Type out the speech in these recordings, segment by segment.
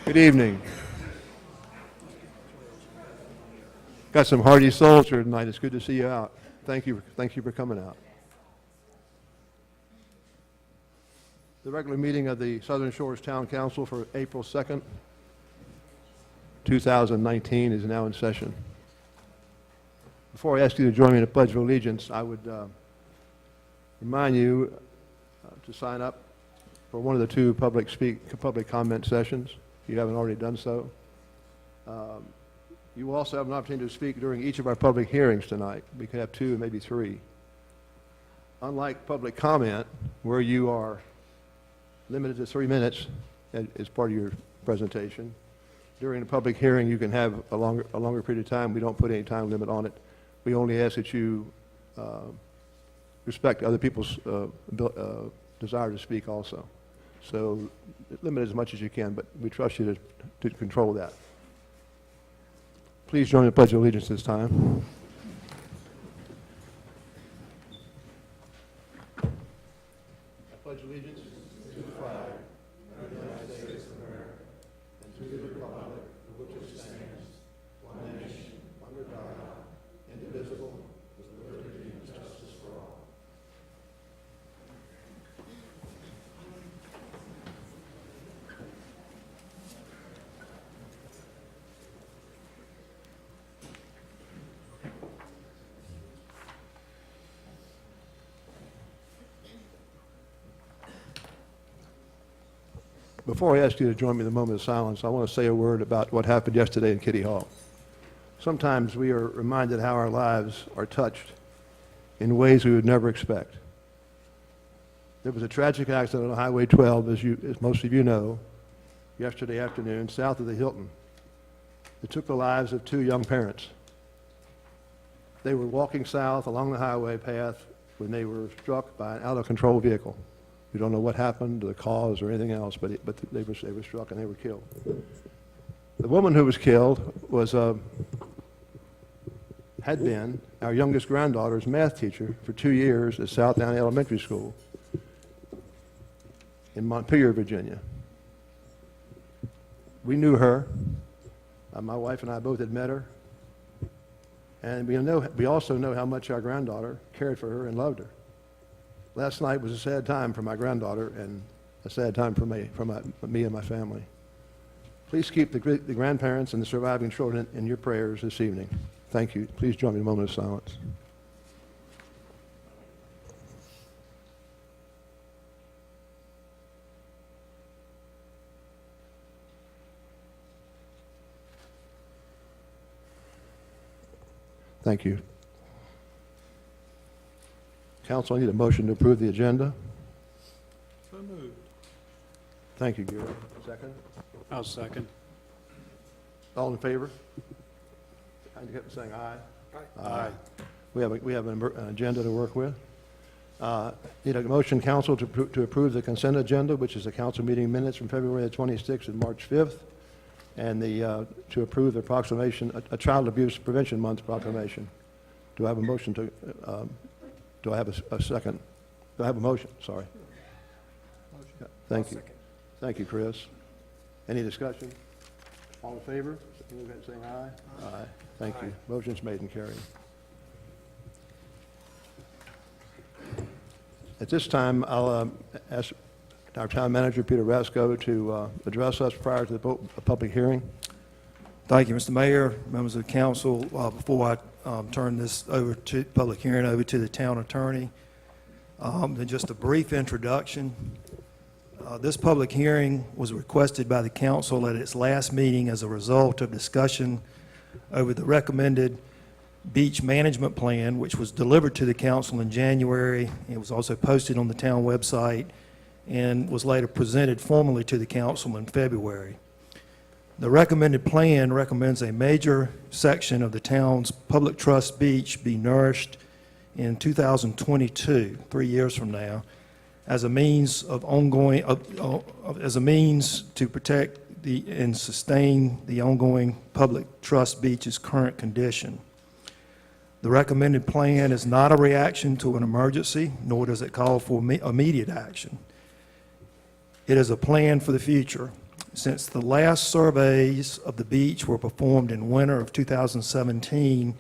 Good evening. Got some hardy souls here tonight. It's good to see you out. Thank you for coming out. The regular meeting of the Southern Shores Town Council for April 2nd, 2019 is now in session. Before I ask you to join me in the Pledge of Allegiance, I would remind you to sign up for one of the two public comment sessions, if you haven't already done so. You will also have an opportunity to speak during each of our public hearings tonight. We could have two, maybe three. Unlike public comment, where you are limited to 3 minutes as part of your presentation, during the public hearing you can have a longer period of time. We don't put any time limit on it. We only ask that you respect other people's desire to speak also. So limit as much as you can, but we trust you to control that. Please join me in the Pledge of Allegiance this time. I pledge allegiance to the flag of the United States of America and to the republic for which it stands, one nation, under God, indivisible, with liberty and justice for all. Before I ask you to join me in the moment of silence, I want to say a word about what happened yesterday in Kitty Hawk. Sometimes we are reminded how our lives are touched in ways we would never expect. There was a tragic accident on Highway 12, as most of you know, yesterday afternoon, south of the Hilton. It took the lives of two young parents. They were walking south along the highway path when they were struck by an out-of-control vehicle. We don't know what happened, the cause, or anything else, but they were struck and they were killed. The woman who was killed had been our youngest granddaughter's math teacher for 2 years at Southdown Elementary School in Montpelier, Virginia. We knew her. My wife and I both had met her. And we also know how much our granddaughter cared for her and loved her. Last night was a sad time for my granddaughter and a sad time for me and my family. Please keep the grandparents and the surviving children in your prayers this evening. Thank you. Please join me in a moment of silence. Thank you. Council, I need a motion to approve the agenda. So moved. Thank you, Gary. Second? I'll second. All in favor? I kept saying aye. Aye. We have an agenda to work with. Need a motion, Council, to approve the consent agenda, which is the council meeting minutes from February the 26th and March 5th, and to approve the proclamation, a Child Abuse Prevention Month proclamation. Do I have a motion to? Do I have a second? Do I have a motion? Sorry. Motion. Thank you. Second. Thank you, Chris. Any discussion? All in favor? Saying aye? Aye. Thank you. Motion's made and carried. At this time, I'll ask our town manager, Peter Rasco, to address us prior to the public hearing. Thank you, Mr. Mayor, members of the council. Before I turn this over to public hearing over to the town attorney, then just a brief introduction. This public hearing was requested by the council at its last meeting as a result of discussion over the recommended beach management plan, which was delivered to the council in January. It was also posted on the town website and was later presented formally to the council in February. The recommended plan recommends a major section of the town's public trust beach be nourished in 2022, 3 years from now, as a means of as a means to protect and sustain the ongoing public trust beach's current condition. The recommended plan is not a reaction to an emergency, nor does it call for immediate action. It is a plan for the future. Since the last surveys of the beach were performed in winter of 2017,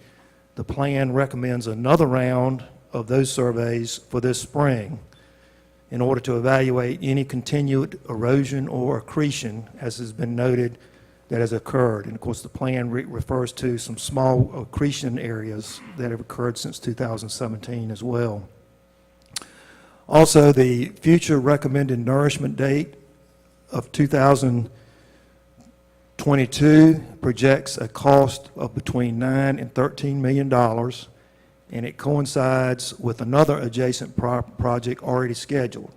the plan recommends another round of those surveys for this spring in order to evaluate any continued erosion or accretion, as has been noted, that has occurred. And of course, the plan refers to some small accretion areas that have occurred since 2017 as well. Also, the future recommended nourishment date of 2022 projects a cost of between $9 and $13 million, and it coincides with another adjacent project already scheduled.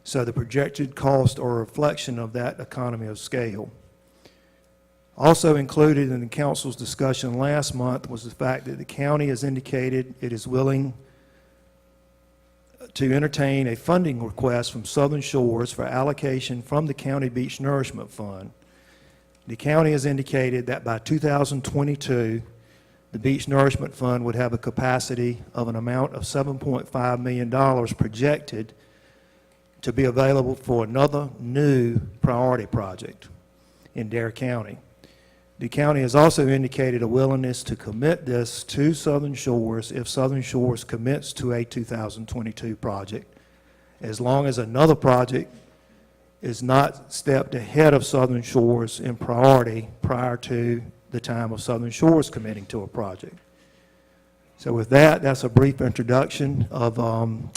So the projected costs are a reflection of that economy of scale. Also included in the council's discussion last month was the fact that the county has indicated it is willing to entertain a funding request from Southern Shores for allocation from the County Beach Nourishment Fund. The county has indicated that by 2022, the Beach Nourishment Fund would have a capacity of an amount of $7.5 million projected to be available for another new priority project in Dare County. The county has also indicated a willingness to commit this to Southern Shores if Southern Shores commits to a 2022 project, as long as another project is not stepped ahead of Southern Shores in priority prior to the time of Southern Shores committing to a project. So with that, that's a brief introduction of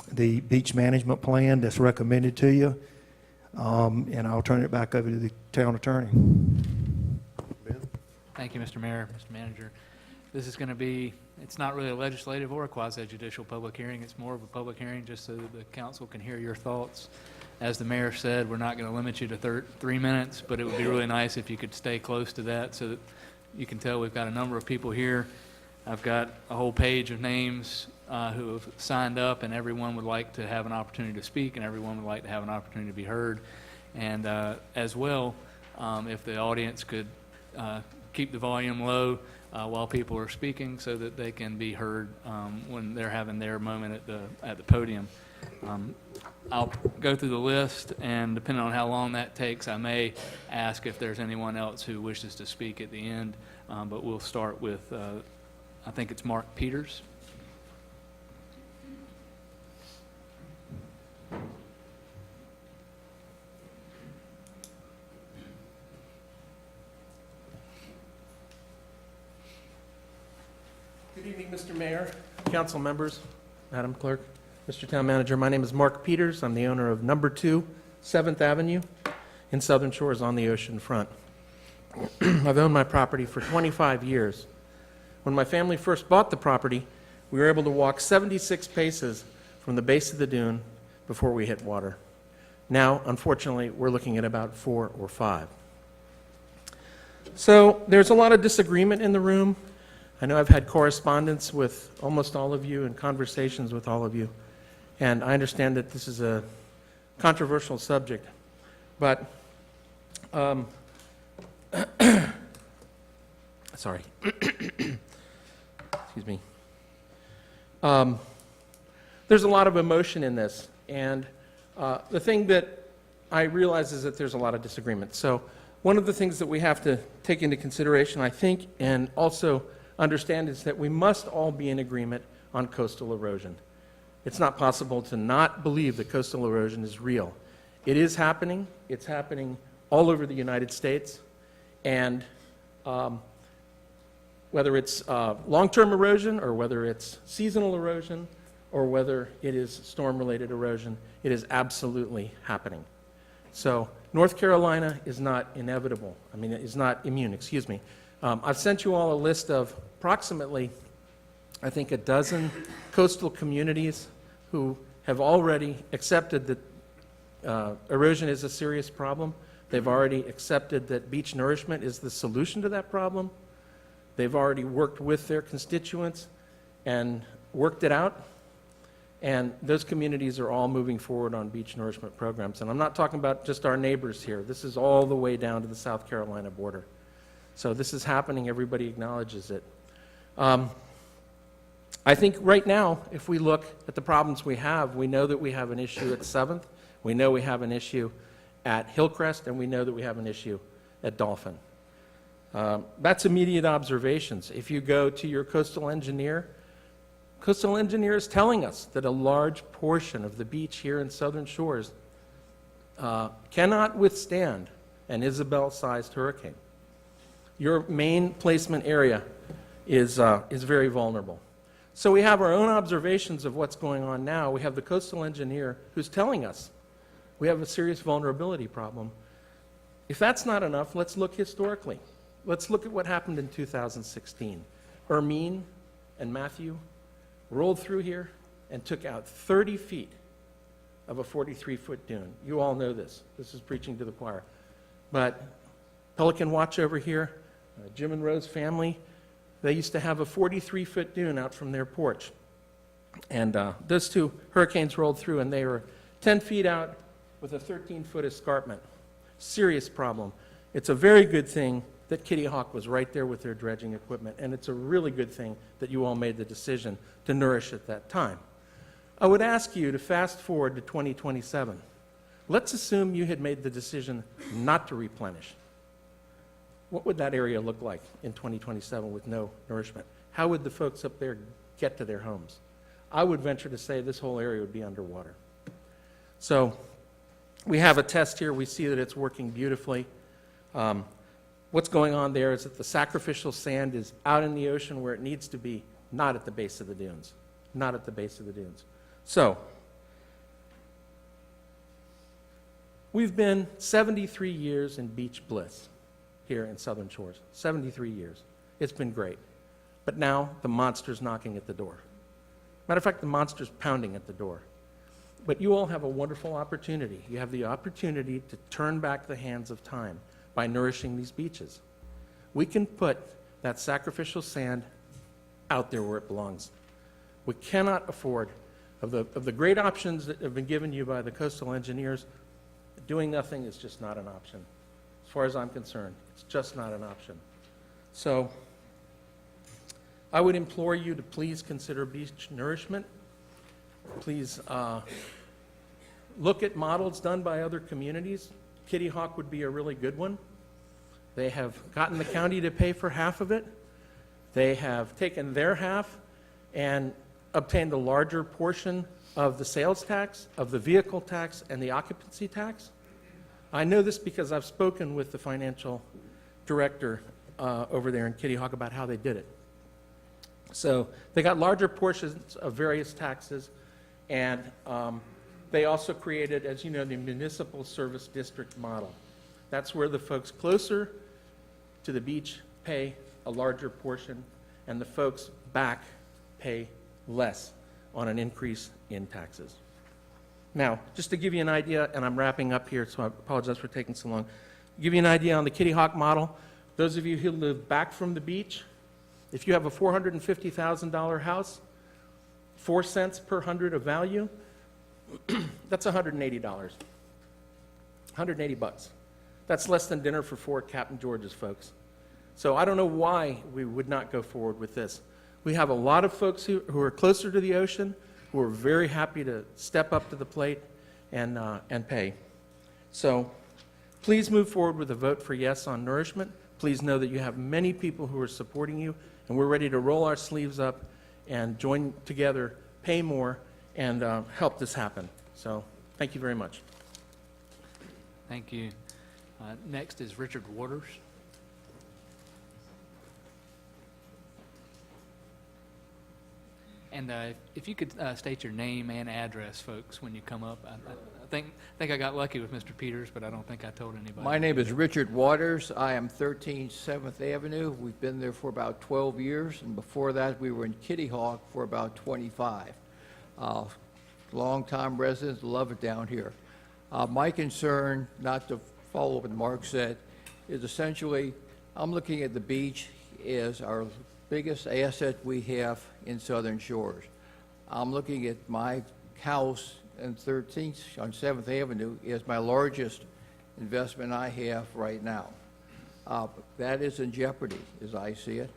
the beach management plan that's recommended to you, and I'll turn it back over to the town attorney. Thank you, Mr. Mayor, Mr. Manager. This is going to be, it's not really a legislative or a quasi-judicial public hearing. It's more of a public hearing just so that the council can hear your thoughts. As the mayor said, we're not going to limit you to 3 minutes, but it would be really nice if you could stay close to that so that you can tell we've got a number of people here. I've got a whole page of names who have signed up, and everyone would like to have an opportunity to speak, and everyone would like to have an opportunity to be heard. And as well, if the audience could keep the volume low while people are speaking so that they can be heard when they're having their moment at the podium. I'll go through the list, and depending on how long that takes, I may ask if there's anyone else who wishes to speak at the end, but we'll start with, I think it's Mark Peters. Good evening, Mr. Mayor, council members, Madam Clerk, Mr. Town Manager. My name is Mark Peters. I'm the owner of number 2 7th Avenue in Southern Shores on the ocean front. I've owned my property for 25 years. When my family first bought the property, we were able to walk 76 paces from the base of the dune before we hit water. Now, unfortunately, we're looking at about 4 or 5. So there's a lot of disagreement in the room. I know I've had correspondence with almost all of you and conversations with all of you, and I understand that this is a controversial subject, but sorry, excuse me. There's a lot of emotion in this, and the thing that I realize is that there's a lot of disagreement. So one of the things that we have to take into consideration, I think, and also understand is that we must all be in agreement on coastal erosion. It's not possible to not believe that coastal erosion is real. It is happening. It's happening all over the United States. And whether it's long-term erosion or whether it's seasonal erosion or whether it is storm-related erosion, it is absolutely happening. So North Carolina is not inevitable. I mean, it is not immune, excuse me. I've sent you all a list of approximately, I think, a dozen coastal communities who have already accepted that erosion is a serious problem. They've already accepted that beach nourishment is the solution to that problem. They've already worked with their constituents and worked it out. And those communities are all moving forward on beach nourishment programs. And I'm not talking about just our neighbors here. This is all the way down to the South Carolina border. So this is happening. Everybody acknowledges it. I think right now, if we look at the problems we have, we know that we have an issue at 7th. We know we have an issue at Hillcrest, and we know that we have an issue at Dolphin. That's immediate observations. If you go to your coastal engineer is telling us that a large portion of the beach here in Southern Shores cannot withstand an Isabel-sized hurricane. Your main placement area is very vulnerable. So we have our own observations of what's going on now. We have the coastal engineer who's telling us we have a serious vulnerability problem. If that's not enough, let's look historically. Let's look at what happened in 2016. Hermine and Matthew rolled through here and took out 30 feet of a 43-foot dune. You all know this. This is preaching to the choir. But Pelican Watch over here, Jim and Rose family, they used to have a 43-foot dune out from their porch. And those two hurricanes rolled through, and they were 10 feet out with a 13-foot escarpment. Serious problem. It's a very good thing that Kitty Hawk was right there with their dredging equipment, and it's a really good thing that you all made the decision to nourish at that time. I would ask you to fast forward to 2027. Let's assume you had made the decision not to replenish. What would that area look like in 2027 with no nourishment? How would the folks up there get to their homes? I would venture to say this whole area would be underwater. So we have a test here. We see that it's working beautifully. What's going on there is that the sacrificial sand is out in the ocean where it needs to be, not at the base of the dunes. Not at the base of the dunes. So we've been 73 years in beach bliss here in Southern Shores. 73 years. It's been great. But now the monster's knocking at the door. Matter of fact, the monster's pounding at the door. But you all have a wonderful opportunity. You have the opportunity to turn back the hands of time by nourishing these beaches. We can put that sacrificial sand out there where it belongs. We cannot afford, of the great options that have been given you by the coastal engineers, doing nothing is just not an option. As far as I'm concerned, it's just not an option. So I would implore you to please consider beach nourishment. Please look at models done by other communities. Kitty Hawk would be a really good one. They have gotten the county to pay for half of it. They have taken their half and obtained a larger portion of the sales tax, of the vehicle tax, and the occupancy tax. I know this because I've spoken with the financial director over there in Kitty Hawk about how they did it. So they got larger portions of various taxes, and they also created, as you know, the municipal service district model. That's where the folks closer to the beach pay a larger portion, and the folks back pay less on an increase in taxes. Now, just to give you an idea, and I'm wrapping up here, so I apologize for taking so long. Give you an idea on the Kitty Hawk model. Those of you who live back from the beach, if you have a $450,000 house, 4 cents per hundred of value, that's $180. 180 bucks. That's less than dinner for 4 at Captain George's, folks. So I don't know why we would not go forward with this. We have a lot of folks who are closer to the ocean, who are very happy to step up to the plate and pay. So please move forward with a vote for yes on nourishment. Please know that you have many people who are supporting you, and we're ready to roll our sleeves up and join together, pay more, and help this happen. So thank you very much. Thank you. Next is Richard Waters. And if you could state your name and address, folks, when you come up. I think I got lucky with Mr. Peters, but I don't think I told anybody. My name is Richard Waters. I am 13 7th Avenue. We've been there for about 12 years, and before that we were in Kitty Hawk for about 25. Long-time residents, love it down here. My concern, not to follow what Mark said, is essentially I'm looking at the beach as our biggest asset we have in Southern Shores. I'm looking at my house on 13th, on 7th Avenue, is my largest investment I have right now. That is in jeopardy, as I see it.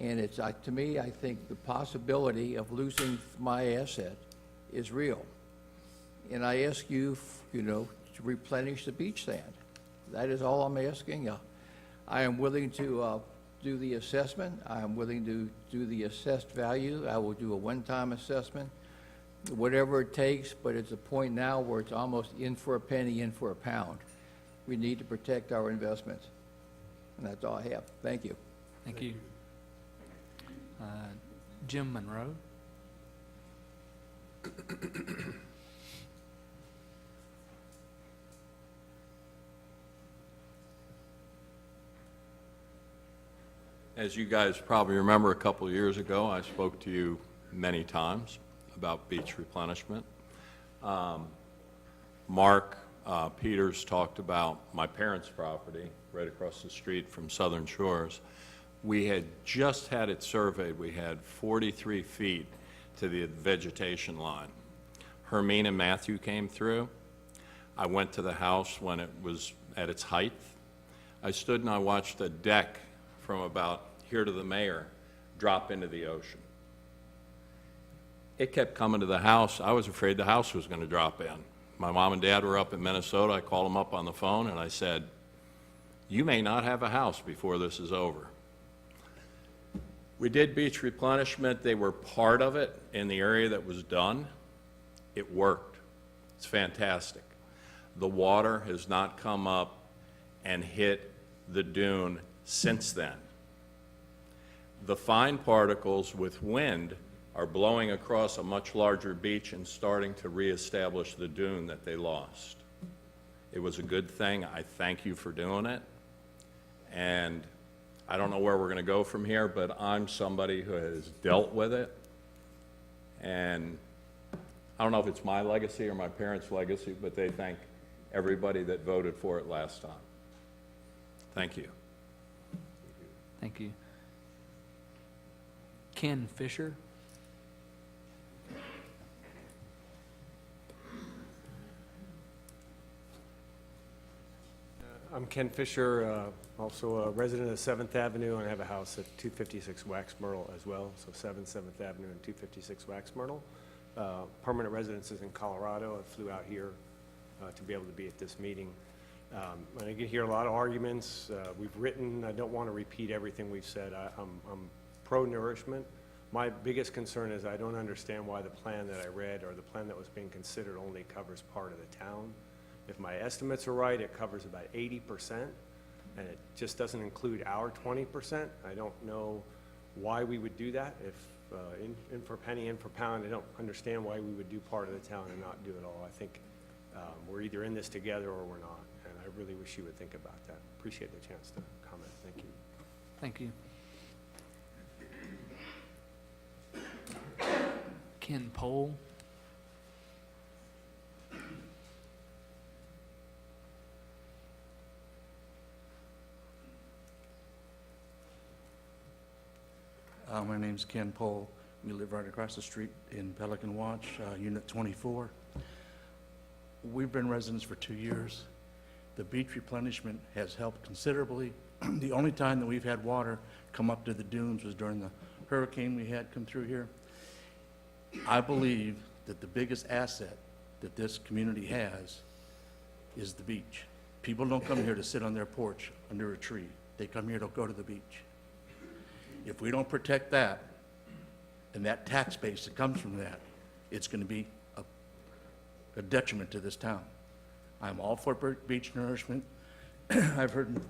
And it's, to me, I think the possibility of losing my asset is real. And I ask you, to replenish the beach sand. That is all I'm asking. I am willing to do the assessment. I am willing to do the assessed value. I will do a one-time assessment, whatever it takes, but it's a point now where it's almost in for a penny, in for a pound. We need to protect our investments. And that's all I have. Thank you. Thank you. Jim Monroe. As you guys probably remember, a couple of years ago, I spoke to you many times about beach replenishment. Mark Peters talked about my parents' property right across the street from Southern Shores. We had just had it surveyed. We had 43 feet to the vegetation line. Hermine and Matthew came through. I went to the house when it was at its height. I stood and I watched a deck from about here to the mayor drop into the ocean. It kept coming to the house. I was afraid the house was going to drop in. My mom and dad were up in Minnesota. I called them up on the phone and I said, you may not have a house before this is over. We did beach replenishment. They were part of it in the area that was done. It worked. It's fantastic. The water has not come up and hit the dune since then. The fine particles with wind are blowing across a much larger beach and starting to reestablish the dune that they lost. It was a good thing. I thank you for doing it. And I don't know where we're going to go from here, but I'm somebody who has dealt with it. And I don't know if it's my legacy or my parents' legacy, but they thank everybody that voted for it last time. Thank you. Thank you. Ken Fisher. I'm Ken Fisher, also a resident of 7th Avenue, and I have a house at 256 Wax Myrtle as well, so 7th Avenue and 256 Wax Myrtle. Permanent residences in Colorado. I flew out here to be able to be at this meeting. And I get here a lot of arguments. We've written, I don't want to repeat everything we've said. I'm pro-nourishment. My biggest concern is I don't understand why the plan that I read or the plan that was being considered only covers part of the town. If my estimates are right, it covers about 80%, and it just doesn't include our 20%. I don't know why we would do that. If in for penny, in for pound, I don't understand why we would do part of the town and not do it all. I think we're either in this together or we're not, and I really wish you would think about that. Appreciate the chance to comment. Thank you. Thank you. Ken Pohl. My name's Ken Pohl. We live right across the street in Pelican Watch, Unit 24. We've been residents for 2 years. The beach replenishment has helped considerably. The only time that we've had water come up to the dunes was during the hurricane we had come through here. I believe that the biggest asset that this community has is the beach. People don't come here to sit on their porch under a tree. They come here to go to the beach. If we don't protect that, and that tax base that comes from that, it's going to be a detriment to this town. I'm all for beach nourishment. I've heard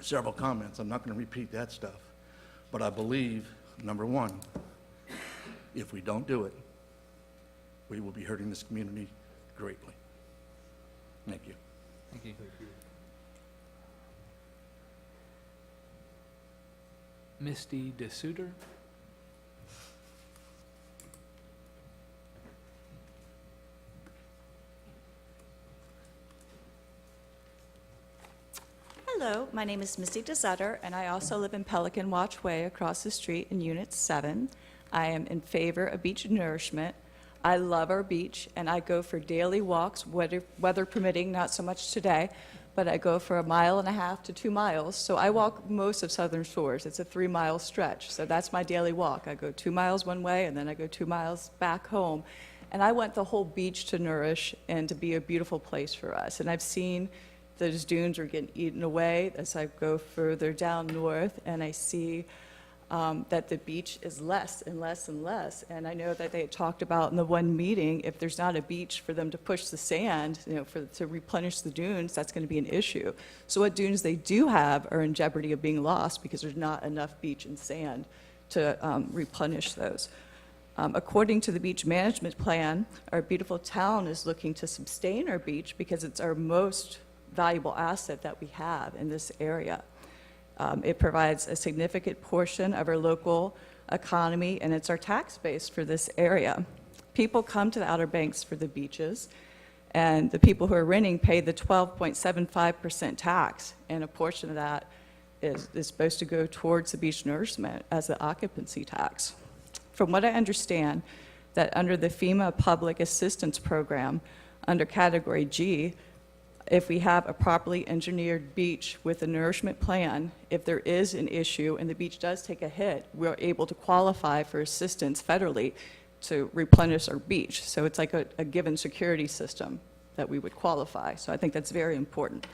several comments. I'm not going to repeat that stuff. But I believe, number one, if we don't do it, we will be hurting this community greatly. Thank you. Thank you. Misty Dezer. Hello, my name is Misty Dezer, and I also live in Pelican Watch Way across the street in Unit 7. I am in favor of beach nourishment. I love our beach, and I go for daily walks, weather permitting, not so much today, but I go for 1.5 miles to 2 miles. So I walk most of Southern Shores. It's a 3-mile stretch, so that's my daily walk. I go 2 miles one way, and then I go 2 miles back home. And I want the whole beach to nourish and to be a beautiful place for us. And I've seen those dunes are getting eaten away as I go further down north, and I see that the beach is less and less and less. And I know that they had talked about in the one meeting, if there's not a beach for them to push the sand, to replenish the dunes, that's going to be an issue. So what dunes they do have are in jeopardy of being lost because there's not enough beach and sand to replenish those. According to the beach management plan, our beautiful town is looking to sustain our beach because it's our most valuable asset that we have in this area. It provides a significant portion of our local economy, and it's our tax base for this area. People come to the Outer Banks for the beaches, and the people who are renting pay the 12.75% tax, and a portion of that is supposed to go towards the beach nourishment as the occupancy tax. From what I understand, that under the FEMA Public Assistance Program, under Category G, if we have a properly engineered beach with a nourishment plan, if there is an issue and the beach does take a hit, we're able to qualify for assistance federally to replenish our beach. So it's like a given security system that we would qualify. So I think that's very important.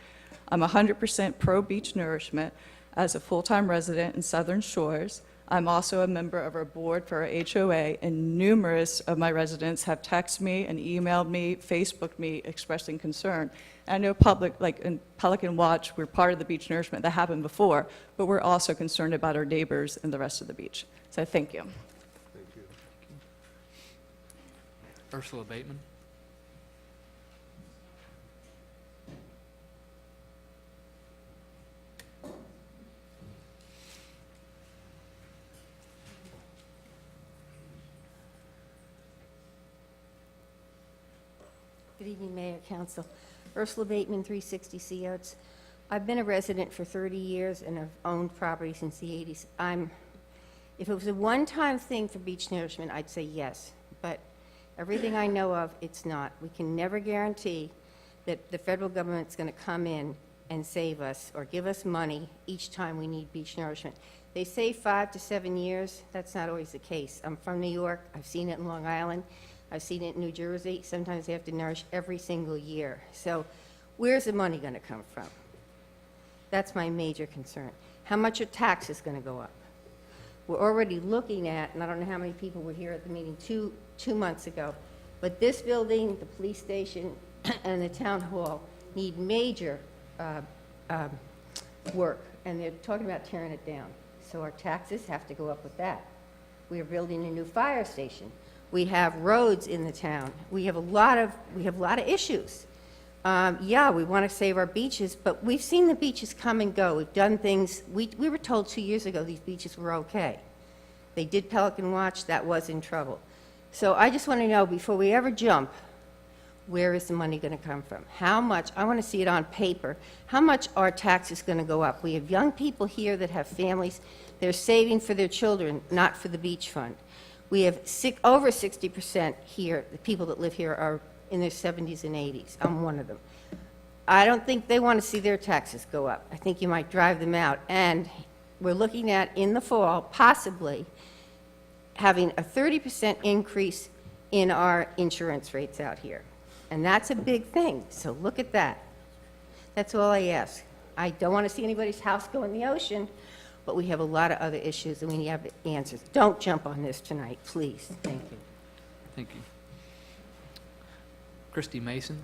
I'm 100% pro-beach nourishment as a full-time resident in Southern Shores. I'm also a member of our board for our HOA, and numerous of my residents have texted me and emailed me, Facebooked me, expressing concern. I know like in Pelican Watch, we're part of the beach nourishment. That happened before, but we're also concerned about our neighbors and the rest of the beach. So thank you. Thank you. Ursula Bateman. Good evening, Mayor, Council. Ursula Bateman, 360 Sea Oats. I've been a resident for 30 years and I've owned property since the 80s. If it was a one-time thing for beach nourishment, I'd say yes. But everything I know of, it's not. We can never guarantee that the federal government's going to come in and save us or give us money each time we need beach nourishment. They say 5 to 7 years. That's not always the case. I'm from New York. I've seen it in Long Island. I've seen it in New Jersey. Sometimes they have to nourish every single year. So where's the money going to come from? That's my major concern. How much are taxes going to go up? We're already looking at, and I don't know how many people were here at the meeting two months ago, but this building, the police station, and the town hall need major work, and they're talking about tearing it down. So our taxes have to go up with that. We are building a new fire station. We have roads in the town. We have a lot of issues. Yeah, we want to save our beaches, but we've seen the beaches come and go. We've done things. We were told 2 years ago these beaches were okay. They did Pelican Watch. That was in trouble. So I just want to know, before we ever jump, where is the money going to come from? How much? I want to see it on paper. How much are taxes going to go up? We have young people here that have families. They're saving for their children, not for the beach fund. We have over 60% here, the people that live here are in their 70s and 80s. I'm one of them. I don't think they want to see their taxes go up. I think you might drive them out. And we're looking at, in the fall, possibly having a 30% increase in our insurance rates out here. And that's a big thing, so look at that. That's all I ask. I don't want to see anybody's house go in the ocean, but we have a lot of other issues and we have answers. Don't jump on this tonight, please. Thank you. Thank you. Christy Mason.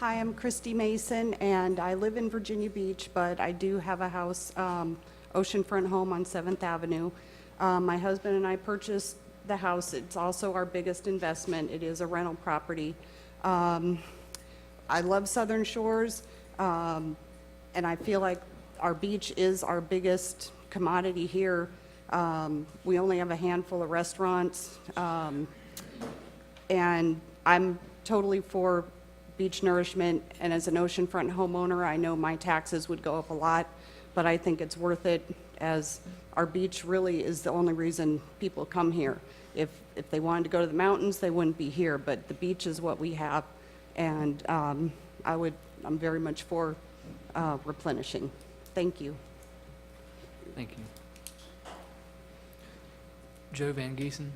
Hi, I'm Christy Mason, and I live in Virginia Beach, but I do have a house, oceanfront home on 7th Avenue. My husband and I purchased the house. It's also our biggest investment. It is a rental property. I love Southern Shores, and I feel like our beach is our biggest commodity here. We only have a handful of restaurants, and I'm totally for beach nourishment, and as an oceanfront homeowner, I know my taxes would go up a lot, but I think it's worth it as our beach really is the only reason people come here. If they wanted to go to the mountains, they wouldn't be here, but the beach is what we have, and I'm very much for replenishing. Thank you. Thank you. Joe Van Giesen.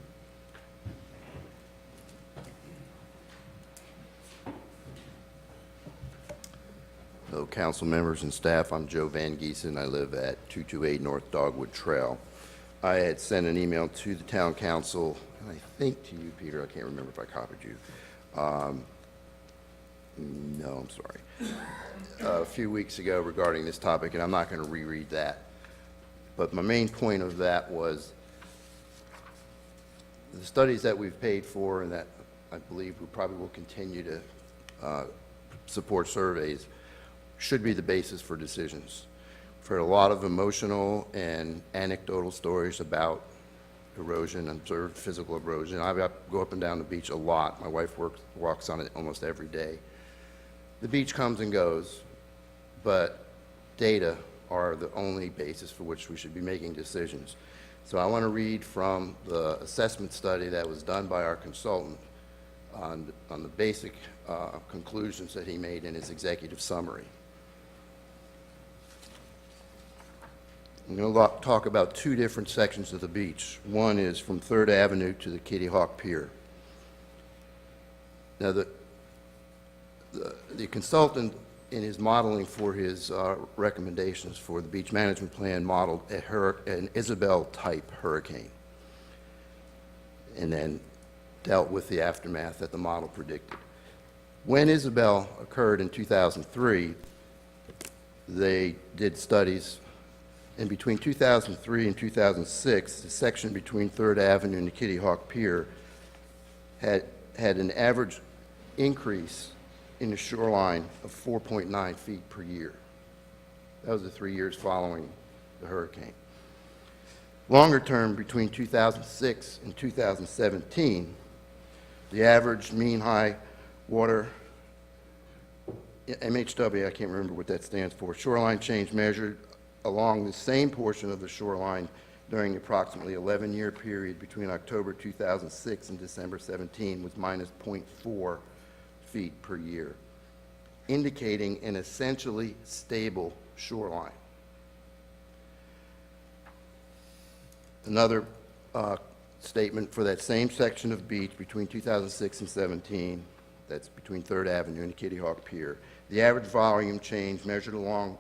Hello, council members and staff. I'm Joe Van Giesen. I live at 228 North Dogwood Trail. I had sent an email to the town council, and I think to you, Peter. I can't remember if I copied you. No, I'm sorry. A few weeks ago regarding this topic, and I'm not going to reread that. But my main point of that was the studies that we've paid for and that I believe we probably will continue to support surveys should be the basis for decisions. We've heard a lot of emotional and anecdotal stories about erosion, observed physical erosion. I go up and down the beach a lot. My wife walks on it almost every day. The beach comes and goes, but data are the only basis for which we should be making decisions. So I want to read from the assessment study that was done by our consultant on the basic conclusions that he made in his executive summary. I'm going to talk about two different sections of the beach. One is from 3rd Avenue to the Kitty Hawk Pier. Now, the consultant, in his modeling for his recommendations for the beach management plan, modeled an Isabel-type hurricane, and then dealt with the aftermath that the model predicted. When Isabel occurred in 2003, they did studies. And between 2003 and 2006, the section between 3rd Avenue and the Kitty Hawk Pier had an average increase in the shoreline of 4.9 feet per year. That was the 3 years following the hurricane. Longer term, between 2006 and 2017, the average mean high water, MHW, I can't remember what that stands for, shoreline change measured along the same portion of the shoreline during the approximately 11-year period between October 2006 and December 17 was minus 0.4 feet per year, indicating an essentially stable shoreline. Another statement for that same section of beach between 2006 and 17, that's between 3rd Avenue and the Kitty Hawk Pier, the average volume change measured along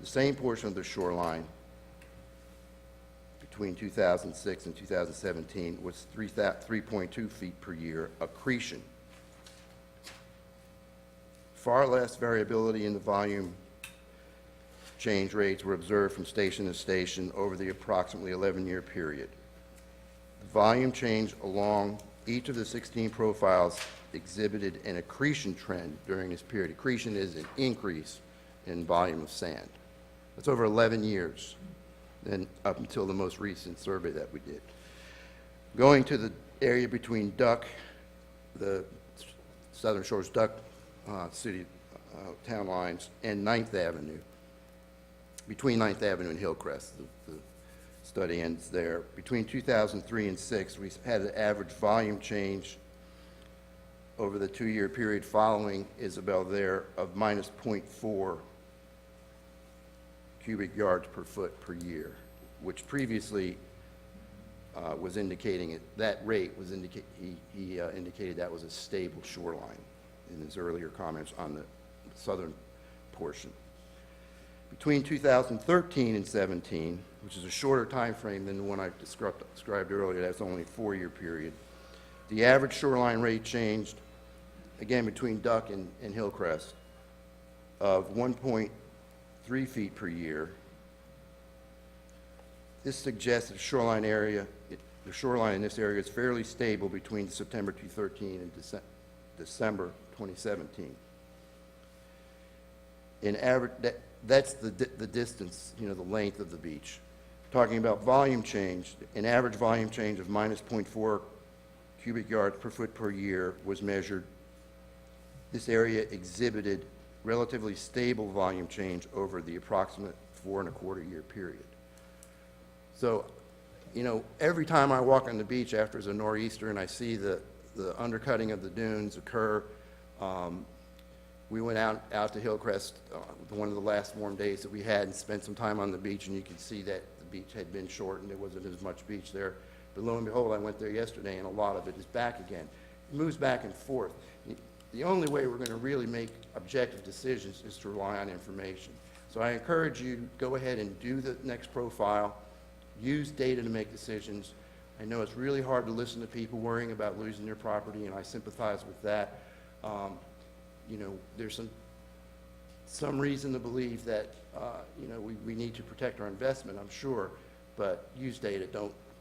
the same portion of the shoreline between 2006 and 2017 was 3.2 feet per year accretion. Far less variability in the volume change rates were observed from station to station over the approximately 11-year period. The volume change along each of the 16 profiles exhibited an accretion trend during this period. Accretion is an increase in volume of sand. That's over 11 years, and up until the most recent survey that we did. Going to the area between Duck, the Southern Shores Duck City town lines, and 9th Avenue, between 9th Avenue and Hillcrest, the study ends there. Between 2003 and 6, we had an average volume change over the 2-year period following Isabel there of minus 0.4 cubic yards per foot per year, which previously was indicating it. That rate was he indicated that was a stable shoreline in his earlier comments on the southern portion. Between 2013 and 17, which is a shorter time frame than the one I described earlier, that's only a 4-year period, the average shoreline rate changed, again between Duck and Hillcrest, of 1.3 feet per year. This suggests that the shoreline in this area is fairly stable between September 2013 and December 2017. In average, that's the distance, the length of the beach. Talking about volume change, an average volume change of minus 0.4 cubic yards per foot per year was measured. This area exhibited relatively stable volume change over the approximate 4.25-year period. So, every time I walk on the beach after there's a nor'easter and I see the undercutting of the dunes occur, we went out to Hillcrest, one of the last warm days that we had, and spent some time on the beach, and you could see that the beach had been shortened. There wasn't as much beach there. But lo and behold, I went there yesterday, and a lot of it is back again. It moves back and forth. The only way we're going to really make objective decisions is to rely on information. So I encourage you to go ahead and do the next profile, use data to make decisions. I know it's really hard to listen to people worrying about losing their property, and I sympathize with that. There's some reason to believe that, we need to protect our investment, I'm sure, but use data.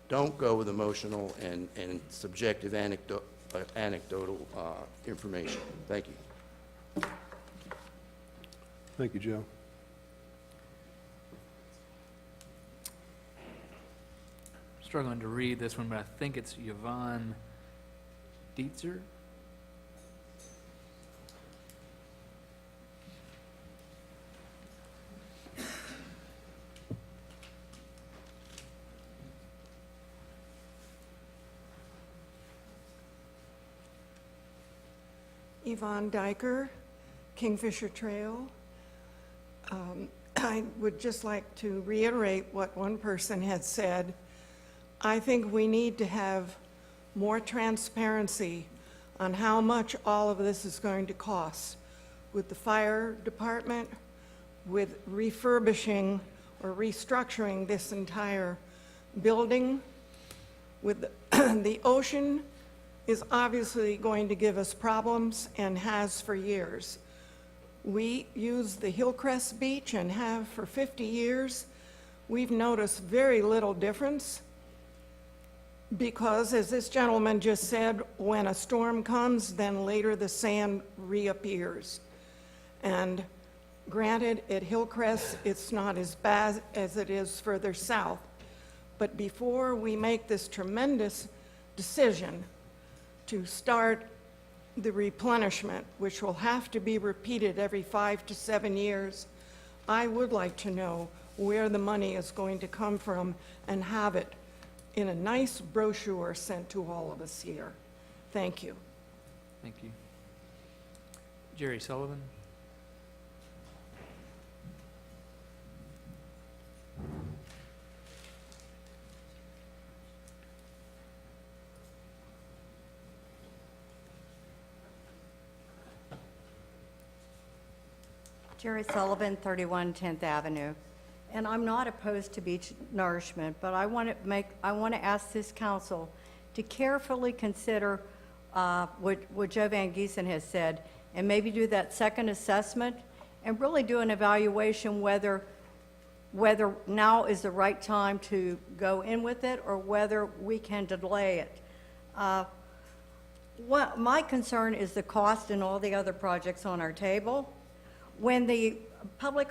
Don't go with emotional and subjective anecdotal information. Thank you. Thank you, Joe. Struggling to read this one, but I think it's Yvonne Dezer. Yvonne Diker, Kingfisher Trail. I would just like to reiterate what one person had said. I think we need to have more transparency on how much all of this is going to cost with the fire department, with refurbishing or restructuring this entire building. With the ocean is obviously going to give us problems and has for years. We use the Hillcrest Beach and have for 50 years. We've noticed very little difference because, as this gentleman just said, when a storm comes, then later the sand reappears. And granted, at Hillcrest, it's not as bad as it is further south. But before we make this tremendous decision to start the replenishment, which will have to be repeated every 5 to 7 years, I would like to know where the money is going to come from and have it in a nice brochure sent to all of us here. Thank you. Thank you. Jerry Sullivan. Jerry Sullivan, 31 10th Avenue. And I'm not opposed to beach nourishment, but I want to ask this council to carefully consider what Joe Van Giesen has said, and maybe do that second assessment and really do an evaluation whether now is the right time to go in with it or whether we can delay it. My concern is the cost and all the other projects on our table. When the public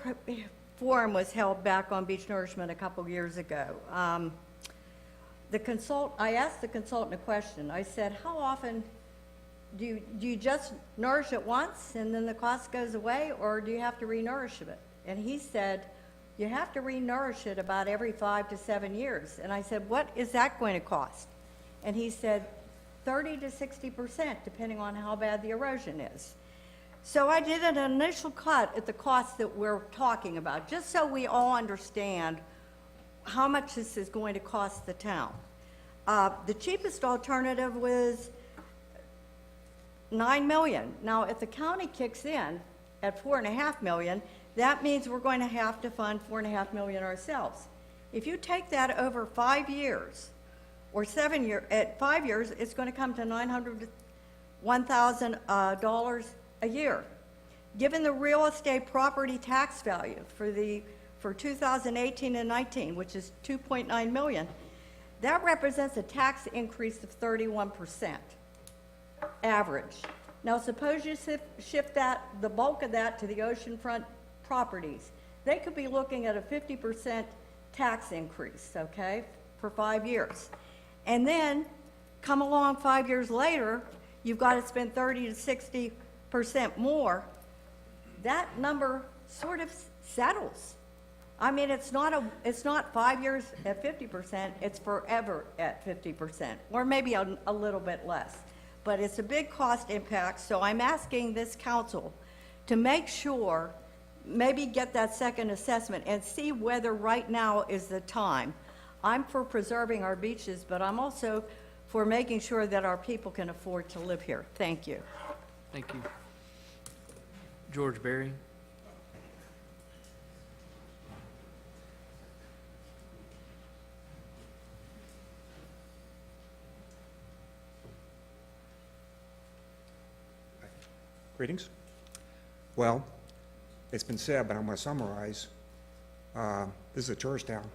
forum was held back on beach nourishment a couple years ago, I asked the consultant a question. I said, how often do you just nourish it once and then the cost goes away, or do you have to re-nourish it? And he said, you have to re-nourish it about every 5 to 7 years. And I said, what is that going to cost? And he said, 30 to 60%, depending on how bad the erosion is. So I did an initial cut at the cost that we're talking about, just so we all understand how much this is going to cost the town. The cheapest alternative was $9 million. Now, if the county kicks in at $4.5 million, that means we're going to have to fund $4.5 million ourselves. If you take that over 5 years, or 7 years, at 5 years, it's going to come to $901,000 a year. Given the real estate property tax value for 2018 and 19, which is $2.9 million, that represents a tax increase of 31% average. Now, suppose you shift the bulk of that to the oceanfront properties. They could be looking at a 50% tax increase, okay, for 5 years. And then come along 5 years later, you've got to spend 30 to 60% more. That number sort of settles. I mean, it's not 5 years at 50%, it's forever at 50%, or maybe a little bit less. But it's a big cost impact, so I'm asking this council to make sure, maybe get that second assessment and see whether right now is the time. I'm for preserving our beaches, but I'm also for making sure that our people can afford to live here. Thank you. Thank you. George Berry. Greetings. Well, it's been said, but I'm going to summarize. This is a tourist town.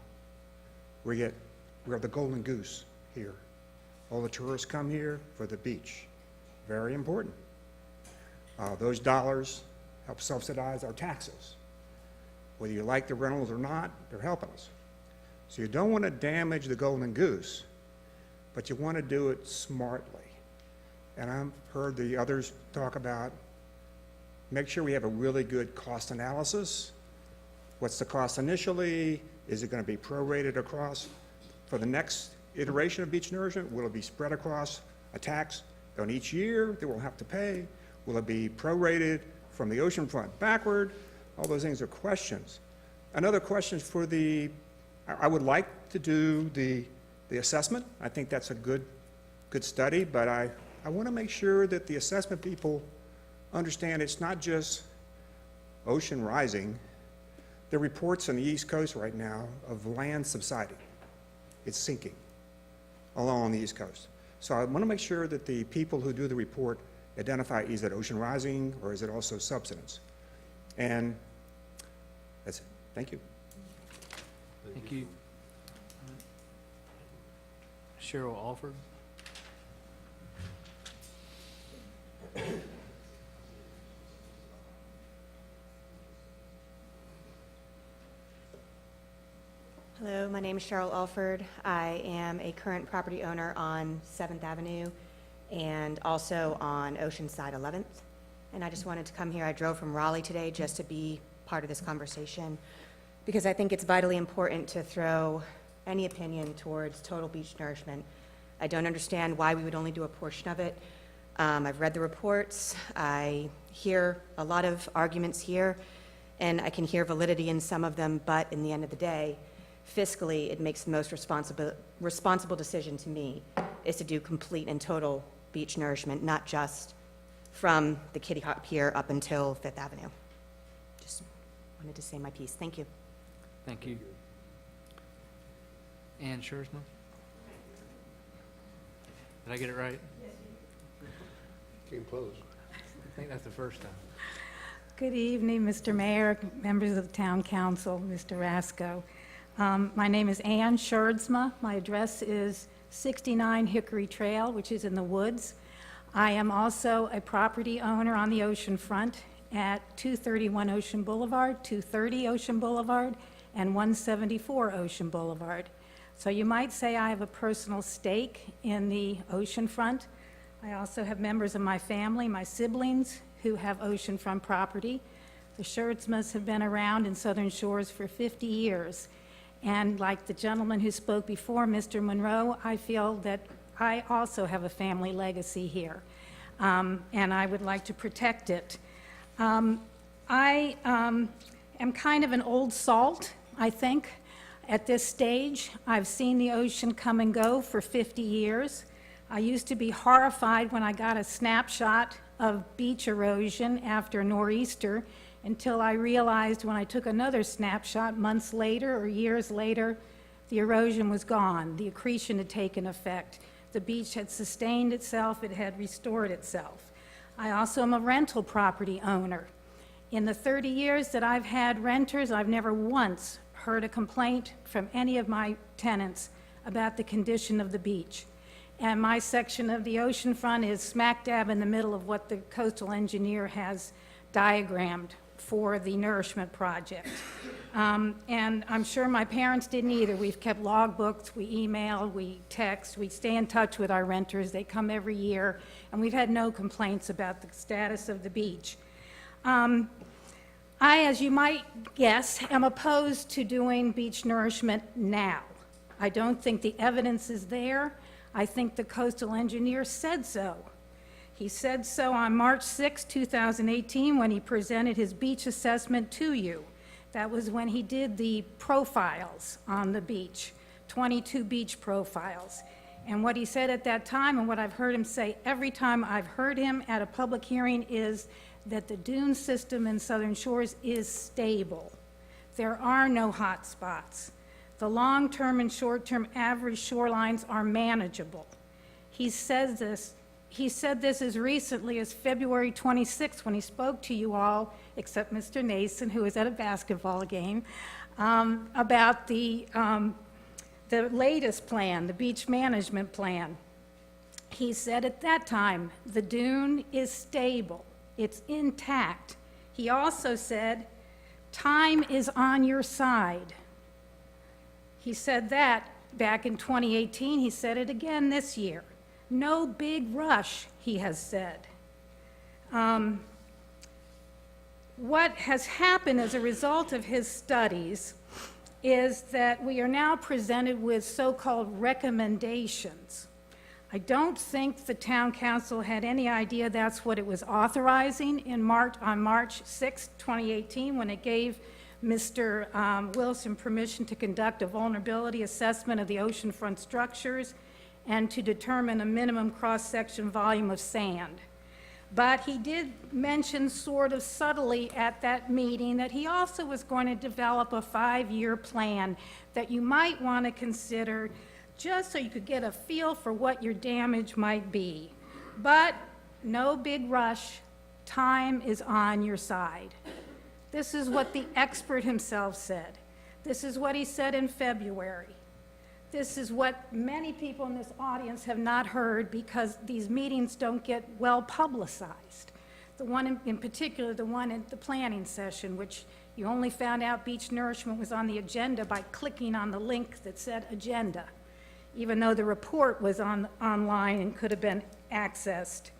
We're the golden goose here. All the tourists come here for the beach. Very important. Those dollars help subsidize our taxes. Whether you like the rentals or not, they're helping us. So you don't want to damage the golden goose, but you want to do it smartly. And I've heard the others talk about make sure we have a really good cost analysis. What's the cost initially? Is it going to be prorated across for the next iteration of beach nourishment? Will it be spread across a tax on each year that we'll have to pay? Will it be prorated from the oceanfront backward? All those things are questions. Another question for I would like to do the assessment. I think that's a good study, but I want to make sure that the assessment people understand it's not just ocean rising. There are reports on the East Coast right now of land subsiding. It's sinking along the East Coast. So I want to make sure that the people who do the report identify, is it ocean rising or is it also subsidence? And that's it. Thank you. Thank you. Cheryl Alford. Hello, my name is Cheryl Alford. I am a current property owner on 7th Avenue and also on Oceanside 11th. And I just wanted to come here. I drove from Raleigh today just to be part of this conversation because I think it's vitally important to throw any opinion towards total beach nourishment. I don't understand why we would only do a portion of it. I've read the reports. I hear a lot of arguments here, and I can hear validity in some of them, but in the end of the day, fiscally, it makes the most responsible decision to me is to do complete and total beach nourishment, not just from the Kitty Hawk Pier up until 5th Avenue. Just wanted to say my piece. Thank you. Thank you. Ann Schurzman. Did I get it right? Came close. I think that's the first time. Good evening, Mr. Mayor, members of the Town Council, Mr. Rasco. My name is Ann Schurzma. My address is 69 Hickory Trail, which is in the woods. I am also a property owner on the oceanfront at 231 Ocean Boulevard, 230 Ocean Boulevard, and 174 Ocean Boulevard. So you might say I have a personal stake in the oceanfront. I also have members of my family, my siblings, who have oceanfront property. The Schurzmas have been around in Southern Shores for 50 years. And like the gentleman who spoke before, Mr. Monroe, I feel that I also have a family legacy here, and I would like to protect it. I am kind of an old salt, I think, at this stage. I've seen the ocean come and go for 50 years. I used to be horrified when I got a snapshot of beach erosion after a nor'easter, until I realized when I took another snapshot months later or years later, the erosion was gone. The accretion had taken effect. The beach had sustained itself. It had restored itself. I also am a rental property owner. In the 30 years that I've had renters, I've never once heard a complaint from any of my tenants about the condition of the beach. And my section of the oceanfront is smack dab in the middle of what the coastal engineer has diagrammed for the nourishment project. And I'm sure my parents didn't either. We've kept logbooks, we email, we text, we stay in touch with our renters. They come every year, and we've had no complaints about the status of the beach. I, as you might guess, am opposed to doing beach nourishment now. I don't think the evidence is there. I think the coastal engineer said so. He said so on March 6, 2018, when he presented his beach assessment to you. That was when he did the profiles on the beach, 22 beach profiles. And what he said at that time, and what I've heard him say every time I've heard him at a public hearing, is that the dune system in Southern Shores is stable. There are no hot spots. The long-term and short-term average shorelines are manageable. He said this as recently as February 26th when he spoke to you all, except Mr. Nason, who was at a basketball game, about the latest plan, the beach management plan. He said at that time, the dune is stable, it's intact. He also said, time is on your side. He said that back in 2018, he said it again this year. No big rush, he has said. What has happened as a result of his studies is that we are now presented with so-called recommendations. I don't think the town council had any idea that's what it was authorizing on March 6, 2018, when it gave Mr. Wilson permission to conduct a vulnerability assessment of the oceanfront structures and to determine a minimum cross-section volume of sand. But he did mention sort of subtly at that meeting that he also was going to develop a 5-year plan that you might want to consider just so you could get a feel for what your damage might be. But no big rush, time is on your side. This is what the expert himself said. This is what he said in February. This is what many people in this audience have not heard because these meetings don't get well publicized. The one in particular, the one at the planning session, which you only found out beach nourishment was on the agenda by clicking on the link that said agenda, even though the report was online and could have been accessed.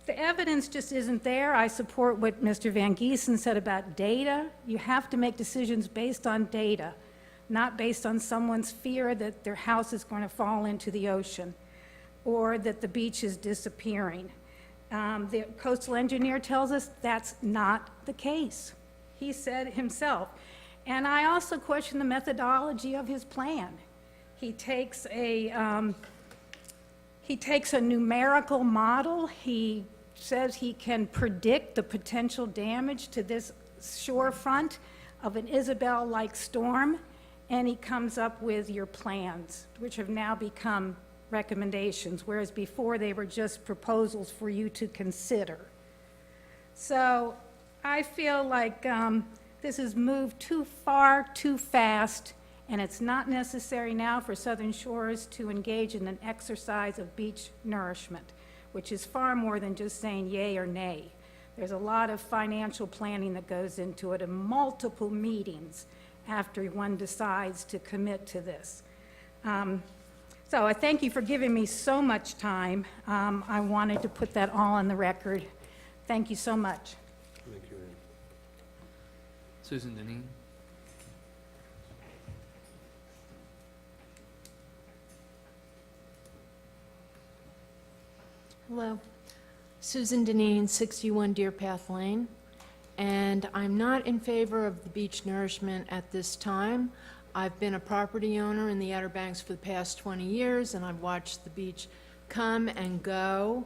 The evidence just isn't there. I support what Mr. Van Giesen said about data. You have to make decisions based on data, not based on someone's fear that their house is going to fall into the ocean or that the beach is disappearing. The coastal engineer tells us that's not the case. He said himself. And I also question the methodology of his plan. He takes a numerical model. He says he can predict the potential damage to this shorefront of an Isabel-like storm, and he comes up with your plans, which have now become recommendations, whereas before they were just proposals for you to consider. So I feel like this has moved too far, too fast, and it's not necessary now for Southern Shores to engage in an exercise of beach nourishment, which is far more than just saying yay or nay. There's a lot of financial planning that goes into it and multiple meetings after one decides to commit to this. So I thank you for giving me so much time. I wanted to put that all on the record. Thank you so much. Thank you, Ann. Susan Dineen. Hello. Susan Dineen, 61 Deer Path Lane. And I'm not in favor of the beach nourishment at this time. I've been a property owner in the Outer Banks for the past 20 years, and I've watched the beach come and go.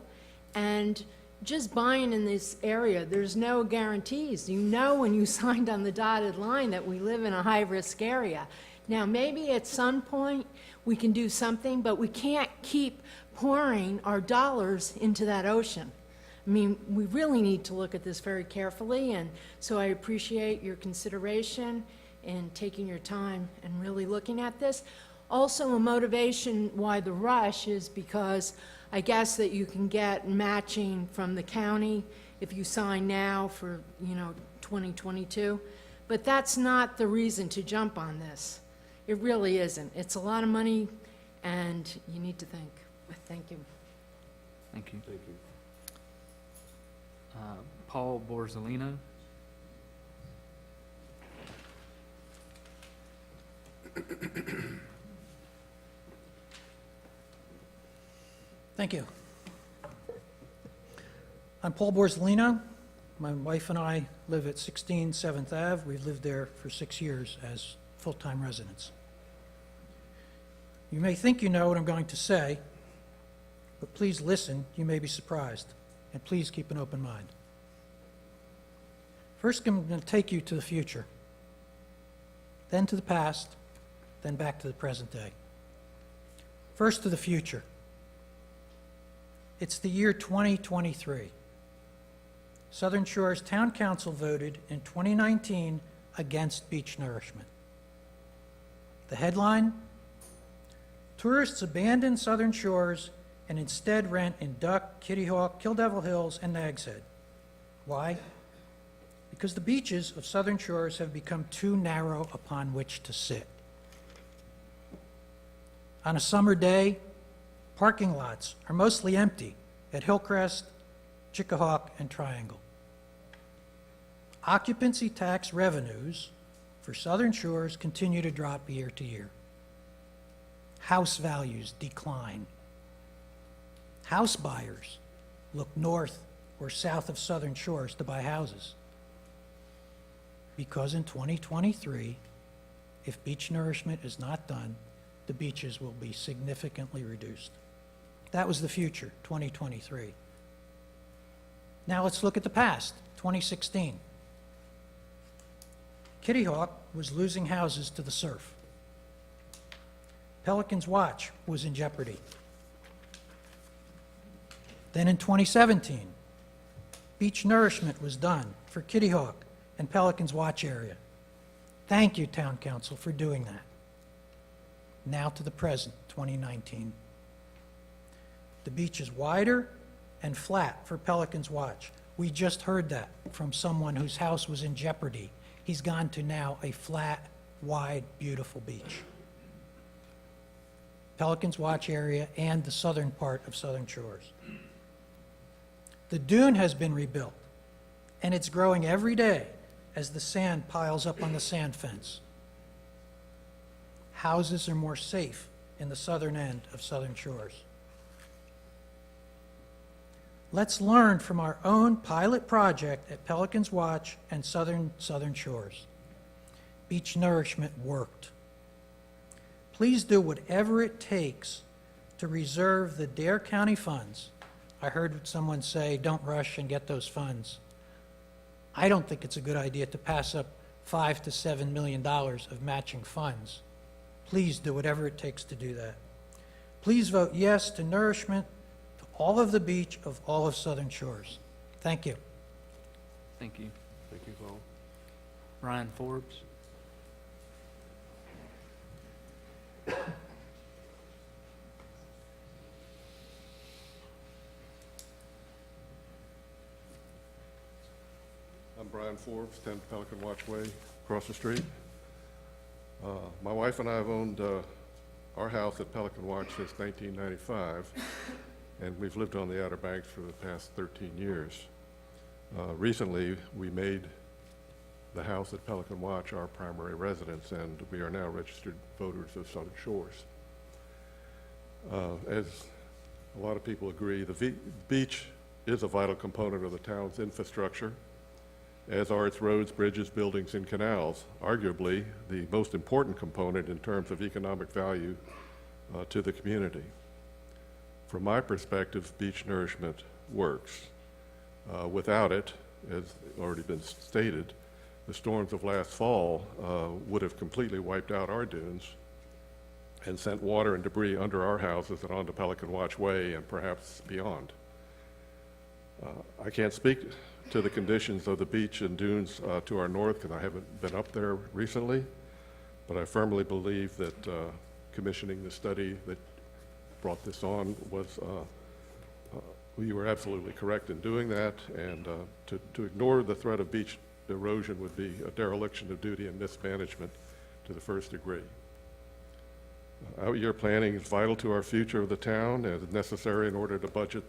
And just buying in this area, there's no guarantees. You know when you signed on the dotted line that we live in a high-risk area. Now, maybe at some point we can do something, but we can't keep pouring our dollars into that ocean. I mean, we really need to look at this very carefully, and so I appreciate your consideration and taking your time and really looking at this. Also, a motivation why the rush is because I guess that you can get matching from the county if you sign now for, 2022, but that's not the reason to jump on this. It really isn't. It's a lot of money, and you need to think. Thank you. Thank you. Thank you. Paul Borsalino. Thank you. I'm Paul Borsalino. My wife and I live at 16 7th Ave. We've lived there for 6 years as full-time residents. You may think you know what I'm going to say, but please listen. You may be surprised, and please keep an open mind. First, I'm going to take you to the future, then to the past, then back to the present day. First to the future. It's the year 2023. Southern Shores Town Council voted in 2019 against beach nourishment. The headline: tourists abandon Southern Shores and instead rent in Duck, Kitty Hawk, Kill Devil Hills, and Nag's Head. Why? Because the beaches of Southern Shores have become too narrow upon which to sit. On a summer day, parking lots are mostly empty at Hillcrest, Chickahawk, and Triangle. Occupancy tax revenues for Southern Shores continue to drop year to year. House values decline. House buyers look north or south of Southern Shores to buy houses. Because in 2023, if beach nourishment is not done, the beaches will be significantly reduced. That was the future, 2023. Now let's look at the past, 2016. Kitty Hawk was losing houses to the surf. Pelican's Watch was in jeopardy. Then in 2017, beach nourishment was done for Kitty Hawk and Pelican's Watch area. Thank you, Town Council, for doing that. Now to the present, 2019. The beach is wider and flat for Pelican's Watch. We just heard that from someone whose house was in jeopardy. He's gone to now a flat, wide, beautiful beach. Pelican's Watch area and the southern part of Southern Shores. The dune has been rebuilt, and it's growing every day as the sand piles up on the sand fence. Houses are more safe in the southern end of Southern Shores. Let's learn from our own pilot project at Pelican's Watch and Southern Shores. Beach nourishment worked. Please do whatever it takes to reserve the Dare County funds. I heard someone say, don't rush and get those funds. I don't think it's a good idea to pass up $5 to $7 million of matching funds. Please do whatever it takes to do that. Please vote yes to nourishment to all of the beach of all of Southern Shores. Thank you. Thank you. Thank you, Paul. Bryan Forbes. I'm Bryan Forbes, 10 Pelican Watch Way, across the street. My wife and I have owned our house at Pelican Watch since 1995, and we've lived on the Outer Banks for the past 13 years. Recently, we made the house at Pelican Watch our primary residence, and we are now registered voters of Southern Shores. As a lot of people agree, the beach is a vital component of the town's infrastructure, as are its roads, bridges, buildings, and canals, arguably the most important component in terms of economic value to the community. From my perspective, beach nourishment works. Without it, as already been stated, the storms of last fall would have completely wiped out our dunes and sent water and debris under our houses and onto Pelican Watch Way and perhaps beyond. I can't speak to the conditions of the beach and dunes to our north because I haven't been up there recently, but I firmly believe that commissioning the study that brought this on was, you were absolutely correct in doing that, and to ignore the threat of beach erosion would be a dereliction of duty and mismanagement to the first degree. Out-year planning is vital to our future of the town and is necessary in order to budget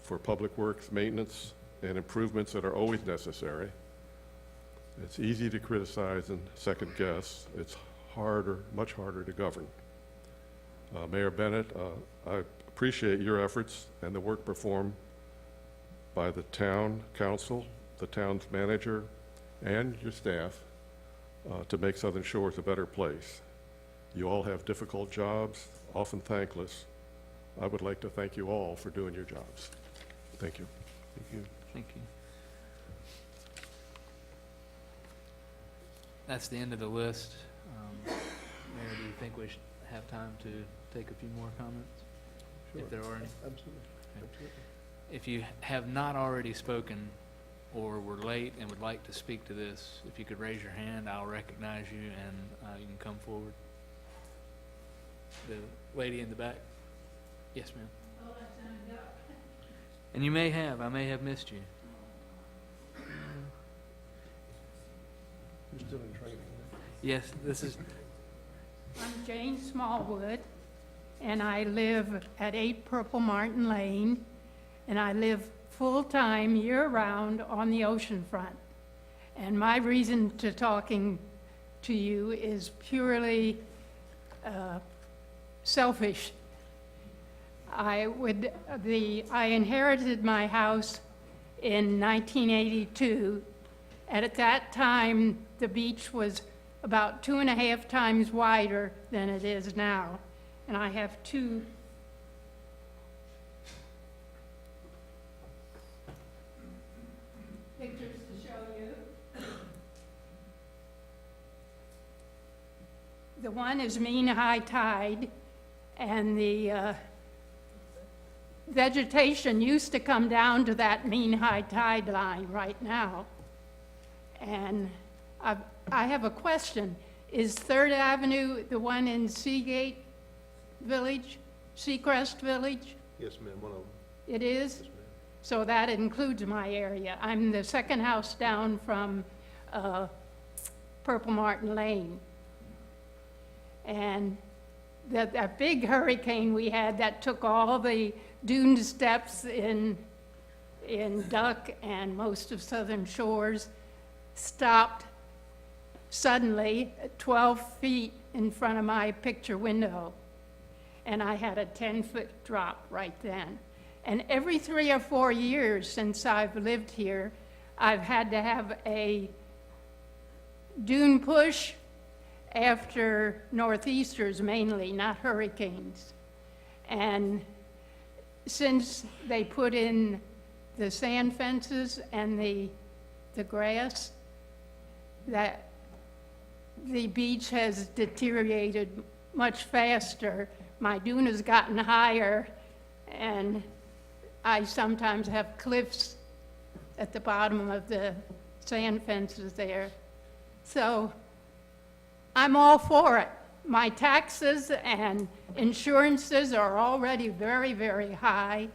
for public works, maintenance, and improvements that are always necessary. It's easy to criticize and second guess. It's harder, much harder to govern. Mayor Bennett, I appreciate your efforts and the work performed by the town council, the town's manager, and your staff to make Southern Shores a better place. You all have difficult jobs, often thankless. I would like to thank you all for doing your jobs. Thank you. Thank you. Thank you. That's the end of the list. Mayor, do you think we should have time to take a few more comments? Sure. If there are any? Absolutely. Absolutely. If you have not already spoken or were late and would like to speak to this, if you could raise your hand, I'll recognize you and you can come forward. The lady in the back? Yes, ma'am. Oh, I signed up. And you may have. I may have missed you. You're still in training. Yes, this is... I'm Jane Smallwood, and I live at 8 Purple Martin Lane, and I live full-time, year-round on the ocean front. And my reason to talking to you is purely selfish. I inherited my house in 1982. And at that time, the beach was about 2.5 times wider than it is now. And I have 2 pictures to show you. The one is mean high tide, and the vegetation used to come down to that mean high tide line right now. And I have a question. Is 3rd Avenue the one in Seagate Village, Seacrest Village? Yes, ma'am, one of them. It is? Yes, ma'am. So that includes my area. I'm the second house down from Purple Martin Lane. And that big hurricane we had that took all the dune steps in Duck and most of Southern Shores stopped suddenly at 12 feet in front of my picture window. And I had a 10-foot drop right then. And every 3 or 4 years since I've lived here, I've had to have a dune push after northeasters mainly, not hurricanes. And since they put in the sand fences and the grass, that the beach has deteriorated much faster. My dune has gotten higher, and I sometimes have cliffs at the bottom of the sand fences there. So I'm all for it. My taxes and insurances are already very, very high,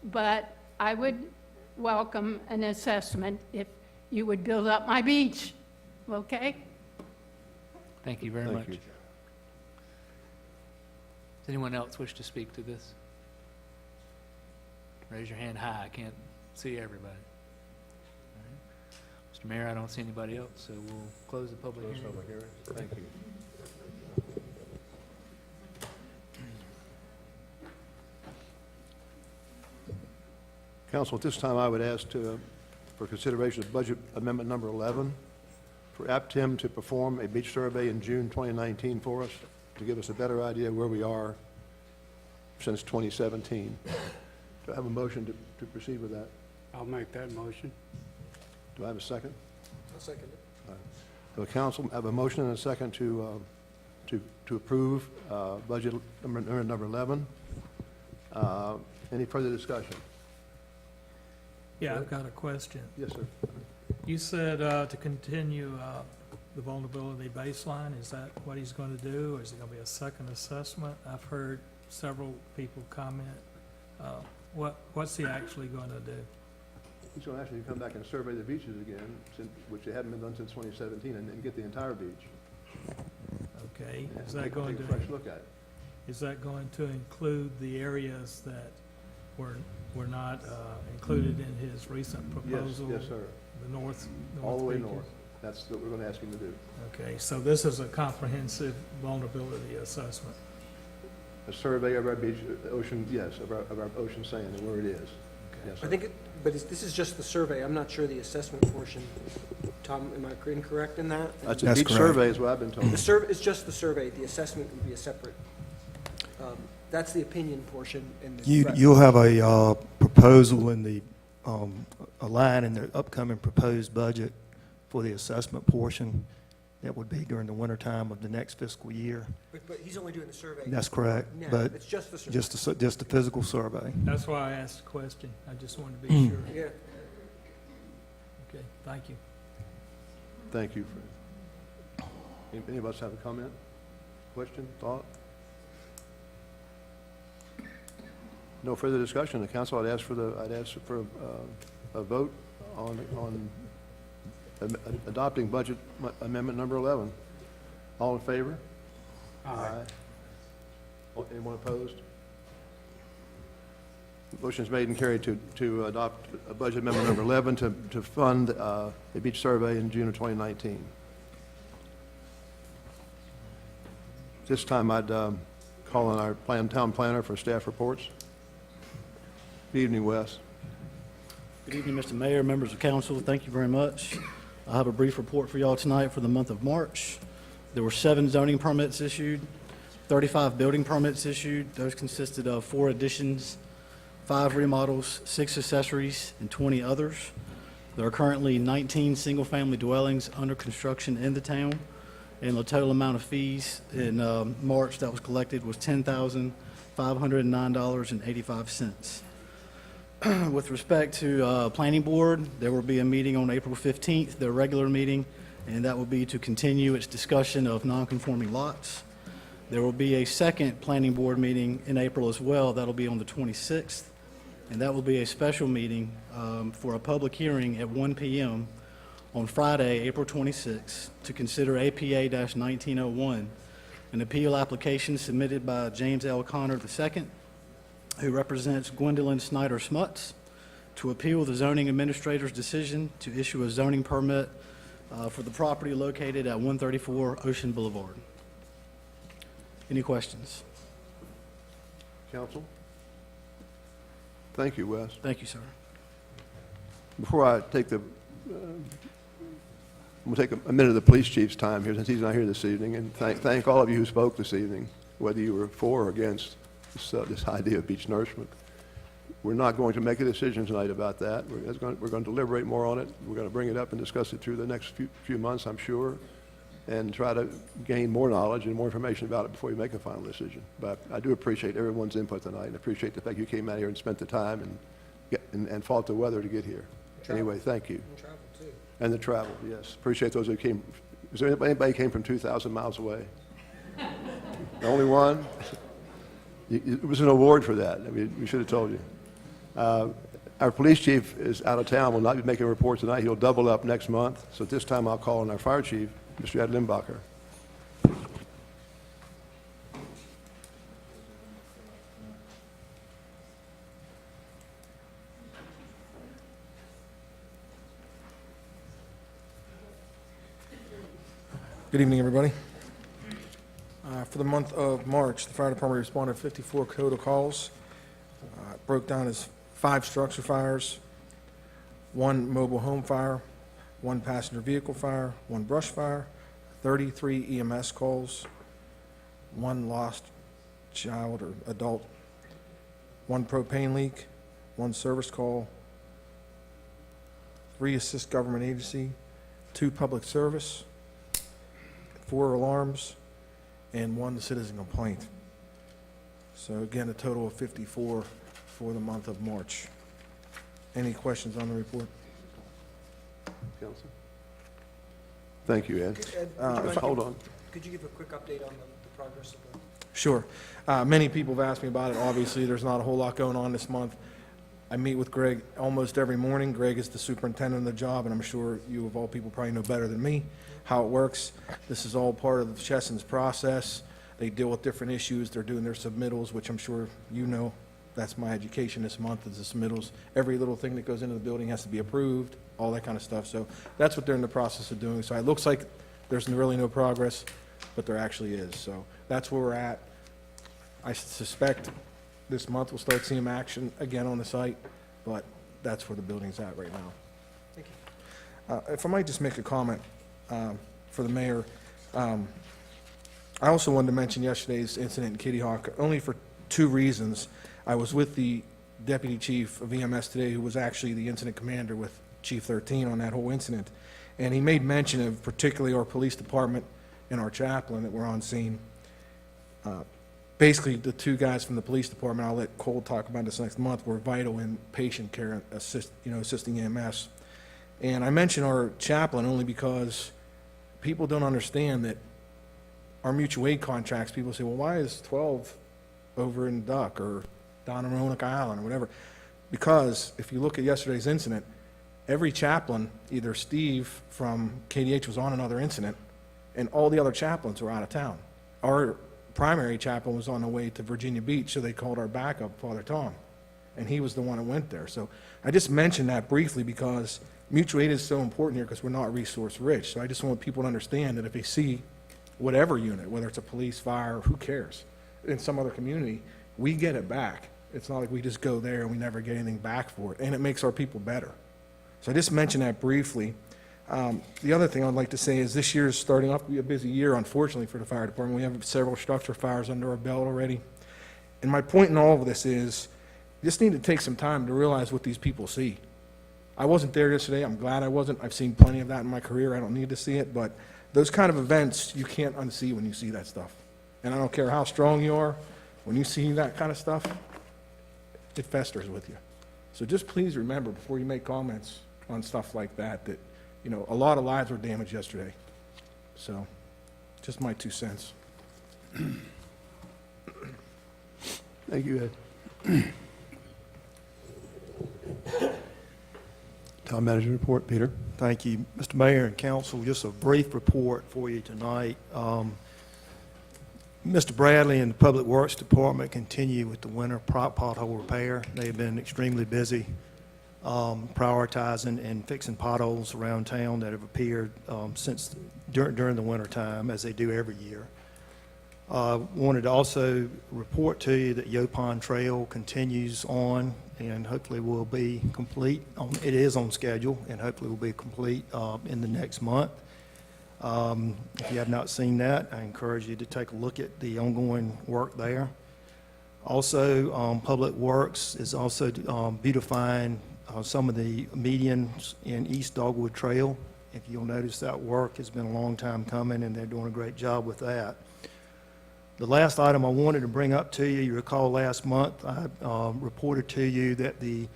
but I would welcome an assessment if you would build up my beach, okay? Thank you very Thank much. you. Does anyone else wish to speak to this? Raise your hand high. I can't see everybody. All right. Mr. Mayor, I don't see anybody else, so we'll close the public Close hearing. public hearing. Thank you. Council, at this time, I would ask for consideration of Budget Amendment Number 11 for APTIM to perform a beach survey in June 2019 for us, to give us a better idea where we are since 2017. Do I have a motion to proceed with that? I'll make that motion. Do I have a second? I'll second it. The council have a motion and a second to approve budget number 11. Any further discussion? Yeah, I've got a question. Yes, sir. You said to continue the vulnerability baseline. Is that what he's going to do, or is it going to be a second assessment? I've heard several people comment. What's he actually going to do? He's going to actually come back and survey the beaches again, which they haven't been done since 2017, and get the entire beach. Okay, And is that going take to a fresh look at it? is that going to include the areas that were not included in his recent proposal? Yes, sir. The north All the way beaches? north. That's what we're going to ask him to do. Okay, so this is a comprehensive vulnerability assessment. a survey of our beach, ocean, yes, of our ocean sand and where it is. Yes, sir. I think, this is just the survey, I'm not sure the assessment portion. Tom, am I incorrect in that? That's a beach survey is what I've been told. The survey, it's just the survey, the assessment would be a separate, that's the opinion portion. And You'll have a proposal in the, a line in the upcoming proposed budget for the assessment portion. That would be during the wintertime of the next fiscal year. But he's only doing the survey. That's correct, now. but It's just the survey. just the physical survey. That's why I asked the question. I just wanted to be sure. Yeah. Okay, thank you. Thank you. Any of us have a comment, question, thought? No further discussion. The council, I'd ask for a vote on adopting budget amendment number 11. All in favor? Aye. Anyone opposed? Motion is made and carried to adopt a budget amendment number 11 to fund a beach survey in June of 2019. This time I'd call on our town planner for staff reports. Good evening, Wes. Good evening, Mr. Mayor, members of council. Thank you very much. I have a brief report for y'all tonight for the month of March. There were 7 zoning permits issued, 35 building permits issued. Those consisted of 4 additions, 5 remodels, 6 accessories, and 20 others. There are currently 19 single-family dwellings under construction in the town, and the total amount of fees in March that was collected was $10,509.85. With respect to Planning Board, there will be a meeting on April 15th, their regular meeting, and that will be to continue its discussion of nonconforming lots. There will be a second Planning Board meeting in April as well. That'll be on the 26th, and that will be a special meeting for a public hearing at 1 p.m. on Friday, April 26th, to consider APA-1901, an appeal application submitted by James L. Connor II, who represents Gwendolyn Snyder Smuts, to appeal the zoning administrator's decision to issue a zoning permit for the property located at 134 Ocean Boulevard. Any questions? Council? Thank you, Wes. Thank you, sir. Before I take I'm going to take a minute of the police chief's time here, since he's not here this evening, and thank all of you who spoke this evening, whether you were for or against this idea of beach nourishment. We're not going to make a decision tonight about that. We're going to deliberate more on it. We're going to bring it up and discuss it through the next few months, I'm sure, and try to gain more knowledge and more information about it before we make a final decision. But I do appreciate everyone's input tonight, and appreciate the fact you came out here and spent the time and fought the weather to get here. Anyway, thank you. And travel, too. And the travel, yes. Appreciate those who came. Is there anybody who came from 2,000 miles away? The only one? It was an award for that. I mean, we should have told you. Our police chief is out of town, will not be making a report tonight. He'll double up next month. So at this time, I'll call on our fire chief, Mr. Ed Limbacher. Good evening, everybody. For the month of March, the fire department responded to 54 total calls. Broke down as 5 structure fires, 1 mobile home fire, 1 passenger vehicle fire, 1 brush fire, 33 EMS calls, 1 lost child or adult, 1 propane leak, 1 service call, 3 assist government agency, 2 public service, 4 alarms, and 1 citizen complaint. So again, a total of 54 for the month of March. Any questions on the report? Council? Thank you, Ed. Hold on. Could you give a quick update on the progress of the? Sure. Many people have asked me about it. Obviously, there's not a whole lot going on this month. I meet with Greg almost every morning. Greg is the superintendent of the job, and I'm sure you of all people probably know better than me how it works. This is all part of Chesson's process. They deal with different issues. They're doing their submittals, which I'm sure you know. That's my education this month, is the submittals. Every little thing that goes into the building has to be approved, all that kind of stuff. So that's what they're in the process of doing. So it looks like there's really no progress, but there actually is. So that's where we're at. I suspect this month we'll start seeing action again on the site, but that's where the building's at right now. Thank you. If I might just make a comment for the mayor. I also wanted to mention yesterday's incident in Kitty Hawk, only for two reasons. I was with the deputy chief of EMS today, who was actually the incident commander with Chief 13 on that whole incident, and he made mention of particularly our police department and our chaplain that were on scene. Basically, the two guys from the police department, I'll let Cole talk about this next month, were vital in patient care, assisting EMS. And I mention our chaplain only because people don't understand that our mutual aid contracts, people say, well, why is 12 over in Duck or down in Roanoke Island or whatever? Because if you look at yesterday's incident, every chaplain, either Steve from KDH was on another incident, and all the other chaplains were out of town. Our primary chaplain was on the way to Virginia Beach, so they called our backup, Father Tom, and he was the one that went there. So I just mentioned that briefly because mutual aid is so important here because we're not resource rich. So I just want people to understand that if they see whatever unit, whether it's a police, fire, who cares, in some other community, we get it back. It's not like we just go there and we never get anything back for it, and it makes our people better. So I just mentioned that briefly. The other thing I'd like to say is this year is starting off to be a busy year, unfortunately, for the fire department. We have several structure fires under our belt already. And my point in all of this is you just need to take some time to realize what these people see. I wasn't there yesterday. I'm glad I wasn't. I've seen plenty of that in my career. I don't need to see it, but those kind of events you can't unsee when you see that stuff. And I don't care how strong you are, when you see that kind of stuff, it festers with you. So just please remember before you make comments on stuff like that, that, you know, a lot of lives were damaged yesterday. So just my 2 cents. Thank you, Ed. Town manager report, Peter. Thank you, Mr. Mayor and council. Just a brief report for you tonight. Mr. Bradley and the Public Works Department continue with the winter pothole repair. They've been extremely busy prioritizing and fixing potholes around town that have appeared since during the winter time, as they do every year. Wanted to also report to you that Yopon Trail continues on and hopefully will be complete. It is on schedule and hopefully will be complete in the next month. If you have not seen that, I encourage you to take a look at the ongoing work there. Also, Public Works is also beautifying some of the medians in East Dogwood Trail. If you'll notice, that work has been a long time coming and they're doing a great job with that. The last item I wanted to bring up to you, you recall last month I reported to you that the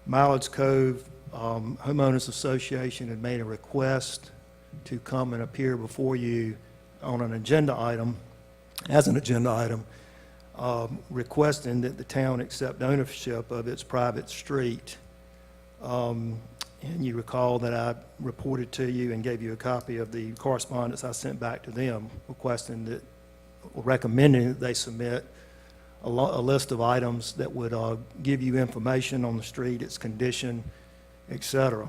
Mallards Cove Homeowners Association had made a request to come and appear before you on an agenda item, as an agenda item, requesting that the town accept ownership of its private street. And you recall that I reported to you and gave you a copy of the correspondence I sent back to them requesting that, recommending that they submit a list of items that would give you information on the street, its condition, etc.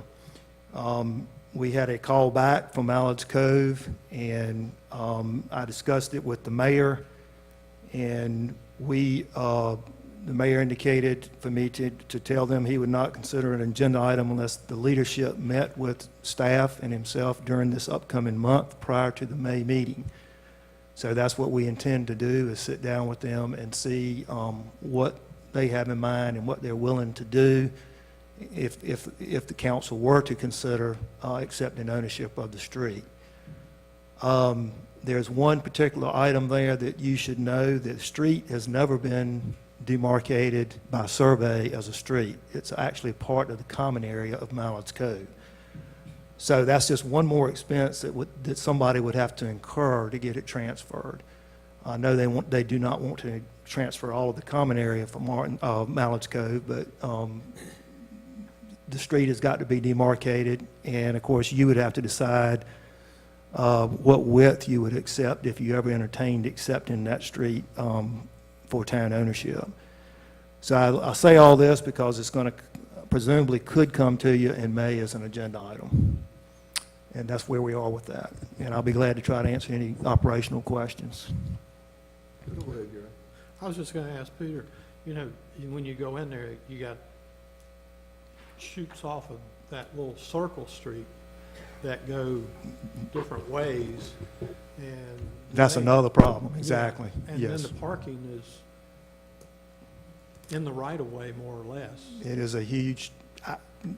We had a call back from Mallards Cove, and I discussed it with the mayor, and the mayor indicated for me to tell them he would not consider an agenda item unless the leadership met with staff and himself during this upcoming month prior to the May meeting. So that's what we intend to do, is sit down with them and see what they have in mind and what they're willing to do if the council were to consider accepting ownership of the street. There's one particular item there that you should know, that the street has never been demarcated by survey as a street. It's actually part of the common area of Mallards Cove. So that's just one more expense that somebody would have to incur to get it transferred. I know they do not want to transfer all of the common area from Mallards Cove, but the street has got to be demarcated, and of course you would have to decide what width you would accept if you ever entertained accepting that street for town ownership. So I say all this because it's going to presumably could come to you in May as an agenda item. And that's where we are with that. And I'll be glad to try to answer any operational questions. Go ahead, Gary. I was just gonna ask Peter, you know, when you go in there, you got shoots off of that little circle street that go different ways, and... That's another problem, exactly, And yes. then the parking is in the right-of-way, more or less. It is a huge,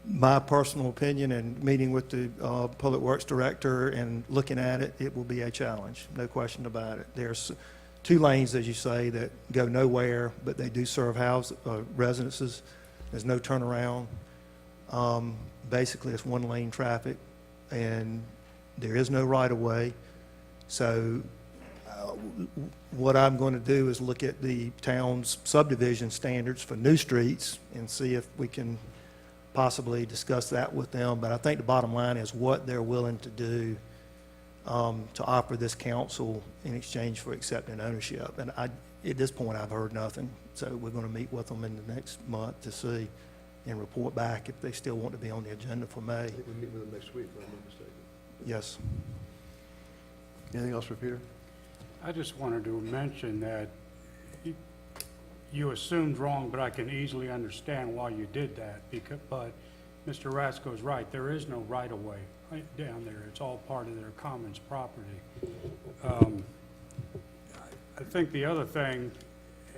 my personal opinion, and meeting with the Public Works Director and looking at it, it will be a challenge, no question about it. There's 2 lanes, as you say, that go nowhere, but they do serve residences. There's no turnaround. Basically, it's 1-lane traffic, and there is no right-of-way. So what I'm going to do is look at the town's subdivision standards for new streets and see if we can possibly discuss that with them. But I think the bottom line is what they're willing to do to offer this council in exchange for accepting ownership. And at this point, I've heard nothing. So we're going to meet with them in the next month to see and report back if they still want to be on the agenda for May. I think we meet with them next week, if I'm not mistaken. Yes. Anything else for Peter? I just wanted to mention that you assumed wrong, but I can easily understand why you did that. But Mr. Rasko's right. There is no right-of-way right down there. It's all part of their commons property. I think the other thing,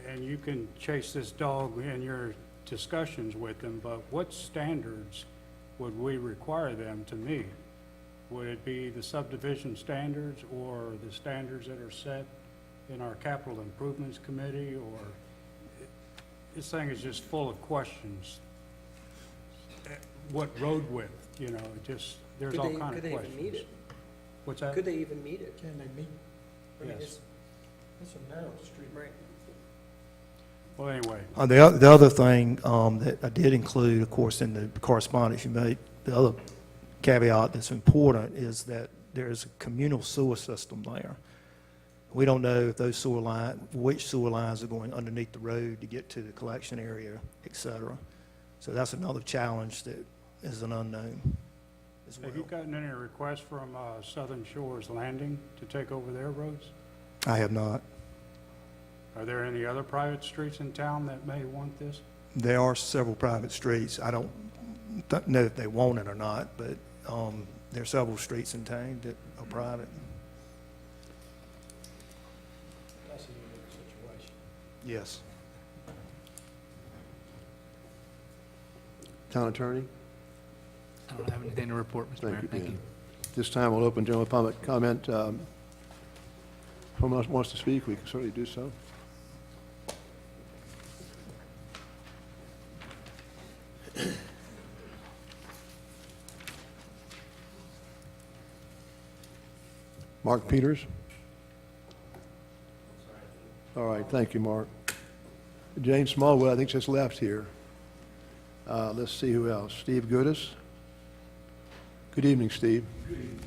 and you can chase this dog in your discussions with them, but what standards would we require them to meet? Would it be the subdivision standards or the standards that are set in our capital improvements committee? Or this thing is just full of questions. What road width, you know, there's all kind of questions. Could they even meet it? What's that? Could they even meet it? Can they meet? I mean, Yes. it's a narrow street. Right. Well, anyway. The other thing that I did include, of course, in the correspondence you made, the other caveat that's important is that there's a communal sewer system there. We don't know if those which sewer lines are going underneath the road to get to the collection area, et cetera. So that's another challenge that is an unknown as well. Have you gotten any requests from Southern Shores Landing to take over their roads? I have not. Are there any other private streets in town that may want this? There are several private streets. I don't know if they want it or not, but there are several streets in town that are private. That's a unique situation. Yes. Town Attorney? I don't have anything to report, Mr. Mayor. Thank you. This time we'll open general public comment. If someone else wants to speak, we can certainly do so. Mark Peters? All right, thank you, Mark. Jane Smallwood, I think, just left here. Let's see who else. Steve Goodis? Good evening, Steve. Good evening.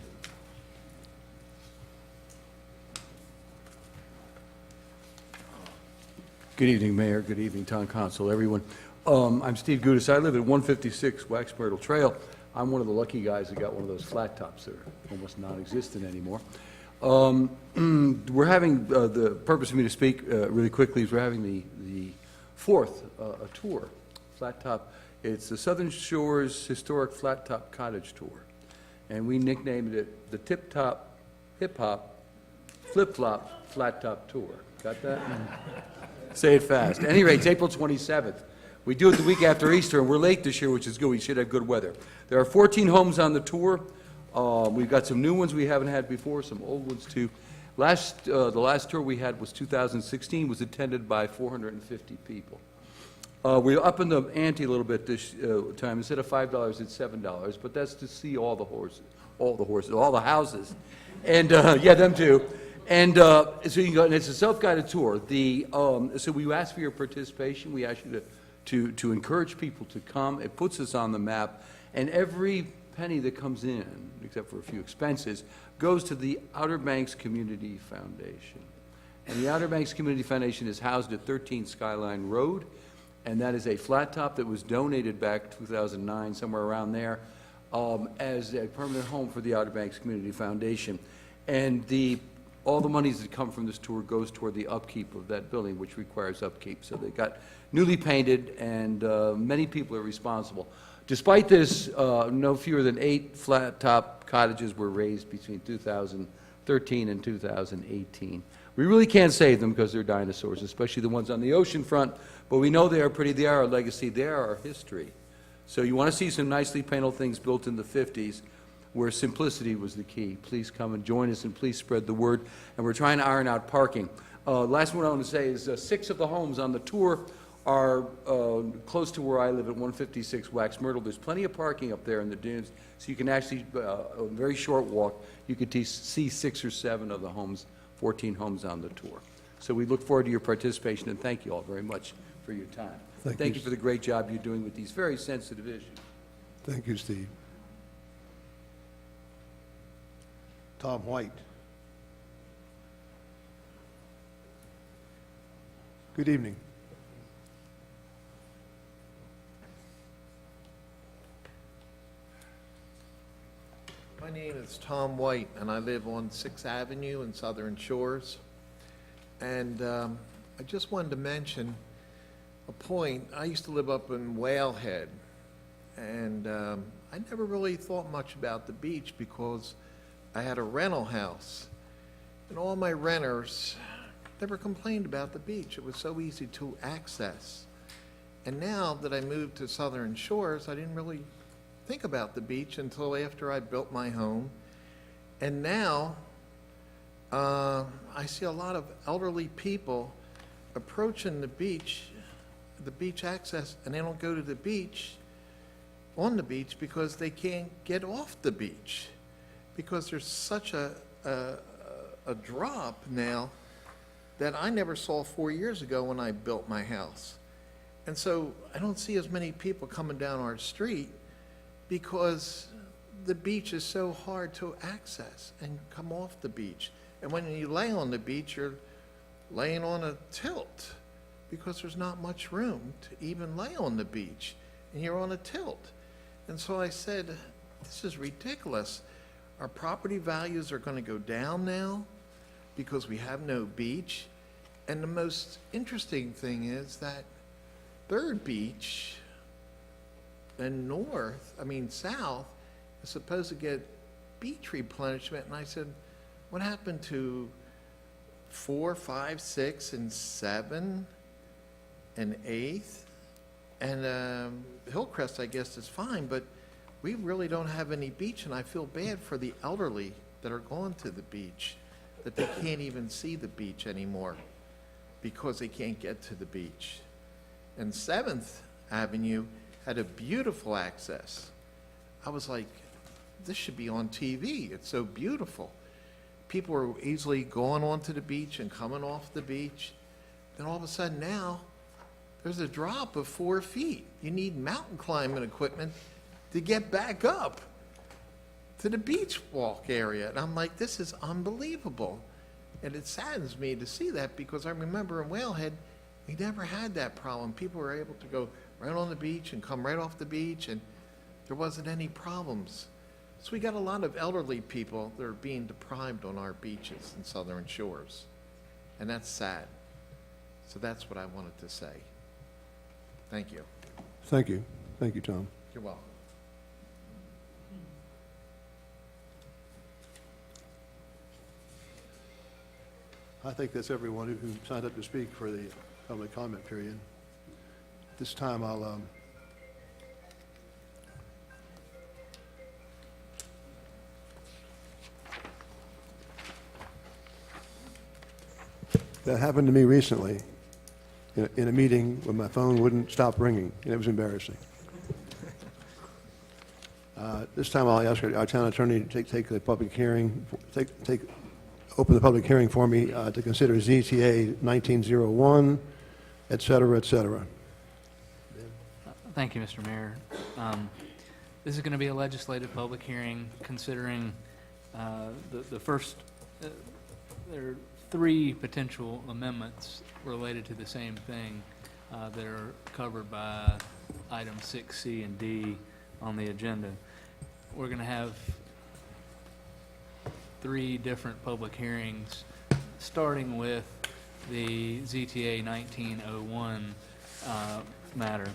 Good evening, Mayor. Good evening, Town Council, everyone. I'm Steve Goodis. I live at 156 Wax Myrtle Trail. I'm one of the lucky guys that got one of those flat tops that are almost non-existent anymore. We're having, the purpose of me to speak really quickly is we're having the fourth tour, flat top. It's the Southern Shores Historic Flat Top Cottage Tour. And we nicknamed it the Tip Top Hip Hop Flip Flop Flat Top Tour. Got that? Say it fast. At any rate, it's April 27th. We do it the week after Easter, and we're late this year, which is good. We should have good weather. There are 14 homes on the tour. We've got some new ones we haven't had before, some old ones too. The last tour we had was 2016, was attended by 450 people. We're upping the ante a little bit this time. Instead of $5, it's $7, but that's to see all the houses, and yeah, them too. And so you can go, and it's a self-guided tour. So we ask for your participation. We ask you to encourage people to come. It puts us on the map, and every penny that comes in, except for a few expenses, goes to the Outer Banks Community Foundation. And the Outer Banks Community Foundation is housed at 13 Skyline Road, and that is a flat top that was donated back 2009, somewhere around there, as a permanent home for the Outer Banks Community Foundation. And the all the monies that come from this tour goes toward the upkeep of that building, which requires upkeep. So they got newly painted, and many people are responsible. Despite this, no fewer than 8 flat-top cottages were raised between 2013 and 2018. We really can't save them because they're dinosaurs, especially the ones on the ocean front, but we know they are pretty. They are our legacy. They are our history. So you want to see some nicely painted things built in the 50s where simplicity was the key. Please come and join us, and please spread the word. And we're trying to iron out parking. Last one I want to say is 6 of the homes on the tour are close to where I live at 156 Wax Myrtle. There's plenty of parking up there in the dunes, so you can actually, a very short walk, you could see 6 or 7 of the homes, 14 homes on the tour. So we look forward to your participation, and thank you all very much for your time. Thank you for the great job you're doing with these very sensitive issues. Thank you, Steve. Tom White. Good evening. My name is Tom White, and I live on 6th Avenue in Southern Shores. And I just wanted to mention a point. I used to live up in Whalehead, and I never really thought much about the beach because I had a rental house. And all my renters never complained about the beach. It was so easy to access. And now that I moved to Southern Shores, I didn't really think about the beach until after I built my home. And now I see a lot of elderly people approaching the beach access, and they don't go to the beach, on the beach, because they can't get off the beach, because there's such a drop now that I never saw 4 years ago when I built my house. And so I don't see as many people coming down our street because the beach is so hard to access and come off the beach. And when you lay on the beach, you're laying on a tilt because there's not much room to even lay on the beach, and you're on a tilt. And so I said, this is ridiculous. Our property values are going to go down now because we have no beach. And the most interesting thing is that Third Beach and south is supposed to get beach replenishment. And I said, what happened to 4, 5, 6, and 7, and 8th? And Hillcrest, I guess, is fine, but we really don't have any beach, and I feel bad for the elderly that are going to the beach, that they can't even see the beach anymore because they can't get to the beach. And 7th Avenue had a beautiful access. I was like, this should be on TV. It's so beautiful. People are easily going onto the beach and coming off the beach. Then all of a sudden now, there's a drop of 4 feet. You need mountain climbing equipment to get back up to the beach walk area. And I'm like, this is unbelievable. And it saddens me to see that because I remember in Whalehead, we never had that problem. People were able to go right on the beach and come right off the beach, and there wasn't any problems. So we got a lot of elderly people that are being deprived on our beaches and Southern Shores, and that's sad. So that's what I wanted to say. Thank you. Thank you. Thank you, Tom. You're welcome. I think that's everyone who signed up to speak for the public comment period. This time I'll that happened to me recently in a meeting when my phone wouldn't stop ringing, and it was embarrassing. This time I'll ask our town attorney to take the public hearing, open the public hearing for me to consider ZTA 1901, et cetera, et cetera. Thank you, Mr. Mayor. This is going to be a legislative public hearing considering the first, there are 3 potential amendments related to the same thing that are covered by items 6C and D on the agenda. We're going to have 3 different public hearings starting with the ZTA 1901 matter.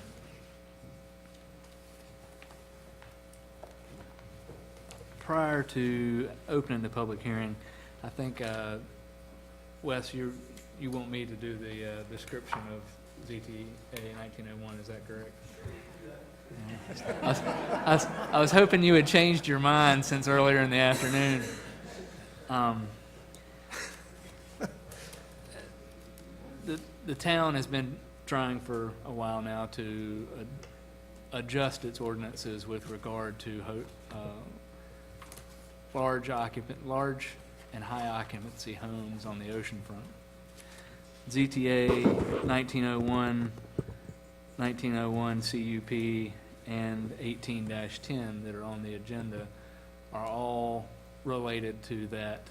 Prior to opening the public hearing, I think, Wes, you want me to do the description of ZTA 1901, is that correct? I was hoping you had changed your mind since earlier in the afternoon. The town has been trying for a while now to adjust its ordinances with regard to large and high occupancy homes on the oceanfront. ZTA 1901, 1901 CUP, and 18-10 that are on the agenda are all related to that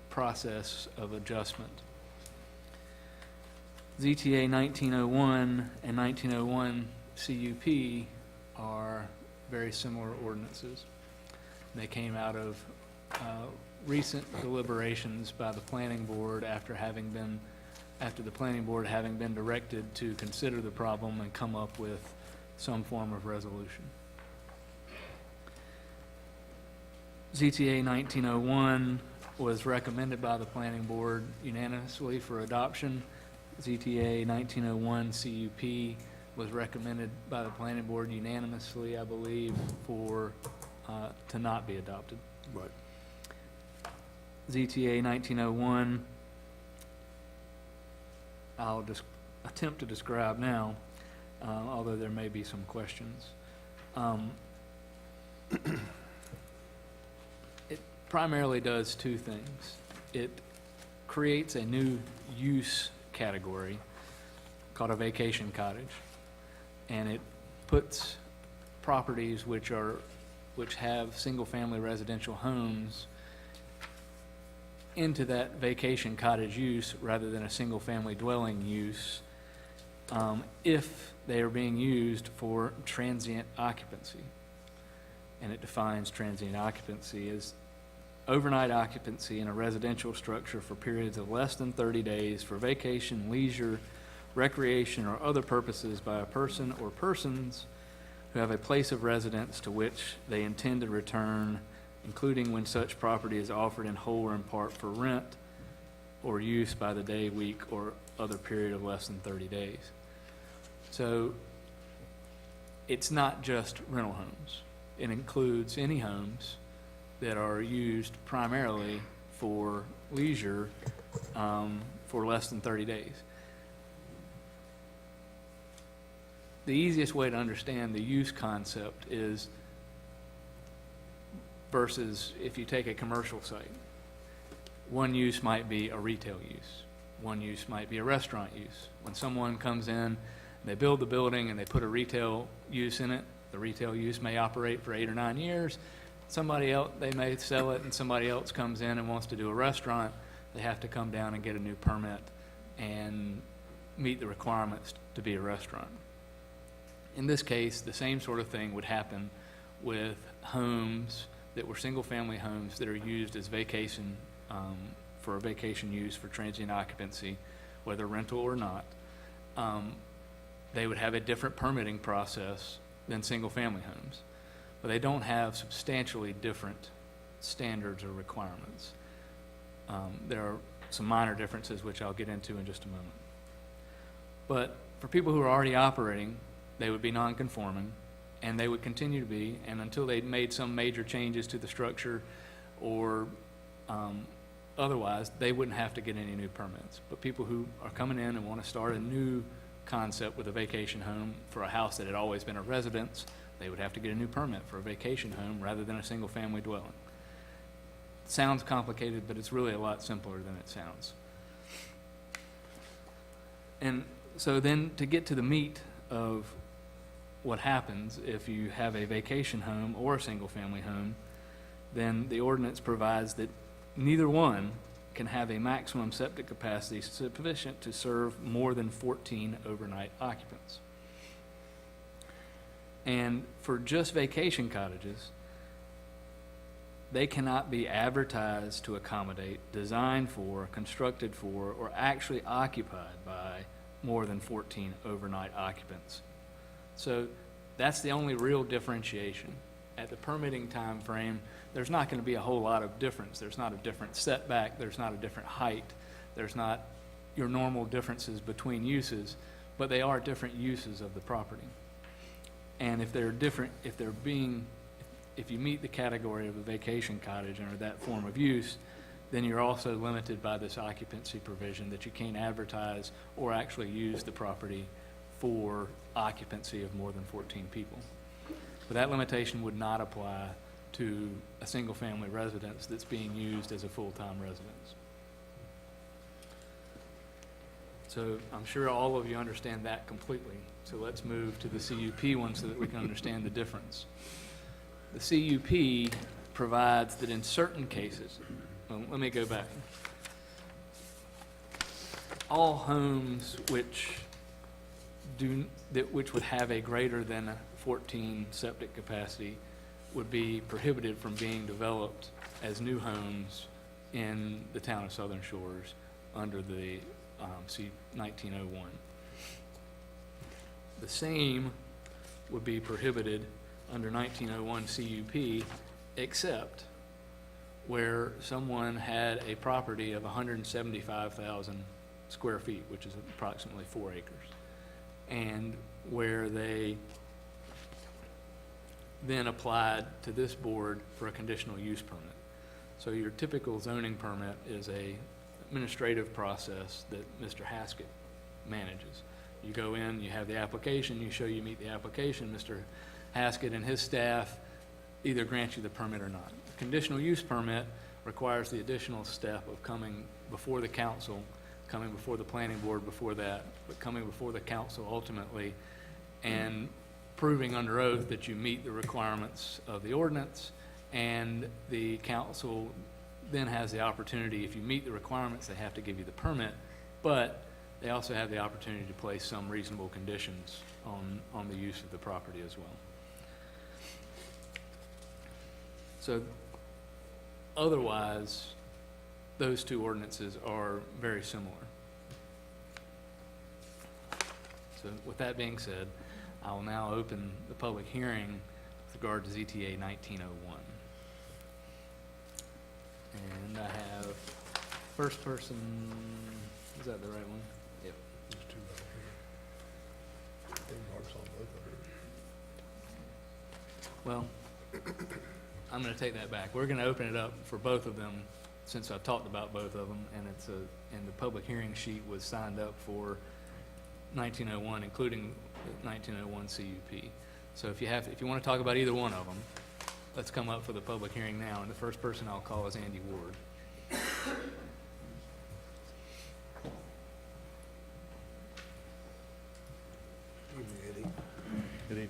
process of adjustment. ZTA 1901 and 1901 CUP are very similar ordinances. They came out of recent deliberations by the planning board after the planning board having been directed to consider the problem and come up with some form of resolution. ZTA 1901 was recommended by the planning board unanimously for adoption. ZTA 1901 CUP was recommended by the planning board unanimously, I believe, to not be adopted. Right. ZTA 1901, I'll just attempt to describe now, although there may be some questions. It primarily does two things. It creates a new use category called a vacation cottage, and it puts properties which have single-family residential homes into that vacation cottage use rather than a single-family dwelling use if they are being used for transient occupancy. And it defines transient occupancy as overnight occupancy in a residential structure for periods of less than 30 days for vacation, leisure, recreation, or other purposes by a person or persons who have a place of residence to which they intend to return, including when such property is offered in whole or in part for rent or use by the day, week, or other period of less than 30 days. So it's not just rental homes. It includes any homes that are used primarily for leisure for less than 30 days. The easiest way to understand the use concept is versus if you take a commercial site. One use might be a retail use. One use might be a restaurant use. When someone comes in, they build the building and they put a retail use in it, the retail use may operate for 8 or 9 years. Somebody else, they may sell it and somebody else comes in and wants to do a restaurant. They have to come down and get a new permit and meet the requirements to be a restaurant. In this case, the same sort of thing would happen with homes that were single-family homes that are used as vacation, for a vacation use for transient occupancy, whether rental or not. They would have a different permitting process than single-family homes, but they don't have substantially different standards or requirements. There are some minor differences which I'll get into in just a moment. But for people who are already operating, they would be non-conforming, and they would continue to be, and until they made some major changes to the structure or otherwise, they wouldn't have to get any new permits. But people who are coming in and want to start a new concept with a vacation home for a house that had always been a residence, they would have to get a new permit for a vacation home rather than a single-family dwelling. It sounds complicated, but it's really a lot simpler than it sounds. And so then to get to the meat of what happens if you have a vacation home or a single-family home, then the ordinance provides that neither one can have a maximum septic capacity sufficient to serve more than 14 overnight occupants. And for just vacation cottages, they cannot be advertised to accommodate, designed for, constructed for, or actually occupied by more than 14 overnight occupants. So that's the only real differentiation. At the permitting time frame, there's not going to be a whole lot of difference. There's not a different setback, there's not a different height, there's not your normal differences between uses, but they are different uses of the property. And if they're different, if you meet the category of a vacation cottage under that form of use, then you're also limited by this occupancy provision that you can't advertise or actually use the property for occupancy of more than 14 people. But that limitation would not apply to a single-family residence that's being used as a full-time residence. So I'm sure all of you understand that completely. So let's move to the CUP one so that we can understand the difference. The CUP provides that in certain cases, well, let me go back. All homes which would have a greater than 14 septic capacity would be prohibited from being developed as new homes in the town of Southern Shores under the 1901. The same would be prohibited under 1901 CUP, except where someone had a property of 175,000 square feet, which is approximately 4 acres, and where they then applied to this board for a conditional use permit. So your typical zoning permit is a administrative process that Mr. Haskett manages. You go in, you have the application, you show you meet the application, Mr. Haskett and his staff either grant you the permit or not. A conditional use permit requires the additional step of coming before the council, coming before the planning board before that, but coming before the council ultimately, and proving under oath that you meet the requirements of the ordinance, and the council then has the opportunity, if you meet the requirements, they have to give you the permit, but they also have the opportunity to place some reasonable conditions on the use of the property as well. So otherwise, those two ordinances are very similar. So with that being said, I will now open the public hearing with regard to ZTA 1901. And I have first person, is that the right one? Yep. There's two right here. Name marks on both of them. Well, I'm going to take that back. We're going to open it up for both of them since I've talked about both of them, and and the public hearing sheet was signed up for 1901, including the 1901 CUP. So if you want to talk about either one of them, let's come up for the public hearing now, and the first person I'll call is Andy Ward. Good evening.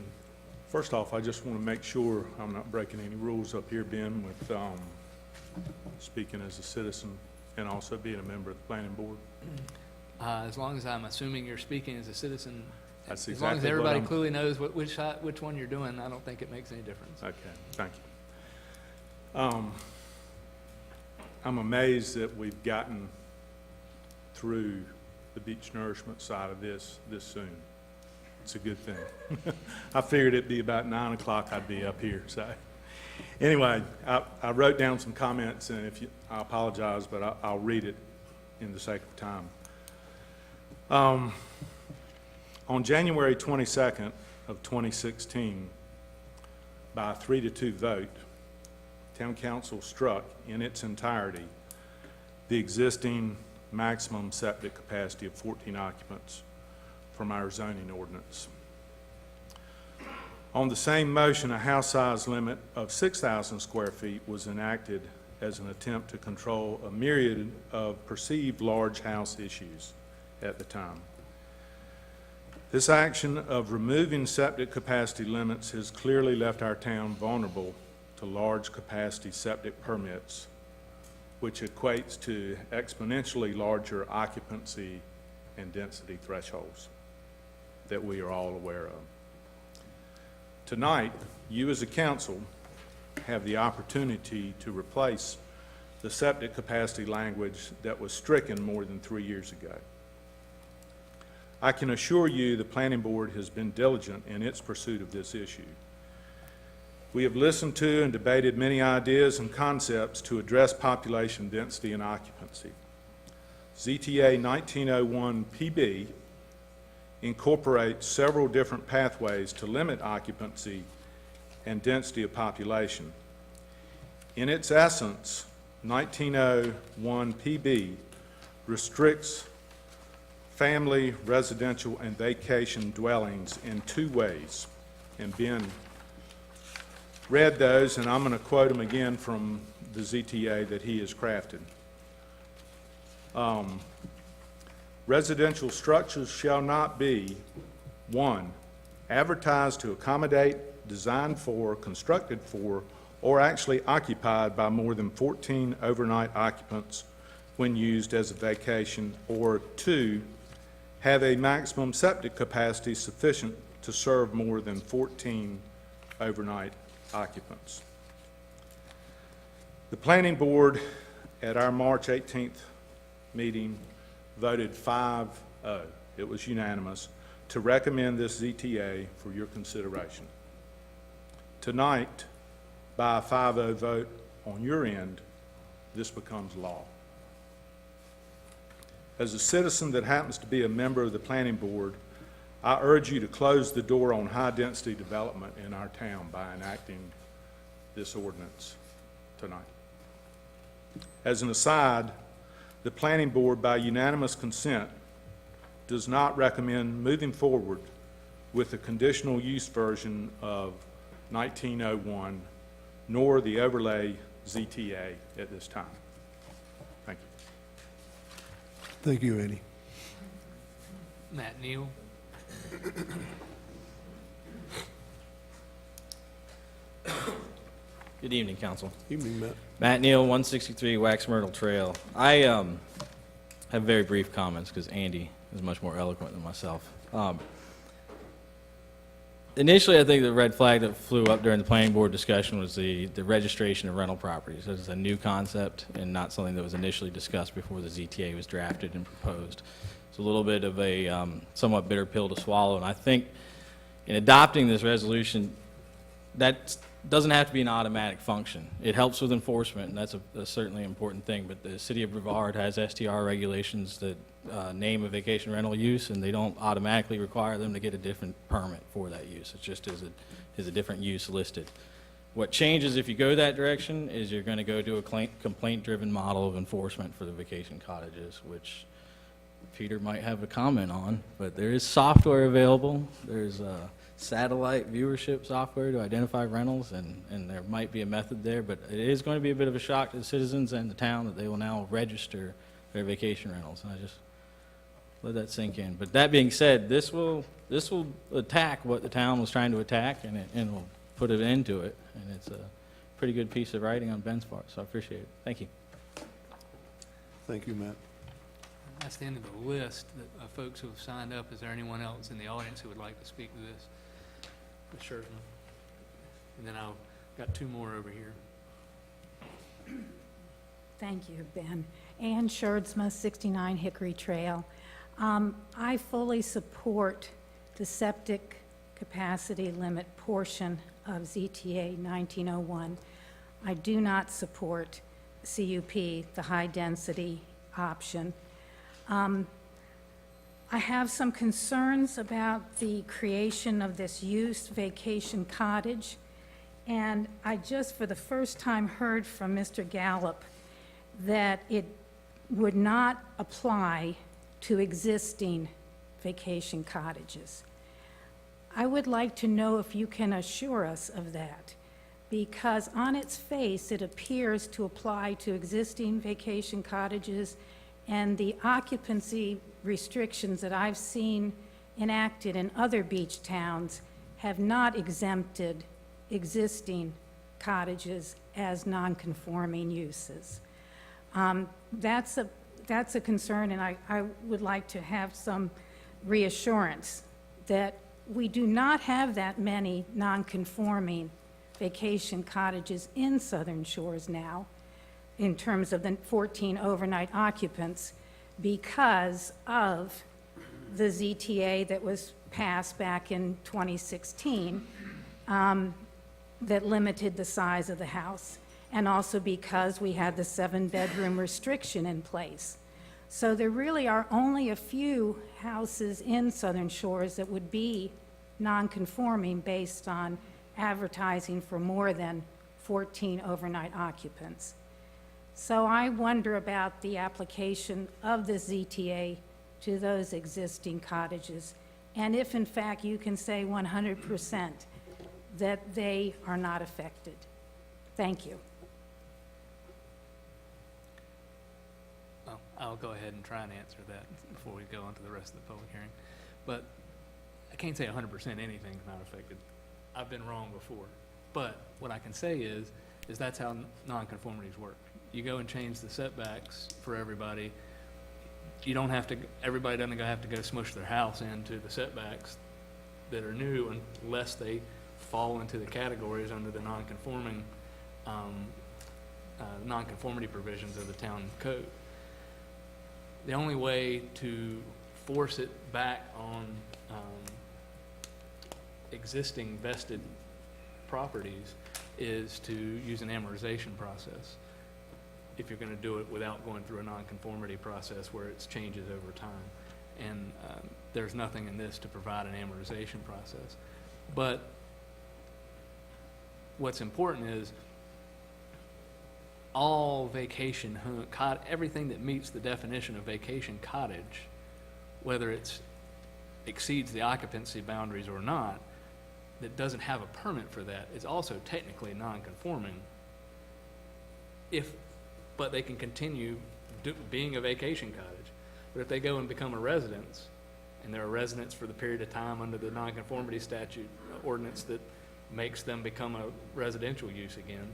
First off, I just want to make sure I'm not breaking any rules up here, Ben, with speaking as a citizen and also being a member of the planning board. As long as I'm assuming you're speaking as a citizen, That's as long as exactly what everybody I'm- clearly knows which one you're doing, I don't think it makes any difference. Okay, thank you. I'm amazed that we've gotten through the beach nourishment side of this soon. It's a good thing. I figured it'd be about 9 o'clock I'd be up here, so. Anyway, I wrote down some comments, and I apologize, but I'll read it in the sake of time. On January 22nd of 2016, by a 3-2 vote, Town Council struck in its entirety the existing maximum septic capacity of 14 occupants from our zoning ordinance. On the same motion, a house size limit of 6,000 square feet was enacted as an attempt to control a myriad of perceived large house issues at the time. This action of removing septic capacity limits has clearly left our town vulnerable to large capacity septic permits, which equates to exponentially larger occupancy and density thresholds that we are all aware of. Tonight, you as a council have the opportunity to replace the septic capacity language that was stricken more than 3 years ago. I can assure you the Planning Board has been diligent in its pursuit of this issue. We have listened to and debated many ideas and concepts to address population density and occupancy. ZTA 1901 PB incorporates several different pathways to limit occupancy and density of population. In its essence, 1901 PB restricts family, residential, and vacation dwellings in 2 ways. And Ben read those, and I'm going to quote them again from the ZTA that he has crafted. Residential structures shall not be, 1, advertised to accommodate, designed for, constructed for, or actually occupied by more than 14 overnight occupants when used as a vacation, or 2, have a maximum septic capacity sufficient to serve more than 14 overnight occupants. The Planning Board at our March 18th meeting voted 5-0, it was unanimous, to recommend this ZTA for your consideration. Tonight, by a 5-0 vote on your end, this becomes law. As a citizen that happens to be a member of the Planning Board, I urge you to close the door on high-density development in our town by enacting this ordinance tonight. As an aside, the Planning Board, by unanimous consent, does not recommend moving forward with the conditional use version of 1901, nor the overlay ZTA at this time. Thank you. Thank you, Andy. Matt Neal. Good evening, Council. Evening, Matt. Matt Neal, 163 Wax Myrtle Trail. I have very brief comments because Andy is much more eloquent than myself. Initially, I think the red flag that flew up during the Planning Board discussion was the registration of rental properties. This is a new concept and not something that was initially discussed before the ZTA was drafted and proposed. It's a little bit of a somewhat bitter pill to swallow, and I think in adopting this resolution, that doesn't have to be an automatic function. It helps with enforcement, and that's a certainly important thing, but the City of Brevard has STR regulations that name a vacation rental use, and they don't automatically require them to get a different permit for that use. It just is a different use listed. What changes if you go that direction is you're going to go to a complaint-driven model of enforcement for the vacation cottages, which Peter might have a comment on, but there is software available. There's satellite viewership software to identify rentals, and there might be a method there, but it is going to be a bit of a shock to the citizens and the town that they will now register their vacation rentals, and I just let that sink in. But that being said, this will attack what the town was trying to attack, and it will put an end to it, and it's a pretty good piece of writing on Ben's part, so I appreciate it. Thank you. Thank you, Matt. That's the end of the list of folks who have signed up. Is there anyone else in the audience who would like to speak to this? Sure. And then I've got 2 more over here. Thank you, Ben. Ann Scherdsma, 69 Hickory Trail. I fully support the septic capacity limit portion of ZTA 1901. I do not support CUP, the high-density option. I have some concerns about the creation of this use, vacation cottage, and I just for the first time heard from Mr. Gallup that it would not apply to existing vacation cottages. I would like to know if you can assure us of that, because on its face it appears to apply to existing vacation cottages, and the occupancy restrictions that I've seen enacted in other beach towns have not exempted existing cottages as non-conforming uses. That's a concern, and I would like to have some reassurance that we do not have that many non-conforming vacation cottages in Southern Shores now, in terms of the 14 overnight occupants, because of the ZTA that was passed back in 2016 that limited the size of the house, and also because we had the 7-bedroom restriction in place. So there really are only a few houses in Southern Shores that would be non-conforming based on advertising for more than 14 overnight occupants. So I wonder about the application of the ZTA to those existing cottages, and if in fact you can say 100% that they are not affected. Thank you. Well, I'll go ahead and try and answer that before we go on to the rest of the public hearing. But I can't say 100% anything's not affected. I've been wrong before. But what I can say is that's how nonconformities work. You go and change the setbacks for everybody. You don't have to, everybody doesn't have to go smush their house into the setbacks that are new unless they fall into the categories under the nonconformity provisions of the town code. The only way to force it back on existing vested properties is to use an amortization process, if you're going to do it without going through a nonconformity process where it changes over time. And there's nothing in this to provide an amortization process. But what's important is all vacation home, everything that meets the definition of vacation cottage, whether it exceeds the occupancy boundaries or not, that doesn't have a permit for that is also technically non-conforming, but they can continue being a vacation cottage. But if they go and become a residence, and they're a residence for the period of time under the nonconformity statute ordinance that makes them become a residential use again,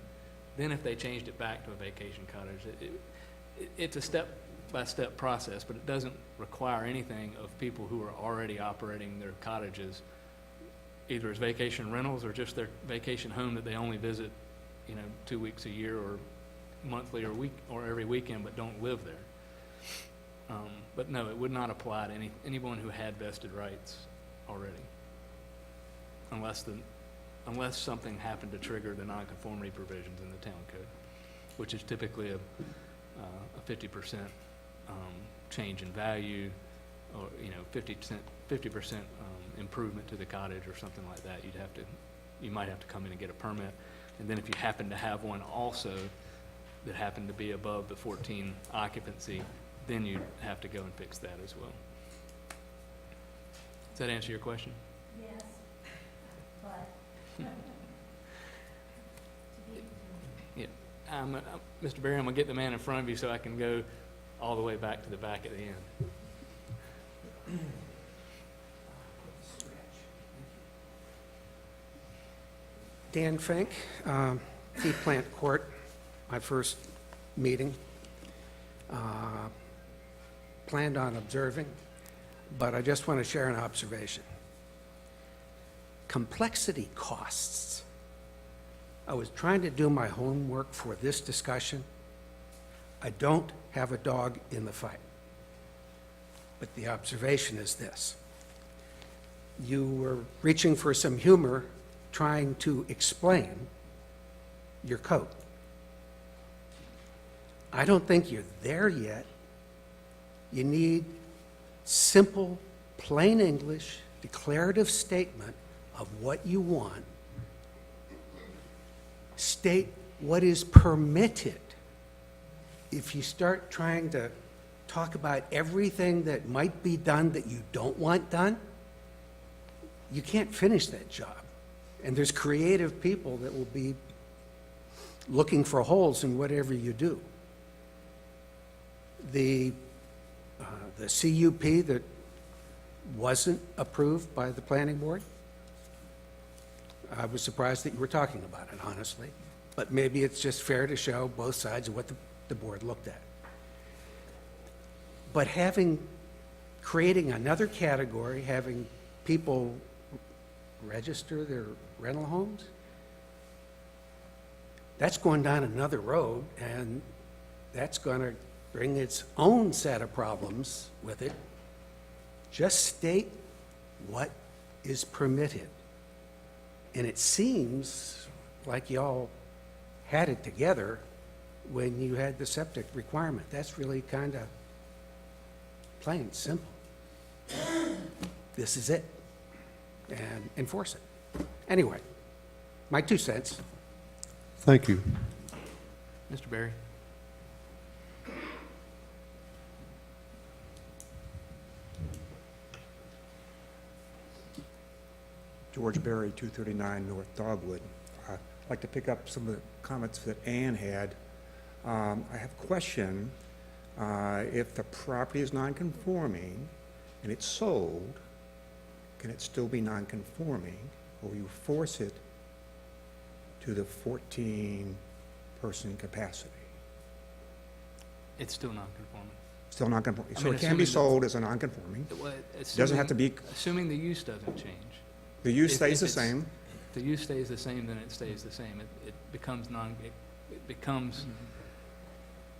then if they changed it back to a vacation cottage, it's a step-by-step process, but it doesn't require anything of people who are already operating their cottages, either as vacation rentals or just their vacation home that they only visit, 2 weeks a year or monthly or every weekend, but don't live there. But no, it would not apply to anyone who had vested rights already, unless something happened to trigger the nonconformity provisions in the town code, which is typically a 50% change in value, or 50% improvement to the cottage or something like that. You might have to come in and get a permit, and then if you happen to have one also that happened to be above the 14 occupancy, then you'd have to go and fix that as well. Does that answer your question? Yes, but... Yeah. Mr. Berry, I'm going to get the man in front of you so I can go all the way back to the back at the end. Dan Fink, Tea Plant Court, my first meeting. Planned on observing, but I just want to share an observation. Complexity costs. I was trying to do my homework for this discussion. I don't have a dog in the fight. But the observation is this. You were reaching for some humor trying to explain your code. I don't think you're there yet. You need simple, plain English, declarative statement of what you want. State what is permitted. If you start trying to talk about everything that might be done that you don't want done, you can't finish that job. And there's creative people that will be looking for holes in whatever you do. The CUP that wasn't approved by the planning board, I was surprised that you were talking about it, honestly. But maybe it's just fair to show both sides of what the board looked at. But creating another category, having people register their rental homes, That's going down another road, and that's going to bring its own set of problems with it. Just state what is permitted. And it seems like y'all had it together when you had the septic requirement. That's really kind of plain, simple. This is it. And enforce it. Anyway, my 2 cents. Thank you. Mr. Berry? George Berry, 239 North Dogwood. I'd like to pick up some of the comments that Ann had. I have a question. If the property is non-conforming and it's sold, can it still be non-conforming, or will you force it to the 14-person capacity? It's still non-conforming. Still non-conforming. I So mean, it can be assuming that- sold as a non-conforming. Well, Doesn't have to be, Assuming the use doesn't change. the use If- stays if the it's- same. If the use stays the same, then it stays the same. It becomes it becomes,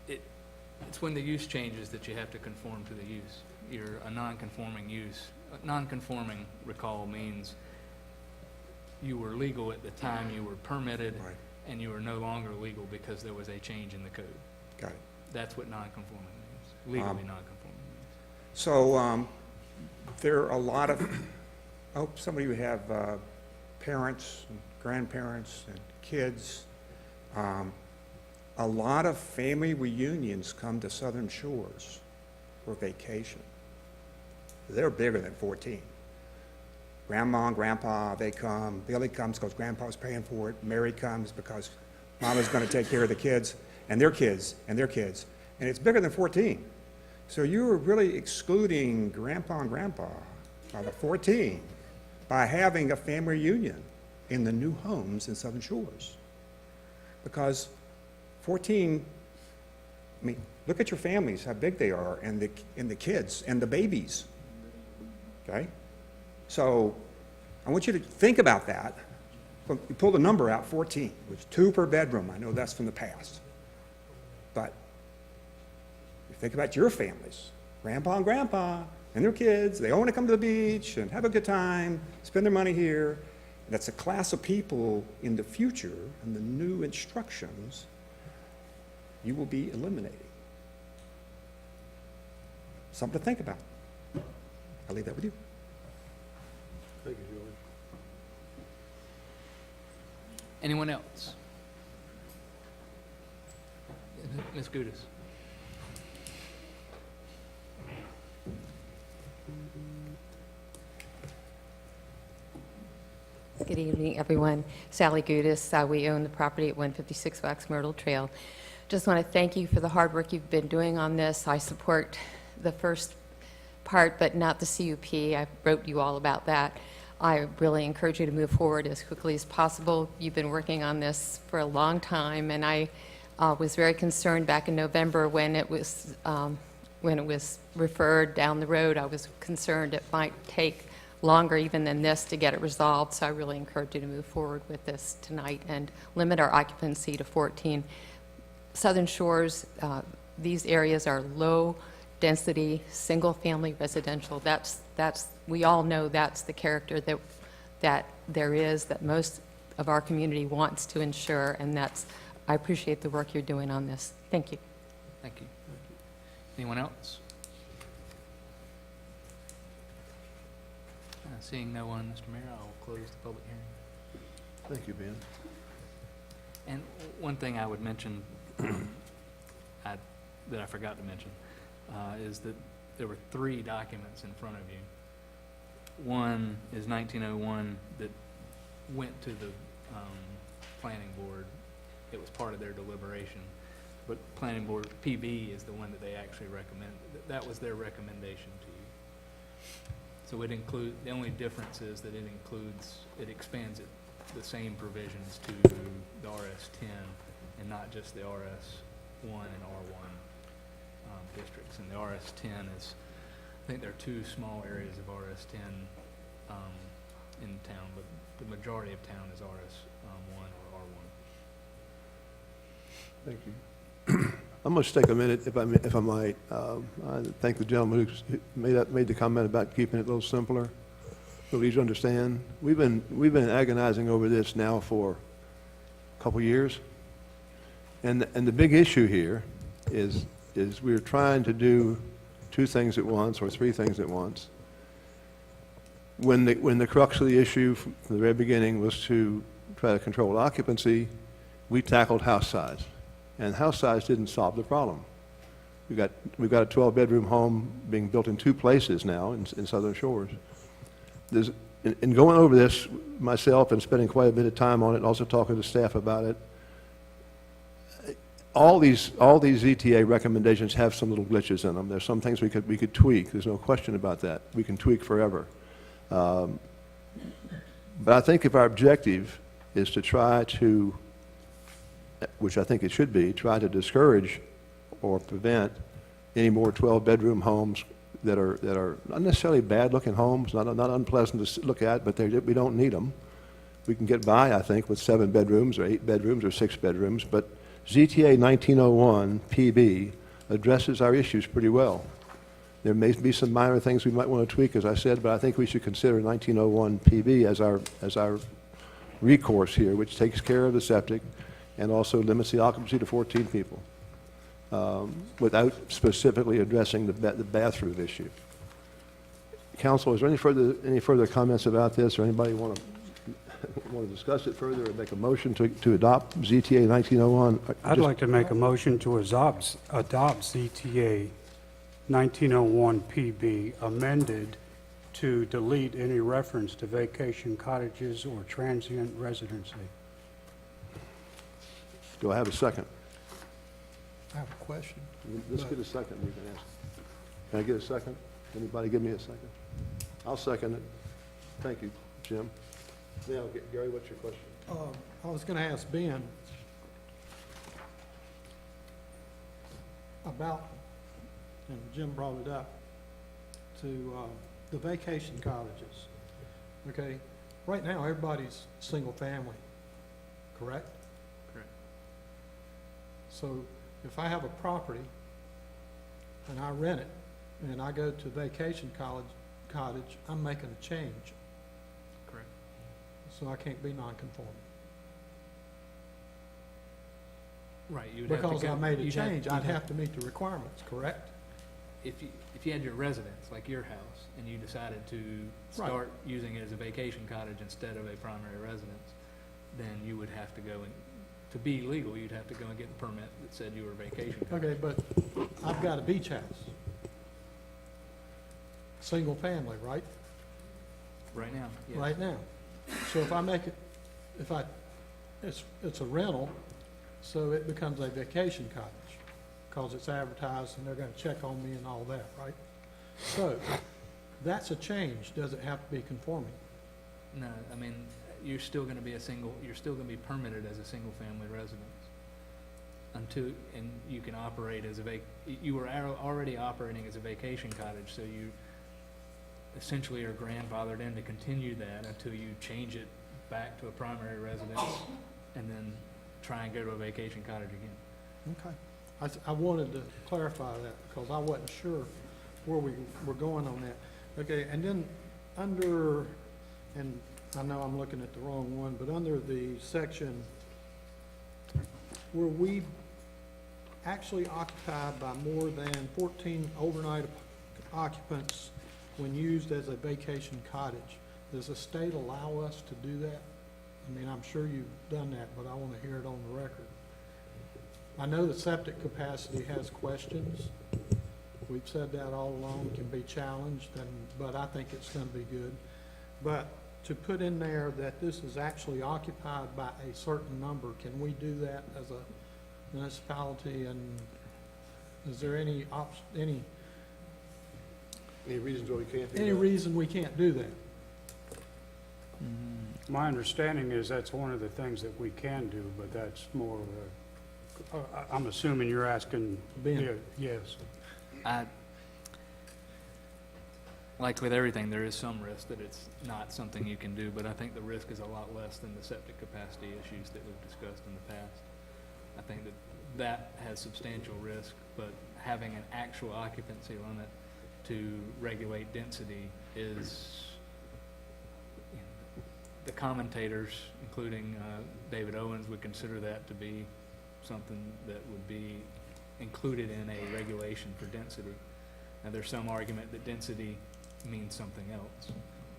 it's when the use changes that you have to conform to the use. You're a non-conforming use. Non-conforming, recall, means you were legal at the time you were permitted, Right. and you are no longer legal because there was a change in the code. Got it. That's what non-conforming means, legally non-conforming means. So there are a lot of, I hope some of you have parents and grandparents and kids. A lot of family reunions come to Southern Shores for vacation. They're bigger than 14. Grandma and grandpa, they come. Billy comes because grandpa's paying for it. Mary comes because mama's going to take care of the kids and their kids and their kids. And it's bigger than 14. So you're really excluding grandpa and grandpa out of 14 by having a family reunion in the new homes in Southern Shores. Because 14, I mean, look at your families, how big they are, and the kids and the babies. Okay? So I want you to think about that. You pull the number out, 14, which is 2 per bedroom. I know that's from the past. But you think about your families, grandpa and grandpa and their kids. They all want to come to the beach and have a good time, spend their money here. That's a class of people in the future, and the new instructions you will be eliminating. Something to think about. I'll leave that with you. Thank you, George. Anyone else? Ms. Gudis? Good evening, everyone. Sally Gudis. We own the property at 156 Wax Myrtle Trail. Just want to thank you for the hard work you've been doing on this. I support the first part, but not the CUP. I wrote you all about that. I really encourage you to move forward as quickly as possible. You've been working on this for a long time, and I was very concerned back in November when it was referred down the road. I was concerned it might take longer even than this to get it resolved, so I really encourage you to move forward with this tonight and limit our occupancy to 14. Southern Shores, these areas are low-density, single-family residential. We all know that's the character that there is, that most of our community wants to ensure, and I appreciate the work you're doing on this. Thank you. Thank you. Anyone else? Seeing no one, Mr. Mayor, I'll close the public hearing. Thank you, Ben. And one thing I would mention that I forgot to mention is that there were 3 documents in front of you. One is 1901 that went to the planning board. It was part of their deliberation. But planning board, PB, is the one that they actually recommend. That was their recommendation to you. So it includes, the only difference is that it expands the same provisions to the RS10 and not just the RS1 and R1 districts. And the RS10 is, I think there are 2 small areas of RS10 in town, but the majority of town is RS1 or R1. Thank you. I'm going to take a minute, if I might. I thank the gentleman who made the comment about keeping it a little simpler, so easy to understand. We've been agonizing over this now for a couple years, and the big issue here is we're trying to do two things at once or three things at once. When the crux of the issue from the very beginning was to try to control occupancy, we tackled house size. And house size didn't solve the problem. We've got a 12-bedroom home being built in two places now in Southern Shores. In going over this myself and spending quite a bit of time on it, and also talking to staff about it, all these ZTA recommendations have some little glitches in them. There's some things we could tweak. There's no question about that. We can tweak forever. But I think if our objective is to try to, which I think it should be, try to discourage or prevent any more 12-bedroom homes that are not necessarily bad-looking homes, not unpleasant to look at, but we don't need them. We can get by, I think, with 7 bedrooms or 8 bedrooms or 6 bedrooms, but ZTA 1901 PB addresses our issues pretty well. There may be some minor things we might want to tweak, as I said, but I think we should consider 1901 PB as our recourse here, which takes care of the septic and also limits the occupancy to 14 people, without specifically addressing the bathroom issue. Council, is there any further comments about this, or anybody want to discuss it further or make a motion to adopt ZTA 1901? I'd like to make a motion to adopt ZTA 1901 PB amended to delete any reference to vacation cottages or transient residency. Do I have a second? I have a question. Let's get a second. You can ask. Can I get a second? Anybody give me a second? I'll second it. Thank you, Jim. Now, Gary, what's your question? I was going to ask Ben about, and Jim brought it up, to the vacation cottages. Okay, right now, everybody's single family, correct? Correct. So if I have a property and I rent it and I go to vacation cottage, I'm making a change. Correct. So I can't be non-conforming. Right, you would have to Because go- I made a you'd have- change, you'd I'd have- have to meet the requirements, correct? If you had your residence, like your house, and you decided to Right. start using it as a vacation cottage instead of a primary residence, then you would have to go and, to be legal, you'd have to go and get the permit that said you were a vacation cottage. Okay, but I've got a beach house. Single family, right? Right now, yes. Right now. So if I make it, it's a rental, so it becomes a vacation cottage, because it's advertised and they're gonna check on me and all that, right? So, that's a change. Does it have to be conforming? No, I mean, you're still gonna be you're still gonna be permitted as a single-family residence. And you can operate as you were already operating as a vacation cottage, so you essentially are grandfathered in to continue that until you change it back to a primary residence and then try and go to a vacation cottage again. Okay. I wanted to clarify that, because I wasn't sure where we were going on that. Okay, and then under, and I know I'm looking at the wrong one, but under the section where we actually occupied by more than 14 overnight occupants when used as a vacation cottage, does the state allow us to do that? I mean, I'm sure you've done that, but I want to hear it on the record. I know the septic capacity has questions. We've said that all along, can be challenged, but I think it's going to be good. But to put in there that this is actually occupied by a certain number, can we do that as a municipality? And is there any reasons why we can't do that? any reason we can't do that? My understanding is that's one of the things that we can do, but that's more of I'm assuming you're asking. Ben. Yeah, yes. Like with everything, there is some risk that it's not something you can do, but I think the risk is a lot less than the septic capacity issues that we've discussed in the past. I think that has substantial risk, but having an actual occupancy limit to regulate density is, the commentators, including David Owens, would consider that to be something that would be included in a regulation for density. Now, there's some argument that density means something else,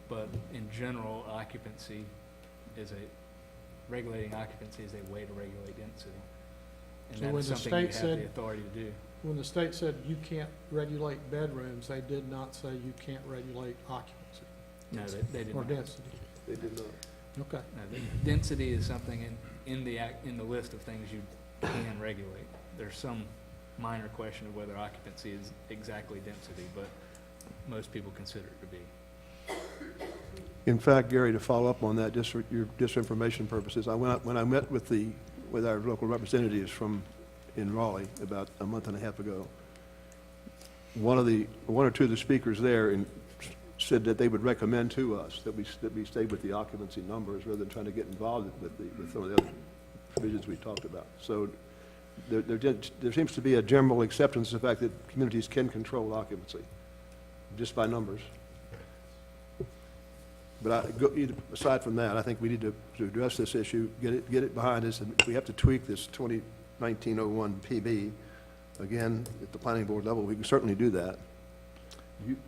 but in general, regulating occupancy is a way to regulate density. And So that when is the something you state have said- the authority to do. When the state said you can't regulate bedrooms, they did not say you can't regulate occupancy No, they did or not. density. They did not. Okay. No, the density is something in the list of things you can regulate. There's some minor question of whether occupancy is exactly density, but most people consider it to be. In fact, Gary, to follow up on that, just for your information purposes, when I met with our local representatives in Raleigh about a month and a half ago, one or two of the speakers there said that they would recommend to us that we stay with the occupancy numbers rather than trying to get involved with some of the other provisions we talked about. So there seems to be a general acceptance of the fact that communities can control occupancy just by numbers. But aside from that, I think we need to address this issue, get it behind us, and if we have to tweak this 2019-01 PB, again, at the planning board level, we can certainly do that.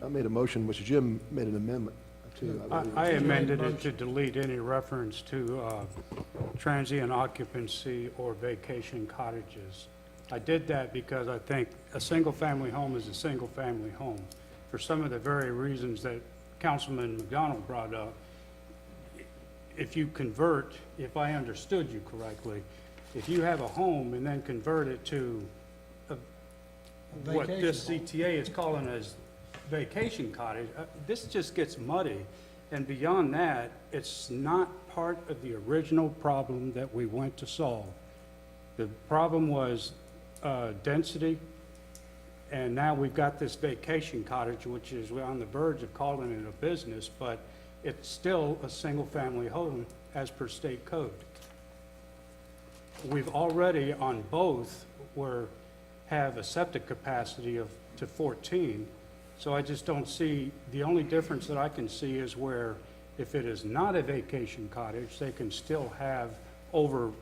I made a motion, which Jim made an amendment to. I amended it to delete any reference to transient occupancy or vacation cottages. I did that because I think a single-family home is a single-family home. For some of the very reasons that Councilman McDonald brought up, if you convert, if I understood you correctly, if you have a home and then convert it to what this CTA is calling as vacation cottage, this just gets muddy. And beyond that, it's not part of the original problem that we went to solve. The problem was density, and now we've got this vacation cottage, which is we're on the verge of calling it a business, but it's still a single-family home as per state code. We've already on both have a septic capacity to 14, so I just don't see, the only difference that I can see is where if it is not a vacation cottage, they can still have over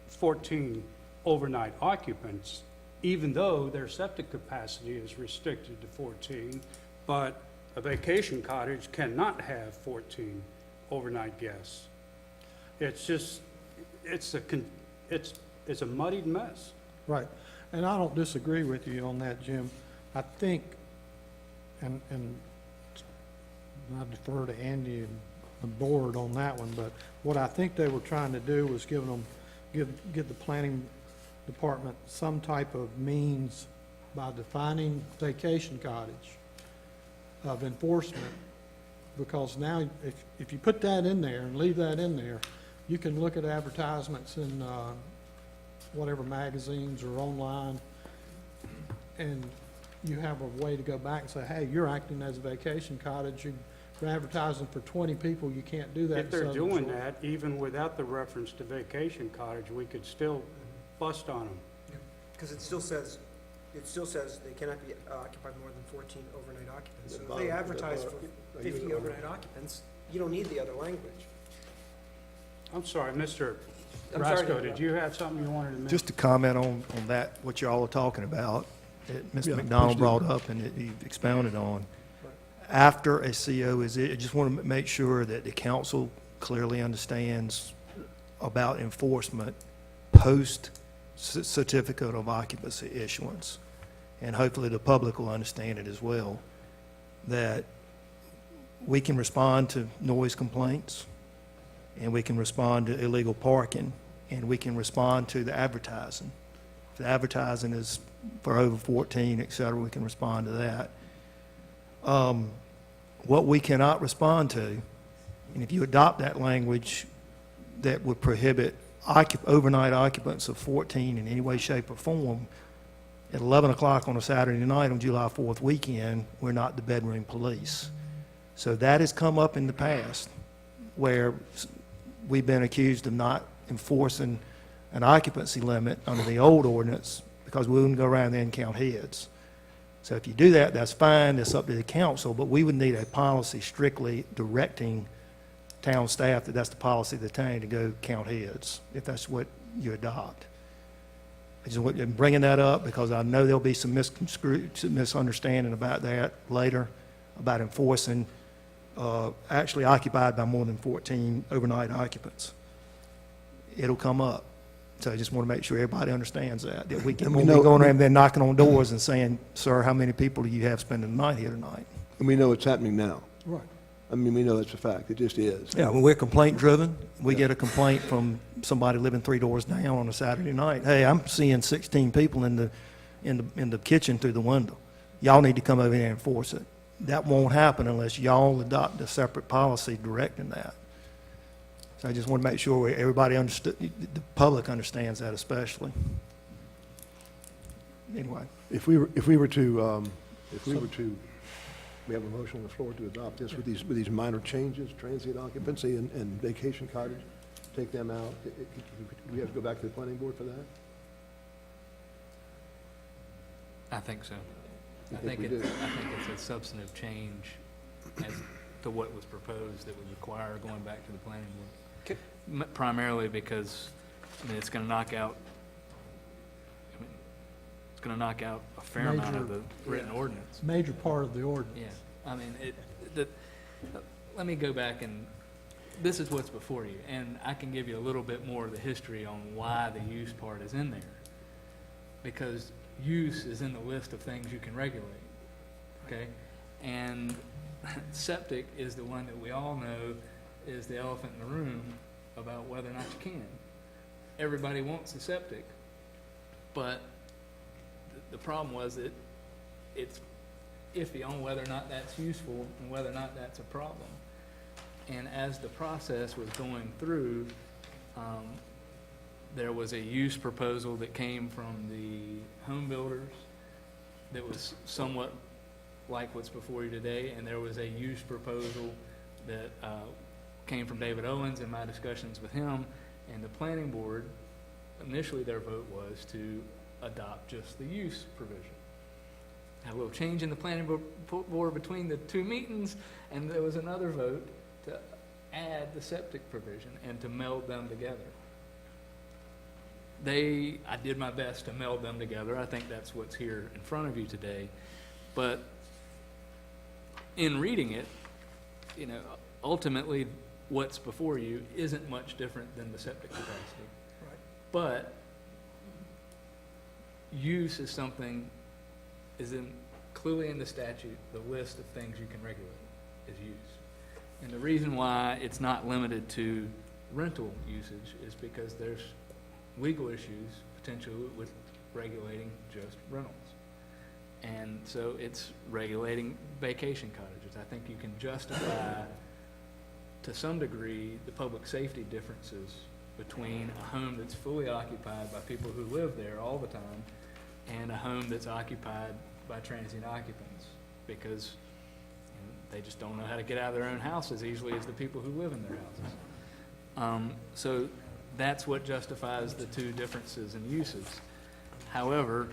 14 overnight occupants, even though their septic capacity is restricted to 14, but a vacation cottage cannot have 14 overnight guests. It's just, it's a muddied mess. Right. And I don't disagree with you on that, Jim. I think, and I defer to Andy and the board on that one, but what I think they were trying to do was give the planning department some type of means by defining vacation cottage of enforcement, because now if you put that in there and leave that in there, you can look at advertisements in whatever magazines or online, and you have a way to go back and say, hey, you're acting as a vacation cottage, you're advertising for 20 people, you can't do that. If they're doing that, even without the reference to vacation cottage, we could still bust on them. Because it still says they cannot be occupied more than 14 overnight occupants. So if they advertise for 50 overnight occupants, you don't need the other language. I'm sorry, Mr. I'm sorry to Rasco, did you have something you wanted to mention? Just to comment on that, what y'all are talking about, that Mr. Yeah, McDonald please do. brought up and that he expounded on. After a CO I just want to make sure that the council clearly understands about enforcement post certificate of occupancy issuance. And hopefully the public will understand it as well, that we can respond to noise complaints, and we can respond to illegal parking, and we can respond to the advertising. If the advertising is for over 14, et cetera, we can respond to that. What we cannot respond to, and if you adopt that language that would prohibit overnight occupants of 14 in any way, shape, or form, at 11 o'clock on a Saturday night on July 4th weekend, we're not the bedroom police. So that has come up in the past, where we've been accused of not enforcing an occupancy limit under the old ordinance because we wouldn't go around there and count heads. So if you do that, that's fine, it's up to the council, but we would need a policy strictly directing town staff that that's the policy of the town to go count heads, if that's what you adopt. I just want, I'm bringing that up because I know there'll be some misunderstanding about that later, about enforcing actually occupied by more than 14 overnight occupants. It'll come up. So I just want to make sure everybody understands that we can be going around there knocking on doors and saying, sir, how many people do you have spending the night here tonight? And we know it's happening now. Right. I mean, we know it's a fact. It just is. Yeah, when we're complaint driven, we get a complaint from somebody living 3 doors down on a Saturday night. Hey, I'm seeing 16 people in the kitchen through the window. Y'all need to come over here and enforce it. That won't happen unless y'all adopt a separate policy directing that. So I just want to make sure everybody understood, the public understands that especially. Anyway. If we were to, we have a motion on the floor to adopt this with these minor changes, transient occupancy and vacation cottage, take them out. Do we have to go back to the planning board for that? I think so. You I think think we it's do? a substantive change as to what was proposed that would require going back to the planning board. Primarily because, I mean, it's gonna knock out, a fair amount of the written ordinance. Major part of the ordinance. Yeah, I mean, let me go back and, this is what's before you, and I can give you a little bit more of the history on why the use part is in there. Because use is in the list of things you can regulate, okay? And septic is the one that we all know is the elephant in the room about whether or not you can. Everybody wants a septic, but the problem was that it's iffy on whether or not that's useful and whether or not that's a problem. And as the process was going through, there was a use proposal that came from the home builders that was somewhat like what's before you today, and there was a use proposal that came from David Owens in my discussions with him, and the planning board, initially their vote was to adopt just the use provision. Had a little change in the planning board between the two meetings, and there was another vote to add the septic provision and to meld them together. I did my best to meld them together. I think that's what's here in front of you today. But in reading it, you know, ultimately what's before you isn't much different than the septic capacity. Right. But use is something, clearly in the statute, the list of things you can regulate is use. And the reason why it's not limited to rental usage is because there's legal issues potentially with regulating just rentals. And so it's regulating vacation cottages. I think you can justify to some degree the public safety differences between a home that's fully occupied by people who live there all the time and a home that's occupied by transient occupants, because they just don't know how to get out of their own house as easily as the people who live in their houses. So that's what justifies the two differences in uses. However,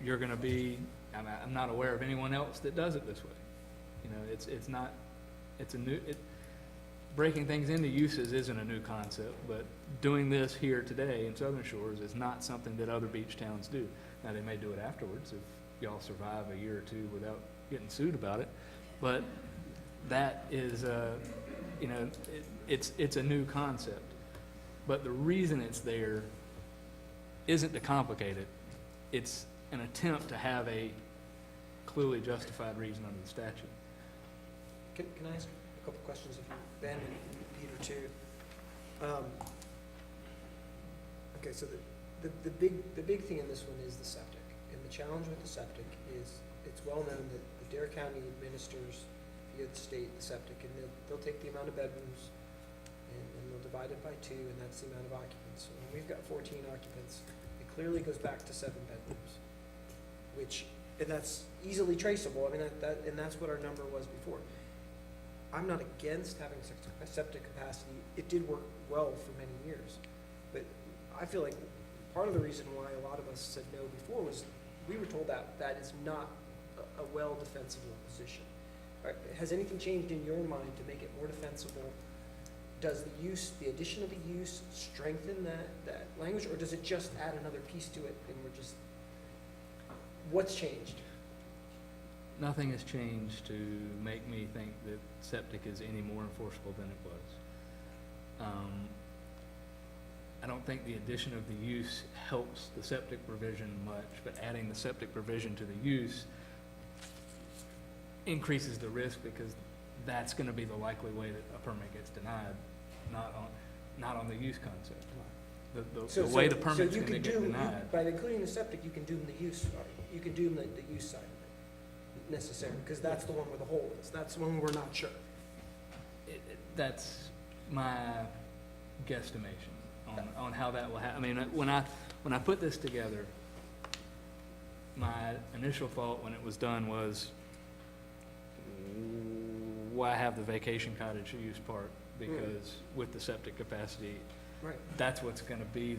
you're going to be, I'm not aware of anyone else that does it this way. You know, breaking things into uses isn't a new concept, but doing this here today in Southern Shores is not something that other beach towns do. Now, they may do it afterwards if y'all survive a year or two without getting sued about it, but that is, you know, it's a new concept. But the reason it's there isn't to complicate it. It's an attempt to have a clearly justified reason under the statute. Can I ask a couple questions of Ben and Peter too? Okay, so the big thing in this one is the septic, and the challenge with the septic is it's well known that the Dare County administers via the state the septic, and they'll take the amount of bedrooms and they'll divide it by 2, and that's the amount of occupants. So when we've got 14 occupants, it clearly goes back to 7 bedrooms, and that's easily traceable. I mean, and that's what our number was before. I'm not against having septic capacity. It did work well for many years, but I feel like part of the reason why a lot of us said no before was we were told that that is not a well defensible position. Right? Has anything changed in your mind to make it more defensible? Does the addition of the use strengthen that language, or does it just add another piece to it and we're just, what's changed? Nothing has changed to make me think that septic is any more enforceable than it was. I don't think the addition of the use helps the septic provision much, but adding the septic provision to the use increases the risk because that's going to be the likely way that a permit gets denied, not on the use concept. The way the permit's going to get denied. By including the septic, you can doom the use, you can doom the use side of it necessarily, because that's the one where the hole is. That's the one we're not sure. That's my guesstimation on how that will happen. I mean, when I put this together, my initial thought when it was done was, why have the vacation cottage use part? Because with the septic capacity, right, that's what's going to be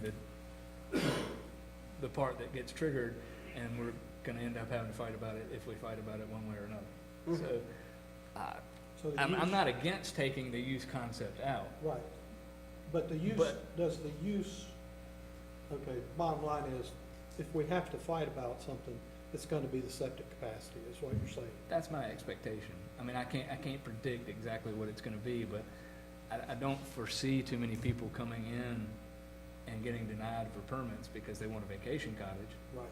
the part that gets triggered, and we're going to end up having to fight about it if we fight about it one way or another. So I'm not against taking the use concept out. Right. But the use, does the use, okay, bottom line is, if we have to fight about something, it's going to be the septic capacity, is what you're saying. That's my expectation. I mean, I can't predict exactly what it's going to be, but I don't foresee too many people coming in and getting denied for permits because they want a vacation cottage. Right.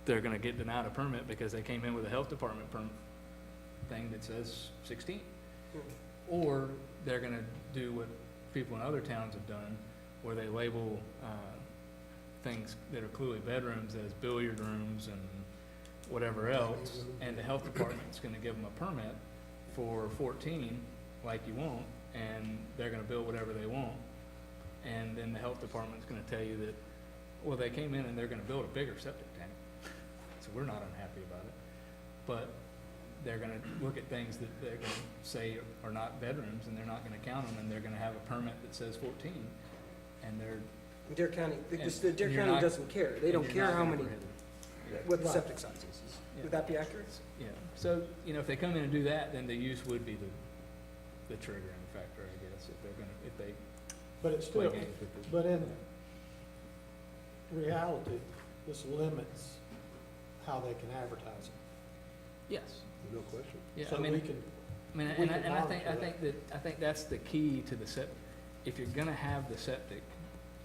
They're going to get denied a permit because they came in with a health department thing that says 16. Or they're going to do what people in other towns have done, where they label things that are clearly bedrooms as billiard rooms and whatever else, and the health department's going to give them a permit for 14, like you want, and they're going to build whatever they want, and then the health department's going to tell you that, well, they came in and they're going to build a bigger septic tank, so we're not unhappy about it, but they're going to look at things that they're going to say are not bedrooms, and they're not going to count them, and they're going to have a permit that says 14, and they're Dare County, the Dare County doesn't care. They don't care how many, what the septic size is. Would that be accurate? Yeah. So, if they come in and do that, then the use would be the triggering factor, I guess, if they But it's still, but in reality, this limits how they can advertise it. Yes. No question. Yeah, So we can, I think that's the key to the septic. If you're gonna have the septic,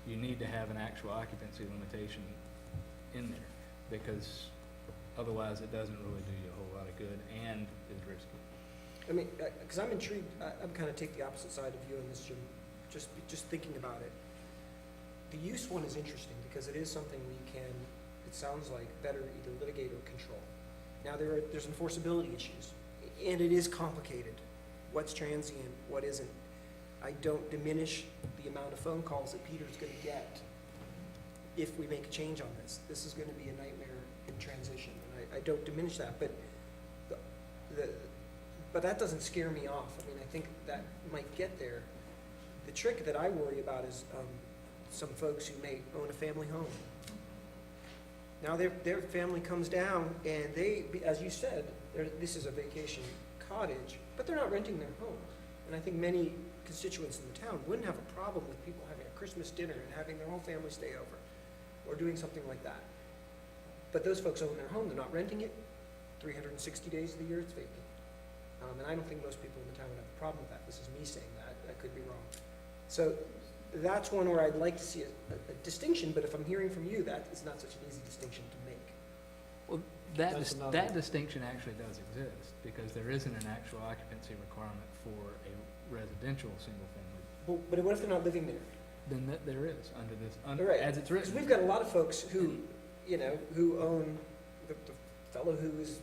you need to have an actual occupancy limitation in there, because otherwise it doesn't really do you a whole lot of good and is risky. I mean, because I'm intrigued, I'm kind of take the opposite side of you on this, Jim, just thinking about it. The use one is interesting because it is something we can, it sounds like, better either litigate or control. Now, there's enforceability issues, and it is complicated. What's transient, what isn't. I don't diminish the amount of phone calls that Peter's going to get if we make a change on this. This is going to be a nightmare in transition, and I don't diminish that, but but that doesn't scare me off. I mean, I think that might get there. The trick that I worry about is some folks who may own a family home. Now their family comes down and they, as you said, this is a vacation cottage, but they're not renting their home. And I think many constituents in the town wouldn't have a problem with people having a Christmas dinner and having their whole family stay over, or doing something like that. But those folks own their home, they're not renting it. 360 days of the year it's vacant. And I don't think most people in the town would have a problem with that. This is me saying that. I could be wrong. So that's one where I'd like to see a distinction, but if I'm hearing from you, that is not such an easy distinction to make. Well, that distinction actually does exist, because there isn't an actual occupancy requirement for a residential single family. But what if they're not living there? Then there is, Right. as it's written. Because we've got a lot of folks who, who own, the fellow who's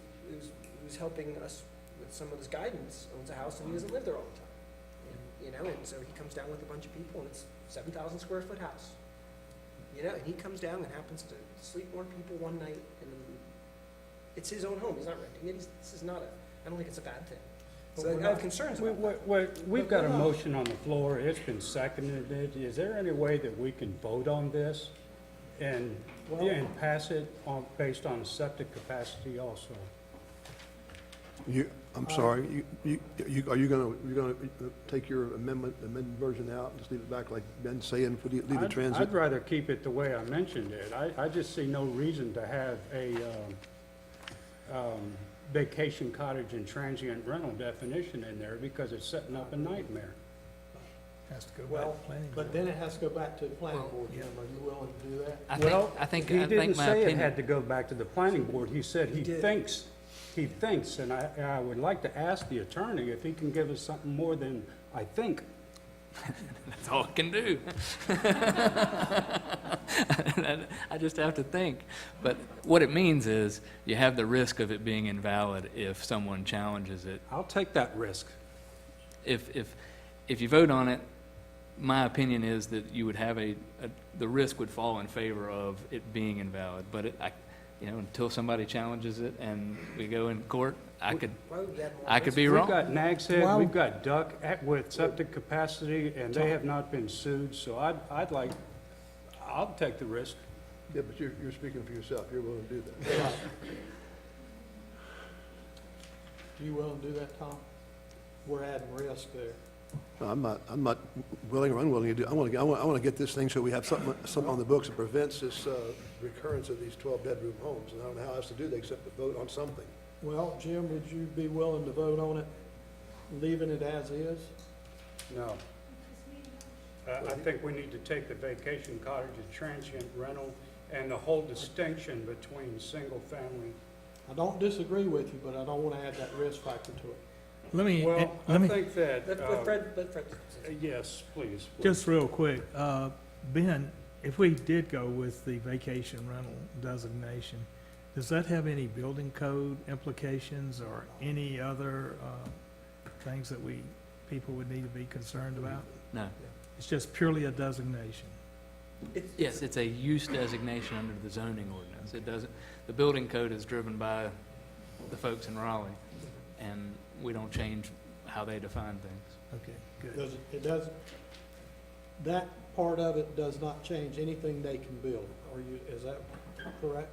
helping us with some of this guidance owns a house and he doesn't live there all the time. And so he comes down with a bunch of people and it's 7,000 square foot house. And he comes down and happens to sleep more people one night, and it's his own home. He's not renting it. This is not I don't think it's a bad thing. So I have concerns about that. We've got a motion on the floor, it's been seconded. Is there any way that we can vote on this and pass it on, based on septic capacity also? I'm sorry, are you gonna take your amended version out and just leave it back like Ben's saying, leave the transit? I'd rather keep it the way I mentioned it. I just see no reason to have a vacation cottage and transient rental definition in there because it's setting up a nightmare. Has to go back Well, to planning board. but then it has to go back to the planning board, Jim. Are you willing to do that? I think He my didn't say it opinion, had to go back to the planning board. He said he did. thinks, and I would like to ask the attorney if he can give us something more than I think. that's all I can do. I just have to think. But what it means is you have the risk of it being invalid if someone challenges it. I'll take that risk. If you vote on it, my opinion is that you would have the risk would fall in favor of it being invalid. But until somebody challenges it and we go in court, I could be wrong. We've got Nag's Head, we've got Duck with septic capacity, and they have not been sued, so I'll take the risk. Yeah, but you're speaking for yourself, you're willing to do that. Are you willing to do that, Tom? We're adding risk there. No, I'm not willing or unwilling to do, I want to get this thing so we have something on the books that prevents this recurrence of these 12-bedroom homes. And I don't know how else to do that except to vote on something. Well, Jim, would you be willing to vote on it, leaving it as is? No. I think we need to take the vacation cottage and transient rental and the whole distinction between single family. I don't disagree with you, but I don't want to add that risk factor to it. Let me, Well, I think that, Let Fred. yes, please. just real quick, Ben, if we did go with the vacation rental designation, does that have any building code implications or any other things that people would need to be concerned about? No. It's just purely a designation. Yes, it's a use designation under the zoning ordinance. It doesn't, the building code is driven by the folks in Raleigh, and we don't change how they define things. Okay, good. That part of it does not change anything they can build. Is that correct?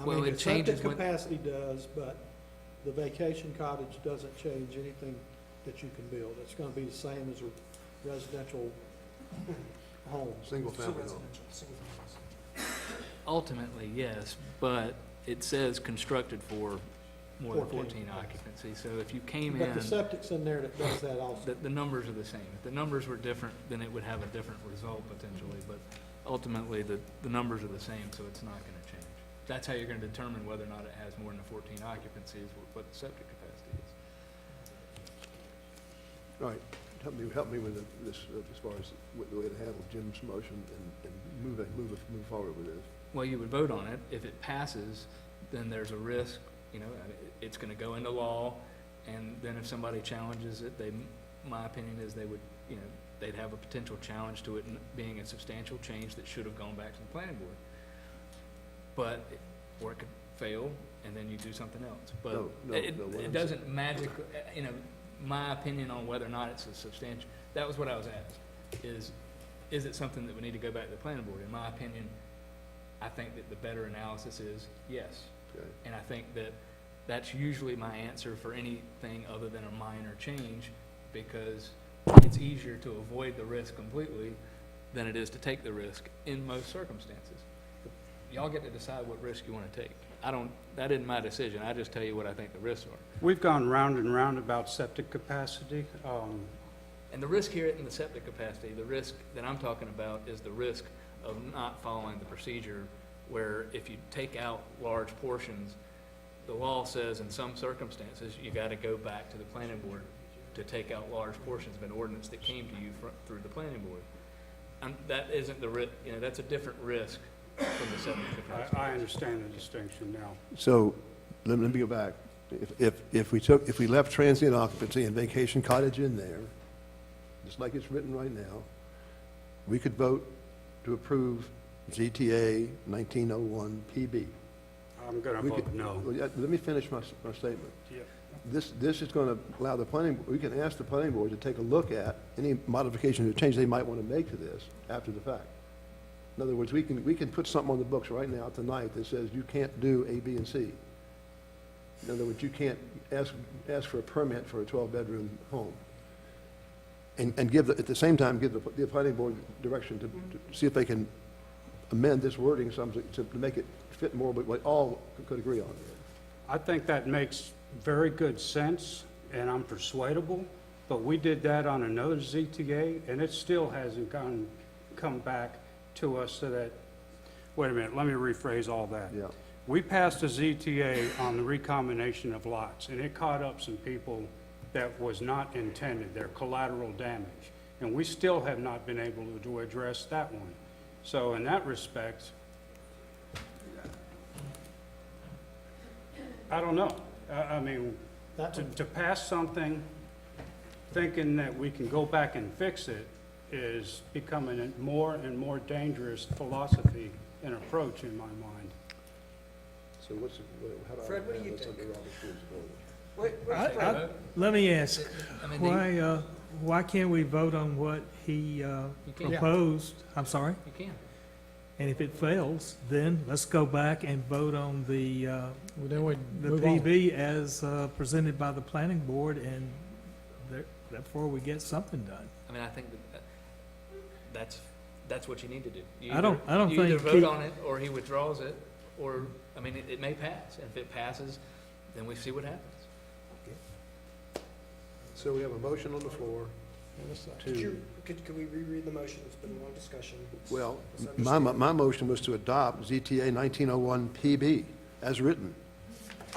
Well, it changes The septic capacity does, but the vacation cottage doesn't change anything that you can build. It's gonna be the same as a residential home. Single-family home. Ultimately, yes, but it says constructed for more than 14 14 occupancy. So if you came But in, the septic's in there that does that also. the numbers are the same. If the numbers were different, then it would have a different result potentially. But ultimately, the numbers are the same, so it's not going to change. That's how you're going to determine whether or not it has more than 14 occupancies, what the septic capacity is. All right, help me with this as far as the way to handle Jim's motion and move forward with this. Well, you would vote on it. If it passes, then there's a risk, it's going to go into law, and then if somebody challenges it, my opinion is they would, they'd have a potential challenge to it being a substantial change that should have gone back to the planning board. Or it could fail, and then you do something else. But it doesn't magically, my opinion on whether or not it's a substantial, that was what I was asked, is it something that would need to go back to the planning board? In my opinion, I think that the better analysis is yes. Okay. And I think that that's usually my answer for anything other than a minor change, because it's easier to avoid the risk completely than it is to take the risk in most circumstances. But y'all get to decide what risk you want to take. That isn't my decision. I just tell you what I think the risks are. We've gone round and round about septic capacity. And the risk here in the septic capacity, the risk that I'm talking about is the risk of not following the procedure, where if you take out large portions, the law says in some circumstances, you got to go back to the planning board to take out large portions of an ordinance that came to you through the planning board. That isn't the risk, that's a different risk from the septic capacity. I understand the distinction now. So, let me go back. If we left transient occupancy and vacation cottage in there, just like it's written right now, we could vote to approve ZTA 1901 PB. I'm going to We vote can- no. well, yeah, let me finish my statement. Yeah. This is going to allow the planning, we can ask the planning board to take a look at any modifications or change they might want to make to this after the fact. In other words, we can put something on the books right now tonight that says you can't do A, B, and C. In other words, you can't ask for a permit for a 12-bedroom home. And give, at the same time, give the planning board direction to see if they can amend this wording some, to make it fit more with what all could agree on. I think that makes very good sense, and I'm persuadable, but we did that on another ZTA, and it still hasn't come back to us so that, wait a minute, let me rephrase all that. Yeah. We passed a ZTA on the recombination of lots, and it caught up some people that was not intended, their collateral damage, and we still have not been able to address that one. So in that respect, I don't know. I mean, to pass something thinking that we can go back and fix it is becoming a more and more dangerous philosophy and approach in my mind. So how do I Fred, what do you handle think? Robert's rules? Let me ask, I mean, why can't we vote on what he can. proposed? I'm sorry? You can. And if it fails, then let's go back and vote on the Then we the move on. PB as presented by the planning board, and therefore we get something done. I mean, I think that's what you need to do. You I don't You either think vote on it, or he withdraws it, or, I mean, it may pass. And if it passes, then we see what happens. So we have a motion on the floor to, Could we reread the motion? It's been a long discussion. well, Let's my understand. motion was to adopt ZTA 1901 PB as written.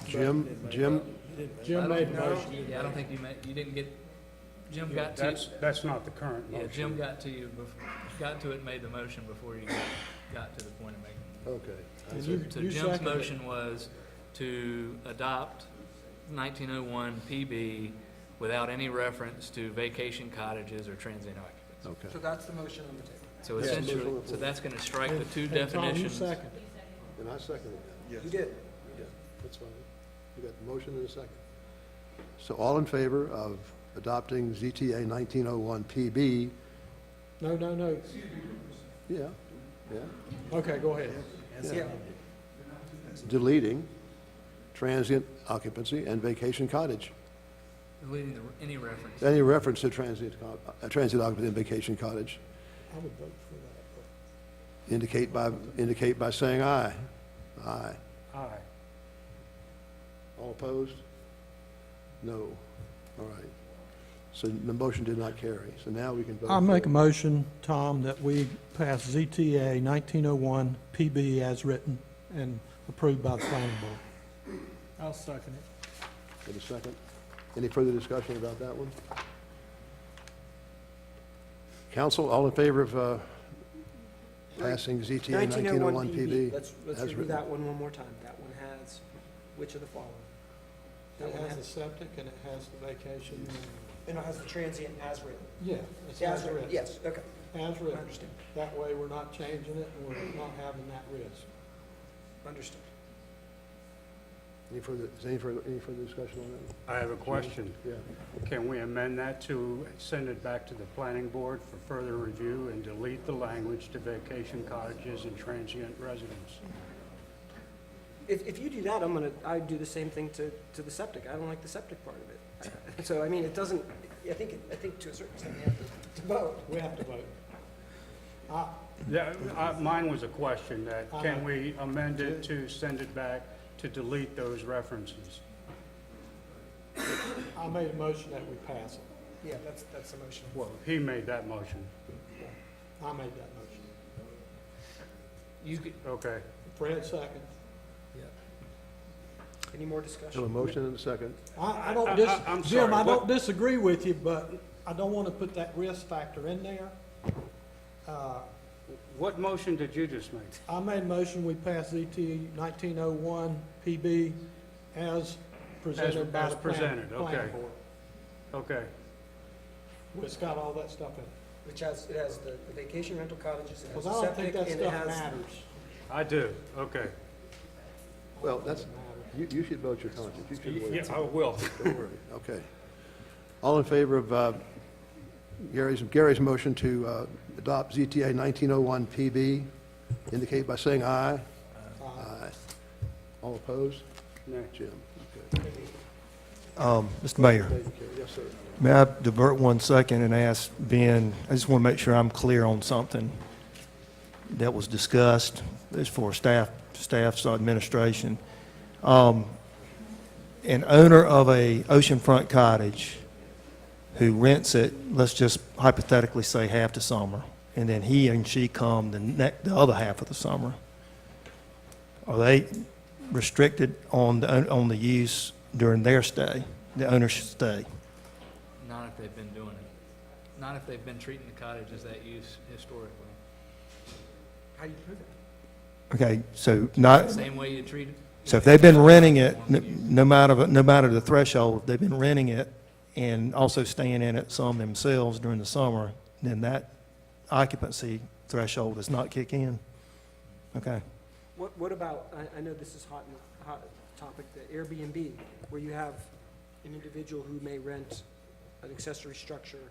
Jim, Jim made the No, motion. Yeah, I don't think you didn't get, Jim got to, That's not the current yeah, motion. Jim got to it and made the motion before you got to the point of making okay. And So you Jim's seconded it. motion was to adopt 1901 PB without any reference to vacation cottages or transient occupants. Okay. So that's the motion on the table. So Yeah. essentially, so that's going to strike the two And Tom, you definitions. seconded. And I seconded that. You did. Yeah, that's fine. You got the motion and a second. So all in favor of adopting ZTA 1901 PB? No. Yeah, yeah. Okay, go ahead. Yeah. Deleting transient occupancy and vacation cottage. Deleting any reference. Any reference to transient occupancy and vacation cottage. I would vote for that. Indicate by saying aye. Aye. Aye. All opposed? No. All right. So the motion did not carry. So now we can vote. I'll make a for- motion, Tom, that we pass ZTA 1901 PB as written and approved by the planning board. I'll second it. Wait a second. Any further discussion about that one? Council, all in favor of passing ZTA 1901 PB? Let's as review written? that one more time. That one has, which of the following? That It one has the has, septic and it has the vacation. and it has the transient as written. Yeah, it's As as written, written. yes, okay. As I written. understand. That way, we're not changing it and we're not having that risk. Understood. Any further discussion on that? I have a question. Yeah. Can we amend that to send it back to the planning board for further review and delete the language to vacation cottages and transient residents? If you do that, I'd do the same thing to the septic. I don't like the septic part of it. So, I mean, it doesn't, I think to a certain extent, we have to vote. We have to vote. Yeah, mine was a question that, can we amend it to send it back to delete those references? I made a motion that we pass it. Yeah, that's the motion. Well, he made that motion. I made that motion. You could, Okay. Fred second. Any more Have a discussion? motion and a second. I don't I'm Jim, sorry, I don't what- disagree with you, but I don't want to put that risk factor in there. What motion did you just make? I made a motion, we pass ZT 1901 PB as presented by as the presented, planning okay. board. Okay. It's got all that stuff in it. Which has, it has the vacation rental cottages, it has Because the I don't think septic, that and it stuff has. matters. I do, okay. Well, that's, you should vote your conscience. You should vote. Yeah, I will. Don't worry. Okay. All in favor of Gary's motion to adopt ZTA 1901 PB, indicate by saying aye. Aye. All opposed? No. Jim? Okay. Mr. Mayor, Yes, sir. may I divert 1 second and ask Ben, I just want to make sure I'm clear on something that was discussed as for staff's administration. An owner of a oceanfront cottage who rents it, let's just hypothetically say half the summer, and then he and she come the other half of the summer, are they restricted on the use during their stay, the owner's stay? Not if they've been doing it. Not if they've been treating the cottage as that use historically. How do you prove that? Okay, so not, Same way you treat it. so if they've been renting it, no matter the threshold, if they've been renting it and also staying in it some themselves during the summer, then that occupancy threshold does not kick in? Okay. What about, I know this is hot topic, the Airbnb, where you have an individual who may rent an accessory structure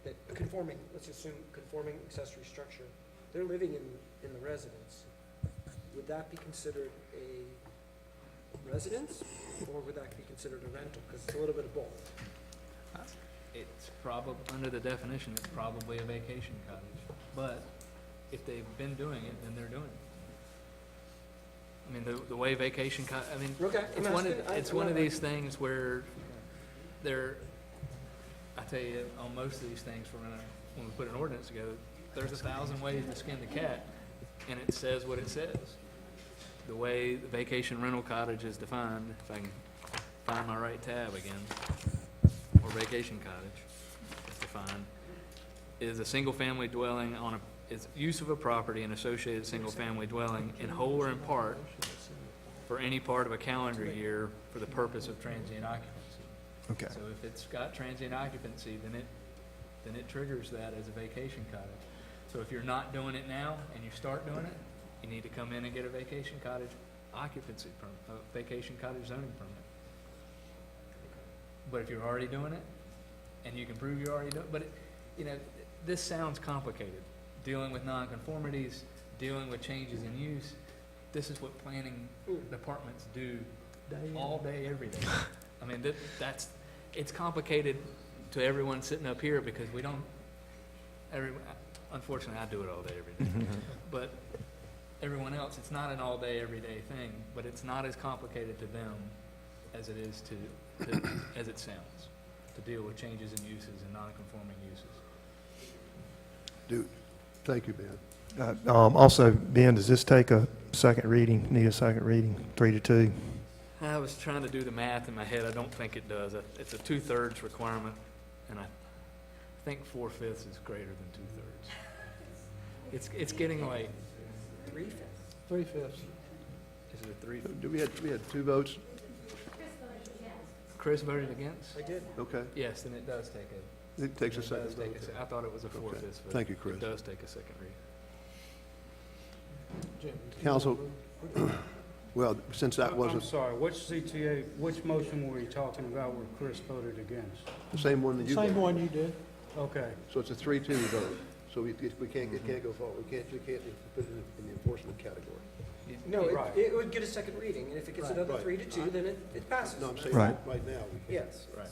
that, conforming, let's assume conforming accessory structure, they're living in the residence. Would that be considered a residence, or would that be considered a rental? Because it's a little bit of both. It's probably, under the definition, it's probably a vacation cottage. But if they've been doing it, then they're doing it. I mean, the way vacation I mean, Okay, it's one of these things where I tell you, on most of these things, when we put an ordinance together, there's 1,000 ways to skin the cat, and it says what it says. The way the vacation rental cottage is defined, if I can find my right tab again, or vacation cottage is defined, is a single-family dwelling is use of a property and associated single-family dwelling in whole or in part for any part of a calendar year for the purpose of transient occupancy. Okay. So if it's got transient occupancy, then it triggers that as a vacation cottage. So if you're not doing it now and you start doing it, you need to come in and get a vacation cottage occupancy permit, a vacation cottage zoning permit. But if you're already doing it, and you can prove you're already doing it, but this sounds complicated. Dealing with nonconformities, dealing with changes in use, this is what planning departments do all day, every day. I mean, it's complicated to everyone sitting up here because unfortunately, I do it all day, every day. But everyone else, it's not an all day, every day thing, but it's not as complicated to them as it is as it sounds, to deal with changes in uses and non-conforming uses. Thank you, Ben. Also, Ben, does this take a second reading, need a second reading, 3-2? I was trying to do the math in my head. I don't think it does. It's a 2/3 requirement, and I think 4/5 is greater than 2/3. It's getting late. 3/5. 3/5. Is it a 3? We had 2 votes? Chris voted against? I did. Okay. Yes, then it does take It takes a it second does take vote. I thought it was a 4/5 vote. Thank you, Chris. It does take a second read. Council, well, since that I'm wasn't sorry, which motion were you talking about where Chris voted against? the same one that you Same did. one you did. Okay. So it's a 3-2 vote. So we can't go forward. We can't put it in the enforcement category. No, Right. it would get a second reading, and if it gets another Right. 3-2, then it passes. No, I'm saying Right. right now, we can't. Yes. Right.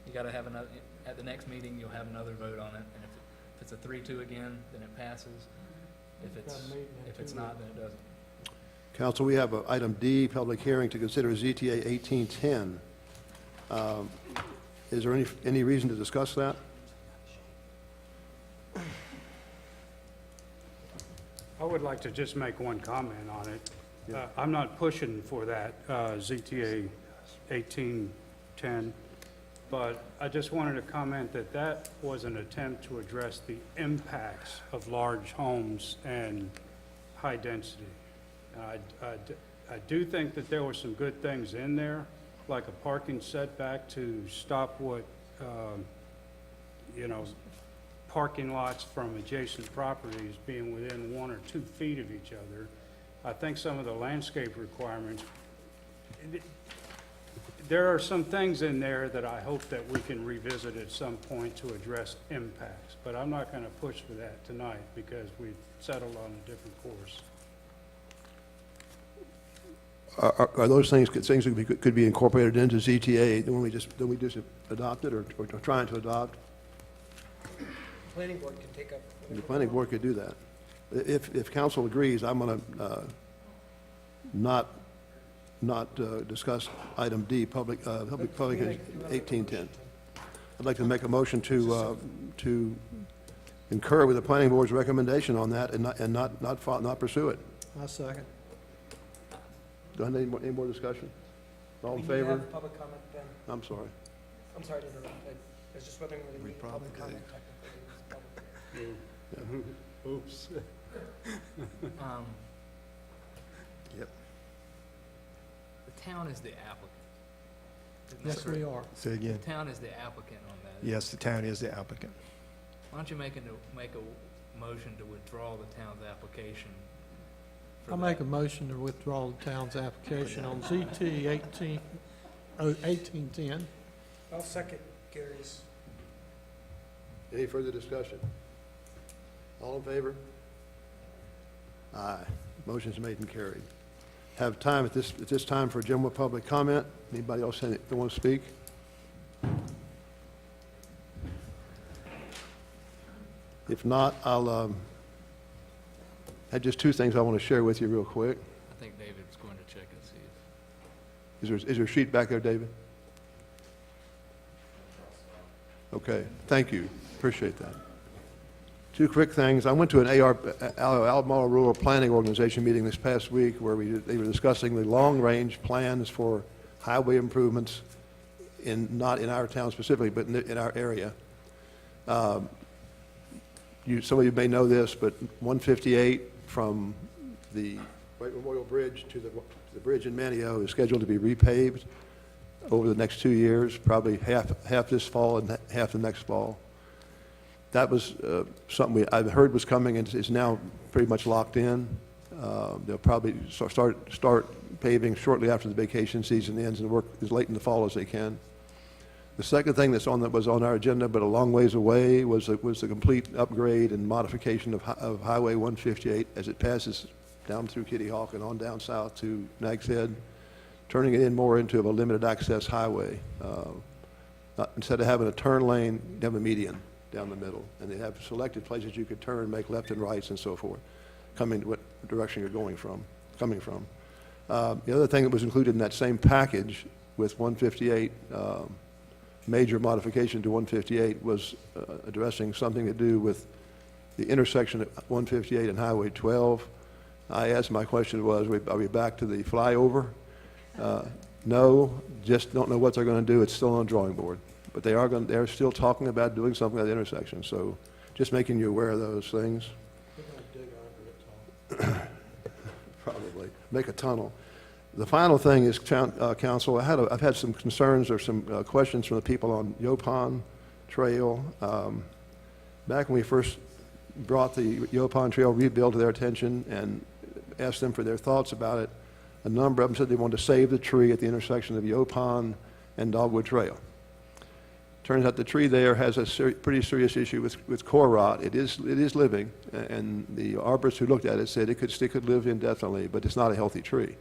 You gotta have another, at the next meeting, you'll have another vote on it, and if it's a 3-2 again, then it passes. If it's not, then it doesn't. Council, we have item D, public hearing to consider ZTA 1810. Is there any reason to discuss that? I would like to just make one comment on it. I'm not pushing for that ZTA 1810, but I just wanted to comment that was an attempt to address the impacts of large homes and high density. I do think that there were some good things in there, like a parking setback to stop what, parking lots from adjacent properties being within 1 or 2 feet of each other. I think some of the landscape requirements, there are some things in there that I hope that we can revisit at some point to address impacts, but I'm not going to push for that tonight because we've settled on a different course. Are those things that could be incorporated into ZTA, then we just adopt it or trying to adopt? Planning board can take up. The planning board could do that. If council agrees, I'm going to not discuss item D, public 1810. I'd like to make a motion to concur with the planning board's recommendation on that and not pursue it. I'll second. Do I need any more discussion? All in We favor? have public comment then. I'm sorry. I'm sorry to interrupt. I was just wondering whether we need public comment technically. Oops. Yep. The town is the applicant. Isn't that Yes, correct? we are. Say again. The town is the applicant on that. Yes, the town is the applicant. Why don't you make a motion to withdraw the town's application? for I'll that? make a motion to withdraw the town's application on ZT 1810. I'll second Gary's. Any further discussion? All in favor? Aye. Motion's made and carried. Have time at this time for general public comment. Anybody else that want to speak? If not, I'll have just two things I want to share with you real quick. I think David's going to check and see if. Is there a sheet back there, David? Okay, thank you. Appreciate that. Two quick things. I went to an Albemarle Rural Planning Organization meeting this past week where they were discussing the long-range plans for highway improvements not in our town specifically, but in our area. Some of you may know this, but 158 from the White Memorial Bridge to the bridge in Manio is scheduled to be repaved over the next 2 years, probably half this fall and half the next fall. That was something I've heard was coming and is now pretty much locked in. They'll probably start paving shortly after the vacation season ends and work as late in the fall as they can. The second thing was on our agenda, but a long ways away, was the complete upgrade and modification of Highway 158 as it passes down through Kitty Hawk and on down south to Nags Head, turning it in more into a limited access highway. Instead of having a turn lane, you have a median down the middle, and they have selected places you could turn, make left and rights and so forth, coming to what direction you're coming from. The other thing that was included in that same package with 158, major modification to 158 was addressing something to do with the intersection of 158 and Highway 12. I asked, my question was, are we back to the flyover? No, just don't know what they're going to do. It's still on the drawing board. But they're still talking about doing something at the intersection. So just making you aware of those things. Probably. Make a tunnel. The final thing is, Council, I've had some concerns or some questions from the people on Yopon Trail. Back when we first brought the Yopon Trail rebuild to their attention and asked them for their thoughts about it, a number of them said they wanted to save the tree at the intersection of Yopon and Dogwood Trail. Turns out the tree there has a pretty serious issue with core rot. It is living, and the arborist who looked at it said it could live indefinitely, but it's not a healthy tree.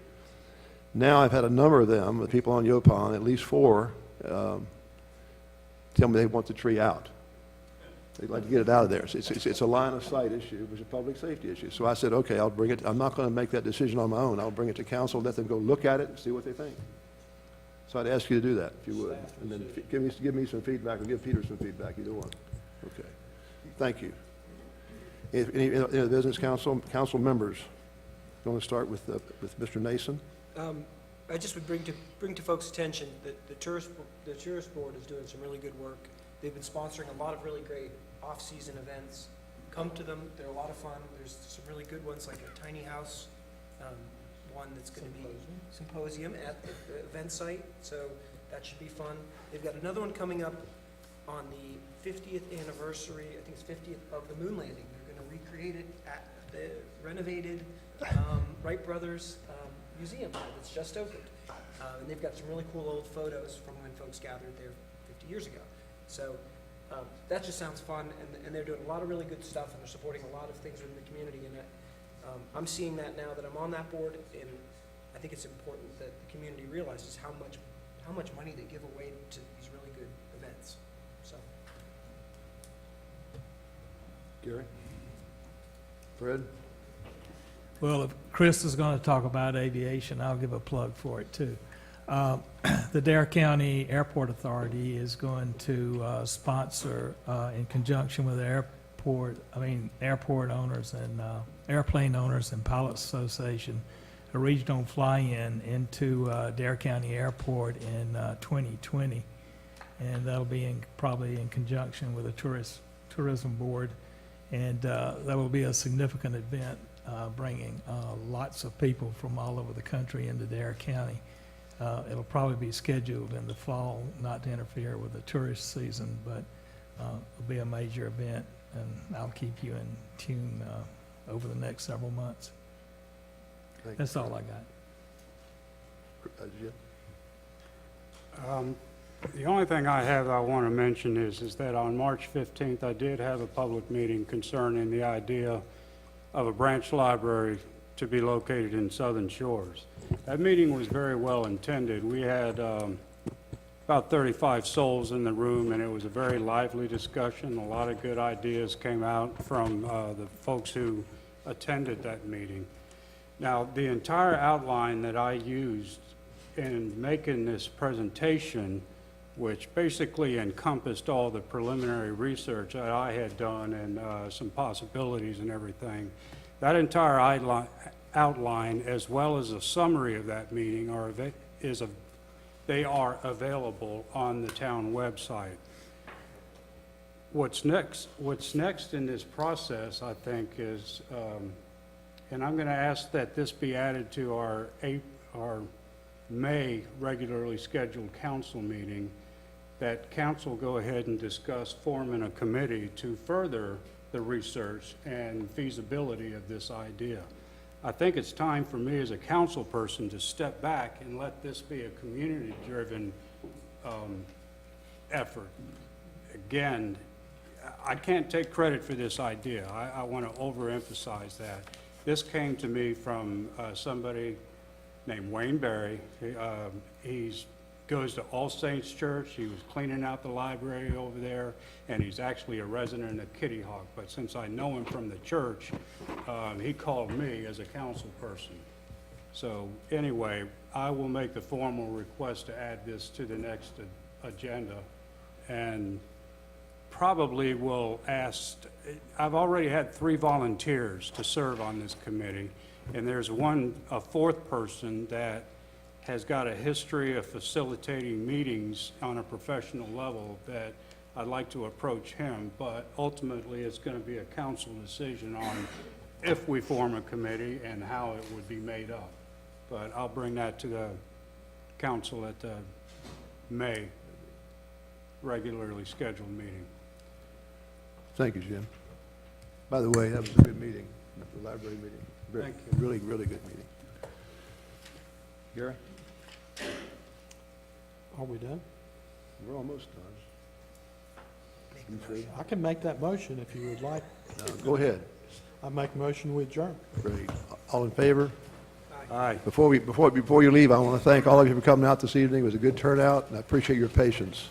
Now I've had a number of them, the people on Yopon, at least 4, tell me they want the tree out. They'd like to get it out of there. It's a line of sight issue, it's a public safety issue. So I said, okay, I'll bring it. I'm not going to make that decision on my own. I'll bring it to council, let them go look at it and see what they think. So I'd ask you to do that, if you would. And then give me some feedback, or give Peter some feedback, either one. Okay. Thank you. Any business council members? You want to start with Mr. Nason? I just would bring to folks' attention that the tourist board is doing some really good work. They've been sponsoring a lot of really great off-season events. Come to them; they're a lot of fun. There's some really good ones, like a tiny house, one that's going to be symposium at the event site. So that should be fun. They've got another one coming up on the 50th anniversary. I think it's 50th of the moon landing. They're going to recreate it at the renovated Wright Brothers Museum that's just opened. And they've got some really cool old photos from when folks gathered there 50 years ago. So that just sounds fun, and they're doing a lot of really good stuff, and they're supporting a lot of things within the community. And I'm seeing that now that I'm on that board, and I think it's important that the community realizes how much money they give away to these really good events. So. Gary? Fred? Well, if Chris is going to talk about aviation, I'll give a plug for it too. The Dare County Airport Authority is going to sponsor, in conjunction with the airport owners and airplane owners and pilots association, a regional fly-in into Dare County Airport in 2020, and that'll be probably in conjunction with the tourism board, and that will be a significant event, bringing lots of people from all over the country into Dare County. It'll probably be scheduled in the fall, not to interfere with the tourist season, but it'll be a major event, and I'll keep you in tune over the next several months. That's all I got. The only thing I want to mention is that on March 15th, I did have a public meeting concerning the idea of a branch library to be located in Southern Shores. That meeting was very well intended. We had about 35 souls in the room, and it was a very lively discussion. A lot of good ideas came out from the folks who attended that meeting. Now, the entire outline that I used in making this presentation, which basically encompassed all the preliminary research that I had done and some possibilities and everything, that entire outline, as well as a summary of that meeting, they are available on the town website. What's next in this process, I think, is, and I'm going to ask that this be added to our May regularly scheduled council meeting, that council go ahead and discuss forming a committee to further the research and feasibility of this idea. I think it's time for me as a council person to step back and let this be a community-driven effort. Again, I can't take credit for this idea. I want to overemphasize that. This came to me from somebody named Wayne Berry. He goes to All Saints Church. He was cleaning out the library over there, and he's actually a resident of Kitty Hawk. But since I know him from the church, he called me as a council person. So anyway, I will make the formal request to add this to the next agenda, and probably will ask, I've already had 3 volunteers to serve on this committee, and there's a 4th person that has got a history of facilitating meetings on a professional level that I'd like to approach him, but ultimately it's going to be a council decision on if we form a committee and how it would be made up. But I'll bring that to the council at the May regularly scheduled meeting. Thank you, Jim. By the way, that was a good meeting, the library meeting. Thank you. Really, really good meeting. Gary? Are we done? We're almost done. You see? I can make that motion if you would like. Go ahead. I make a motion we adjourn. Great. All in favor? Aye. Before you leave, I want to thank all of you for coming out this evening. It was a good turnout, and I appreciate your patience.